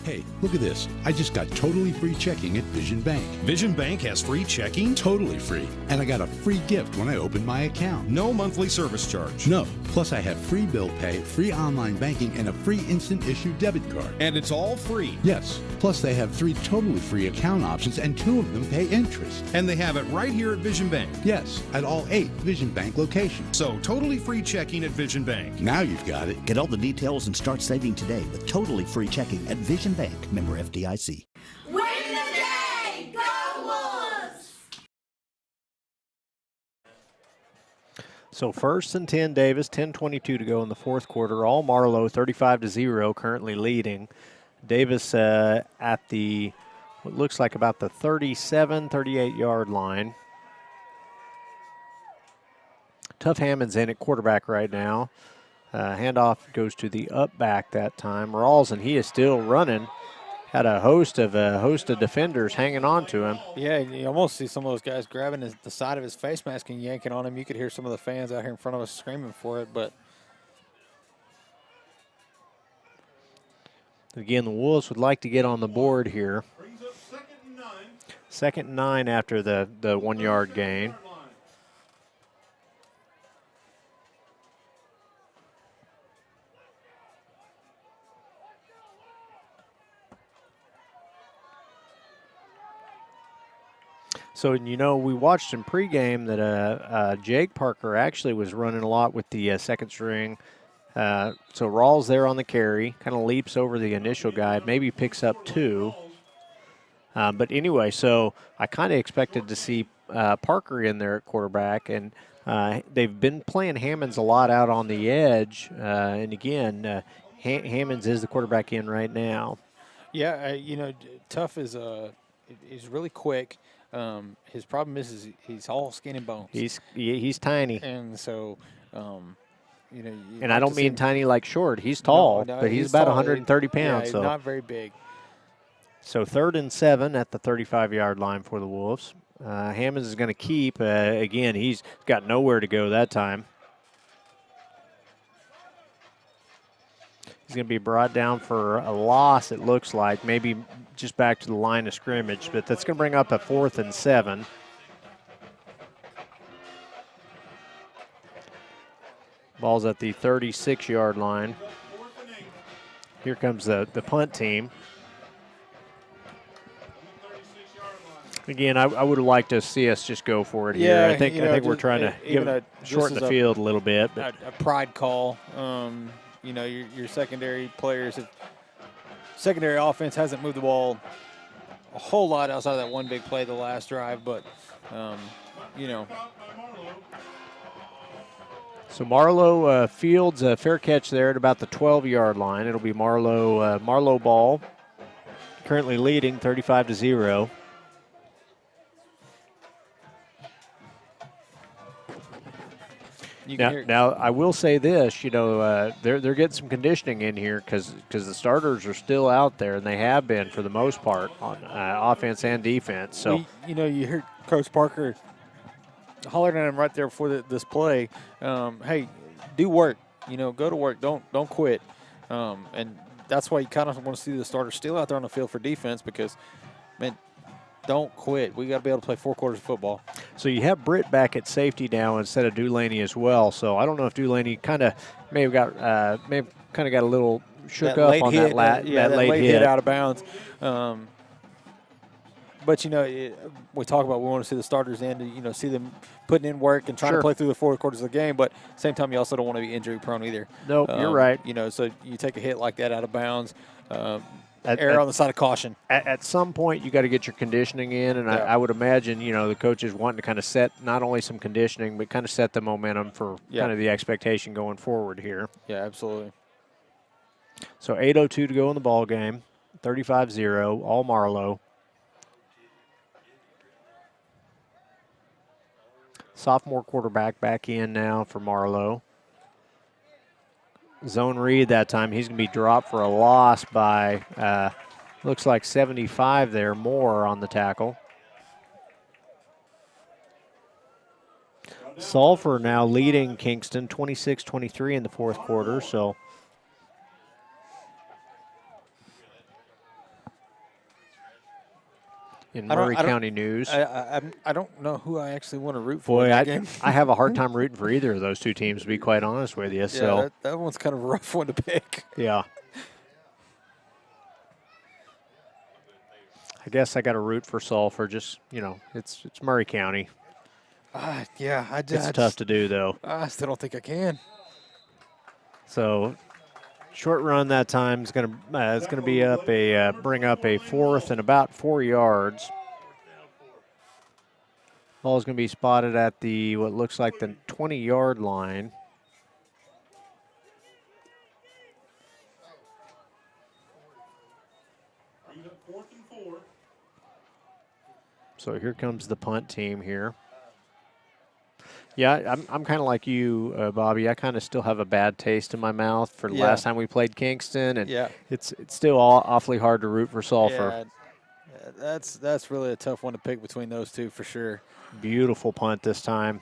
Hey, look at this. I just got totally free checking at Vision Bank. Vision Bank has free checking? Totally free. And I got a free gift when I opened my account. No monthly service charge. No. Plus I have free bill pay, free online banking, and a free instant issue debit card. And it's all free? Yes. Plus they have 3 totally free account options, and 2 of them pay interest. And they have it right here at Vision Bank? Yes, at all 8 Vision Bank locations. So totally free checking at Vision Bank. Now you've got it. Get all the details and start saving today with totally free checking at Vision Bank. Member FDIC. Win the day! Go Wolves! So 1st and 10 Davis, 10:22 to go in the 4th quarter. All Marlow 35-0, currently leading. Davis at the, what looks like about the 37, 38-yard line. Tough Hammond's in at quarterback right now. Handoff goes to the up back that time. Rawls, and he is still running. Had a host of defenders hanging on to him. Yeah, you almost see some of those guys grabbing the side of his face mask and yanking on him. You could hear some of the fans out here in front of us screaming for it, but again, the Wolves would like to get on the board here. 2nd and 9 after the 1-yard gain. So, we watched in pregame that Jake Parker actually was running a lot with the 2nd string. So Rawls there on the carry, kind of leaps over the initial guy, maybe picks up 2. But anyway, so I kind of expected to see Parker in there at quarterback, and they've been playing Hammonds a lot out on the edge. And again, Hammonds is the quarterback in right now. Yeah, Tough is really quick. His problem is he's all skin and bones. He's tiny, and so and I don't mean tiny like short. He's tall, no, but he's about 130 pounds. Yeah, he's so not very big. So 3rd and 7 at the 35-yard line for the Wolves. Hammonds is going to keep. Again, he's got nowhere to go that time. He's going to be brought down for a loss, it looks like, maybe just back to the line of scrimmage, but that's going to bring up a 4th and 7. Ball's at the 36-yard line. Here comes the punt team. Again, I would have liked to see us just go for it here. I think we're trying to shorten the field a little bit. A pride call. Your secondary players, secondary offense hasn't moved the ball a whole lot outside of that one big play the last drive, but, So Marlow fields a fair catch there at about the 12-yard line. It'll be Marlow ball, currently leading 35-0. Now, I will say this, they're getting some conditioning in here because the starters are still out there, and they have been for the most part on offense and defense. So you heard Coach Parker hollering at him right there before this play. Hey, do work. Go to work. Don't quit. And that's why you kind of want to see the starters still out there on the field for defense because, man, don't quit. We got to be able to play 4 quarters of football. So you have Britt back at safety now instead of Dulaney as well. So I don't know if Dulaney kind of may have got a little shook up on that late hit out of bounds. But, we talk about we want to see the starters in, see them putting in work and trying to play through the 4 quarters of the game. But at the same time, you also don't want to be injury prone either. Nope, you're right. So you take a hit like that out of bounds. Err on the side of caution. At some point, you got to get your conditioning in, and I would imagine, the coaches wanting to kind of set not only some conditioning, but kind of set the momentum for kind of the expectation going forward here. Yeah, absolutely. So 8:02 to go in the ball game, 35-0, all Marlow. Sophomore quarterback back in now for Marlow. Zone read that time. He's going to be dropped for a loss by, looks like 75 there, more on the tackle. Sulphur now leading Kingston 26-23 in the 4th quarter. So in Murray County news. I don't know who I actually want to root for. Boy, in that game. I have a hard time rooting for either of those two teams, to be quite honest with you. Yeah, so that one's kind of a rough one to pick. Yeah. I guess I got to root for Sulphur. Just, it's Murray County. It's tough to do, though. I still don't think I can. So short run that time is going to be up bring up a 4th and about 4 yards. Ball is going to be spotted at what looks like the 20-yard line. So here comes the punt team here. Yeah, I'm kind of like you, Bobby. I kind of still have a bad taste in my mouth for the last time we played Kingston, and it's still awfully hard to root for Sulphur. Yeah, that's really a tough one to pick between those two for sure. Beautiful punt this time.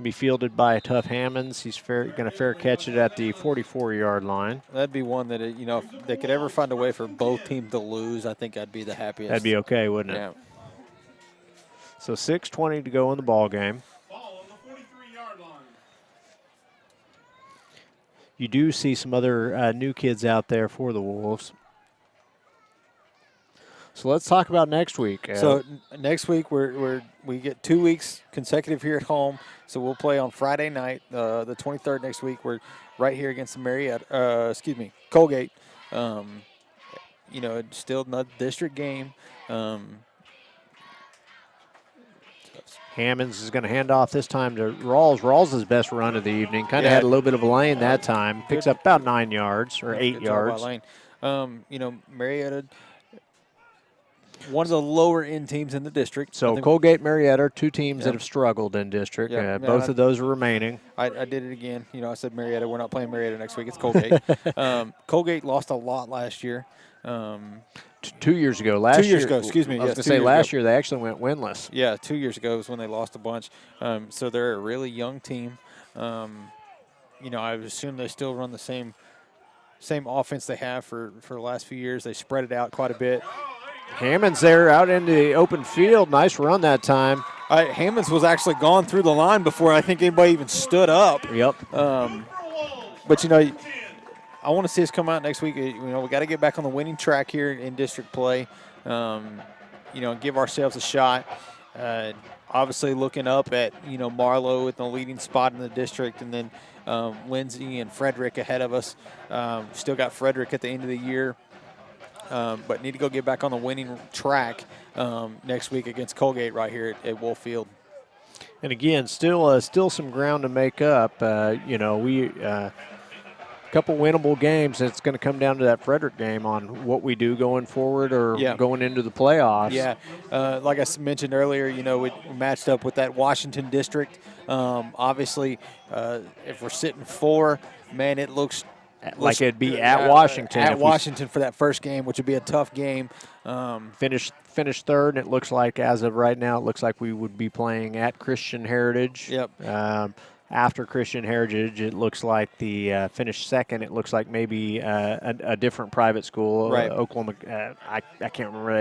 Be fielded by a tough Hammonds. He's going to fair catch it at the 44-yard line. That'd be one that, if they could ever find a way for both teams to lose, I think I'd be the happiest. That'd be okay, wouldn't it? Yeah. So 6:20 to go in the ball game. You do see some other new kids out there for the Wolves. So let's talk about next week. So next week we get 2 weeks consecutive here at home. So we'll play on Friday night, the 23rd next week. We're right here against the Colgate. It's still not a district game. Hammonds is going to hand off this time to Rawls. Rawls' best run of the evening. Kind of had a little bit of a lane that time. Picks up about 9 yards or 8 yards. Marietta, one of the lower end teams in the district. So Colgate, Marietta, 2 teams that have struggled in district. Both of those are remaining. I did it again. I said Marietta. We're not playing Marietta next week. It's Colgate. Colgate lost a lot last year. 2 years ago. 2 years ago, excuse me. I was going to say last year they actually went winless. Yeah, 2 years ago was when they lost a bunch. So they're a really young team. I would assume they still run the same offense they have for the last few years. They spread it out quite a bit. Hammonds there out into the open field. Nice run that time. Hammonds was actually gone through the line before I think anybody even stood up. Yep. But, I want to see us come out next week. We got to get back on the winning track here in district play. Give ourselves a shot. Obviously, looking up at Marlow with the leading spot in the district, and then Lindsay and Frederick ahead of us. Still got Frederick at the end of the year, but need to go get back on the winning track next week against Colgate right here at Wolf Field. And again, still some ground to make up. Couple winnable games. It's going to come down to that Frederick game on what we do going forward or going into the playoffs. Yeah, like I mentioned earlier, we matched up with that Washington district. Obviously, if we're sitting 4, man, it looks like it'd be at Washington. At Washington for that first game, which would be a tough game. Finish 3rd, and it looks like, as of right now, it looks like we would be playing at Christian Heritage. Yep. after Christian Heritage, it looks like the finished second. It looks like maybe a different private school, right. Oklahoma. I can't remember.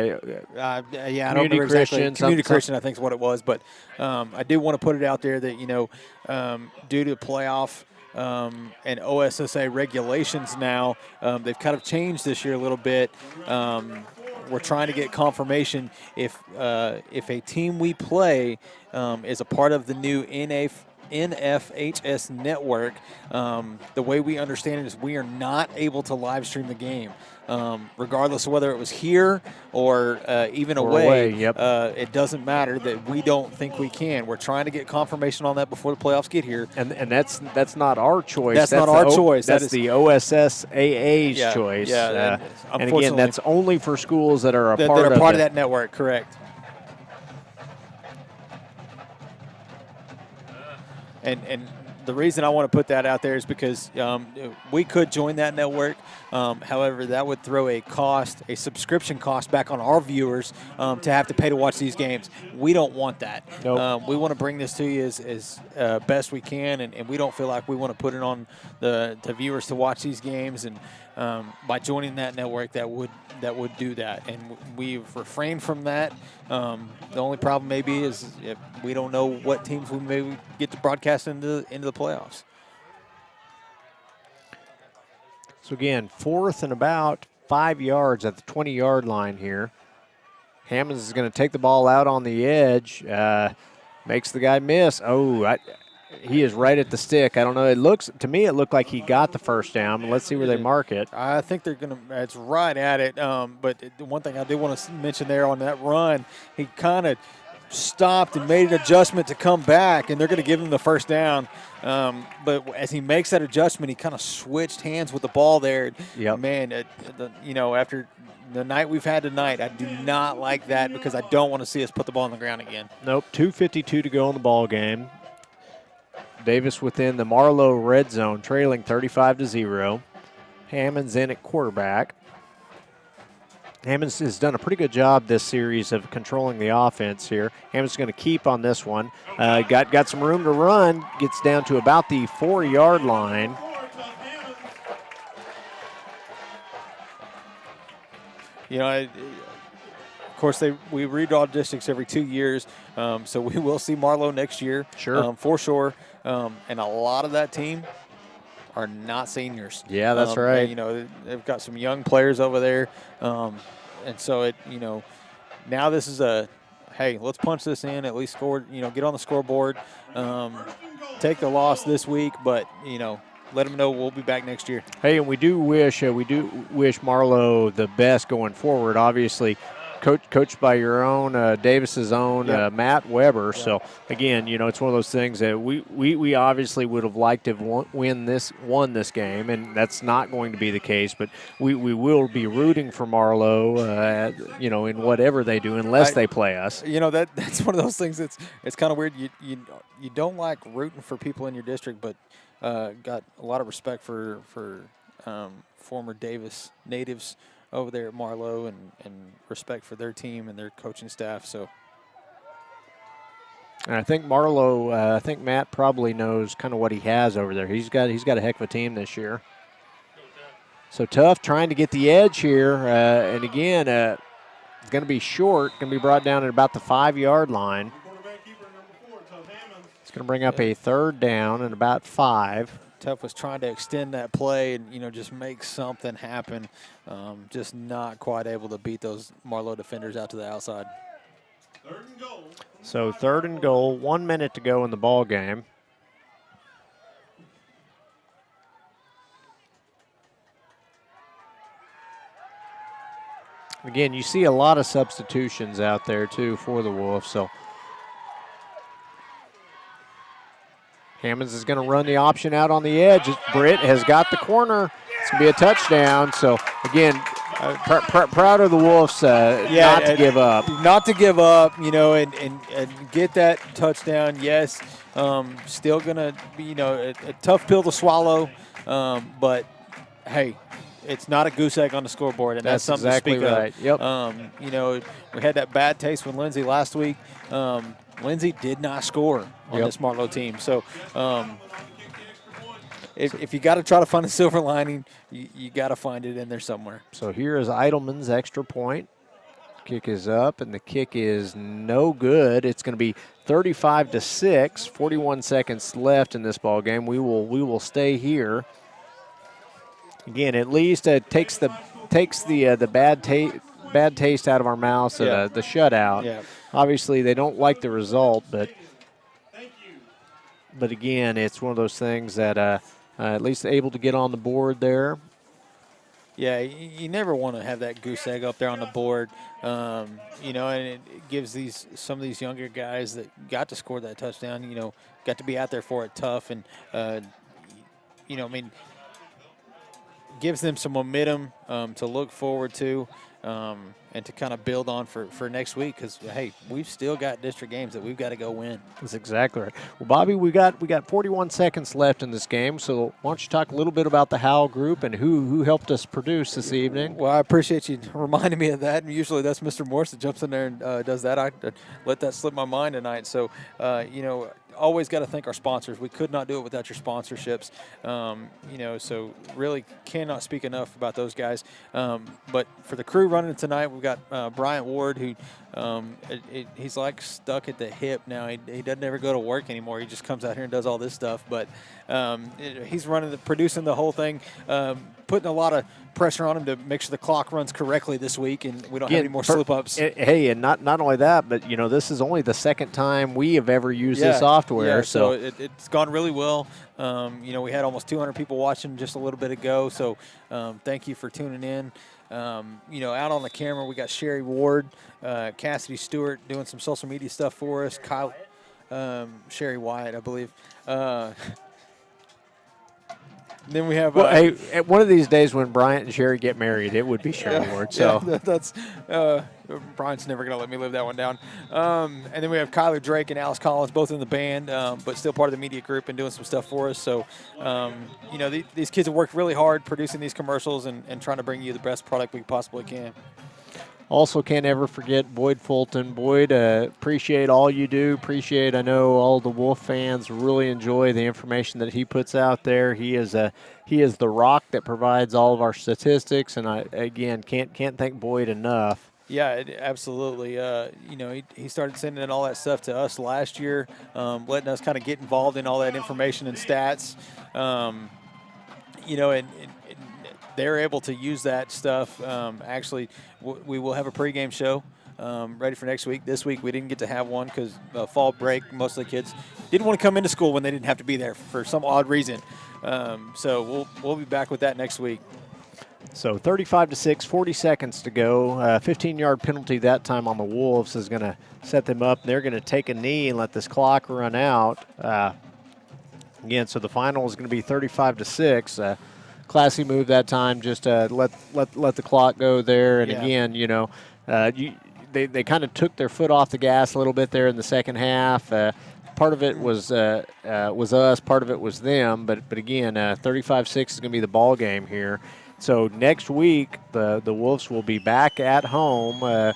I don't Community remember Christian. exactly. Community Christian, I think is what it was. But I do want to put it out there that, due to playoff and OSSA regulations now, they've kind of changed this year a little bit. We're trying to get confirmation if a team we play is a part of the new NFHS network. The way we understand it is we are not able to live stream the game, regardless of whether it was here or even away. Yep. It doesn't matter that we don't think we can. We're trying to get confirmation on that before the playoffs get here. And that's not our choice. That's not our choice. That's the OSSAA's Yeah, choice. yeah, and again, that's only for schools that are part of that network. Correct. And the reason I want to put that out there is because we could join that network. However, that would throw a subscription cost back on our viewers to have to pay to watch these games. We don't want that. Nope. We want to bring this to you as best we can, and we don't feel like we want to put it on the viewers to watch these games. And by joining that network, that would do that. And we've refrained from that. The only problem maybe is if we don't know what teams we maybe get to broadcast into the playoffs. So again, 4th and about 5 yards at the 20-yard line here. Hammonds is going to take the ball out on the edge, makes the guy miss. He is right at the stick. I don't know. It looked like he got the first down. Let's see where they mark it. I think they're going to. It's right at it. But the one thing I did want to mention there on that run, he kind of stopped and made an adjustment to come back, and they're going to give him the first down. But as he makes that adjustment, he kind of switched hands with the ball there. Yep. Man, after the night we've had tonight, I do not like that because I don't want to see us put the ball on the ground again. Nope. 2:52 to go in the ball game. Davis within the Marlow red zone, trailing 35-0. Hammonds in at quarterback. Hammonds has done a pretty good job this series of controlling the offense here. Hammonds going to keep on this one. Got some room to run. Gets down to about the 4-yard line. Of course, we redraw districts every 2 years, so we will see Marlow next year. Sure. For sure. And a lot of that team are not seniors. Yeah, that's right. They've got some young players over there. And so now this is hey, let's punch this in, at least score, get on the scoreboard, take the loss this week, but, let them know we'll be back next year. Hey, and we do wish Marlow the best going forward. Obviously, coached by your own Davis's own Matt Weber. Yeah. So again, it's one of those things that we obviously would have liked to have won this game, and that's not going to be the case. But we will be rooting for Marlow, in whatever they do, unless they play us. That's one of those things. It's kind of weird. You don't like rooting for people in your district, but got a lot of respect for former Davis natives over there at Marlow, and respect for their team and their coaching staff. So, and I think Marlow, I think Matt probably knows kind of what he has over there. He's got a heck of a team this year. So Tough trying to get the edge here, and again, it's going to be short. Going to be brought down at about the 5-yard line. It's going to bring up a 3rd down and about 5. Tough was trying to extend that play and, just make something happen. Just not quite able to beat those Marlow defenders out to the outside. 3rd and goal. So 3rd and goal, 1 minute to go in the ball game. Again, you see a lot of substitutions out there, too, for the Wolves. So Hammonds is going to run the option out on the edge. Britt has got the corner. It's going to be a touchdown. So, again, proud of the Wolves not to give up. Not to give up, and get that touchdown, yes. Still going to be, a tough pill to swallow. But, hey, it's not a goose egg on the scoreboard, and that's something exactly to speak right. of. Yep. We had that bad taste with Lindsay last week. Lindsay did not score on this Marlow team. So if you got to try to find a silver lining, you got to find it in there somewhere. So here is Eidelman's extra point. Kick is up, and the kick is no good. It's going to be 35-6, 41 seconds left in this ball game. We will stay here. Again, at least it takes the bad taste out of our mouths, the shutout. Yeah. Obviously, they don't like the result, but again, it's one of those things that at least able to get on the board there. Yeah, you never want to have that goose egg up there on the board, and it gives some of these younger guys that got to score that touchdown, got to be out there for it tough, and, gives them some momentum to look forward to and to kind of build on for next week because, hey, we've still got district games that we've got to go win. That's exactly right. Well, Bobby, we got 41 seconds left in this game, so why don't you talk a little bit about the Howell group and who helped us produce this evening? Well, I appreciate you reminding me of that. And usually that's Mr. Morse that jumps in there and does that. I let that slip my mind tonight. So, always got to thank our sponsors. We could not do it without your sponsorships. So really cannot speak enough about those guys. But for the crew running tonight, we've got Bryant Ward, who he's like stuck at the hip now. He doesn't ever go to work anymore. He just comes out here and does all this stuff. But he's producing the whole thing, putting a lot of pressure on him to make sure the clock runs correctly this week and we don't have any more slip-ups. Hey, and not only that, but, this is only the second time we have ever used this software. Yeah, so it's gone really well. We had almost 200 people watching just a little bit ago, so thank you for tuning in. Out on the camera, we got Sherry Ward, Cassidy Stewart doing some social media stuff for us, Kyle, Sherry Wyatt, I believe. Then we have. Hey, one of these days when Bryant and Sherry get married, it would be Sherry Ward. So that's Bryant's never going to let me live that one down. And then we have Kyler Drake and Alice Collins, both in the band, but still part of the media group and doing some stuff for us. So, these kids have worked really hard producing these commercials and trying to bring you the best product we possibly can. Also, can't ever forget Boyd Fulton. Boyd, appreciate all you do. I know all the Wolf fans really enjoy the information that he puts out there. He is the rock that provides all of our statistics, and I again can't thank Boyd enough. Yeah, absolutely. He started sending in all that stuff to us last year, letting us kind of get involved in all that information and stats. And they're able to use that stuff. Actually, we will have a pregame show ready for next week. This week we didn't get to have one because fall break. Most of the kids didn't want to come into school when they didn't have to be there for some odd reason. So we'll be back with that next week. So 35-6, 40 seconds to go. 15-yard penalty that time on the Wolves is going to set them up. They're going to take a knee and let this clock run out. Again, so the final is going to be 35-6. Classy move that time, just let the clock go there. And again, they kind of took their foot off the gas a little bit there in the second half. Part of it was us, part of it was them. But again, 35-6 is going to be the ball game here. So next week, the Wolves will be back at home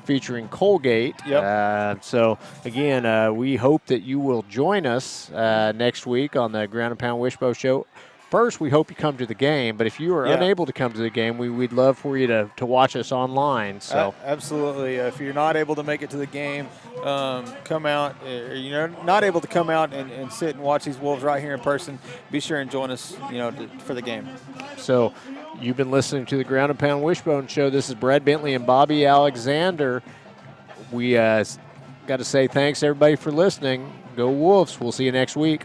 featuring Colgate. Yep. So, again, we hope that you will join us next week on the Ground and Pound Wishbone Show. First, we hope you come to the game, but if you are unable to come to the game, we'd love for you to watch us online. So absolutely. If you're not able to make it to the game, come out. Not able to come out and sit and watch these Wolves right here in person, be sure and join us, for the game. So you've been listening to the Ground and Pound Wishbone Show. This is Brad Bentley and Bobby Alexander. We got to say thanks, everybody, for listening. Go Wolves. We'll see you next week.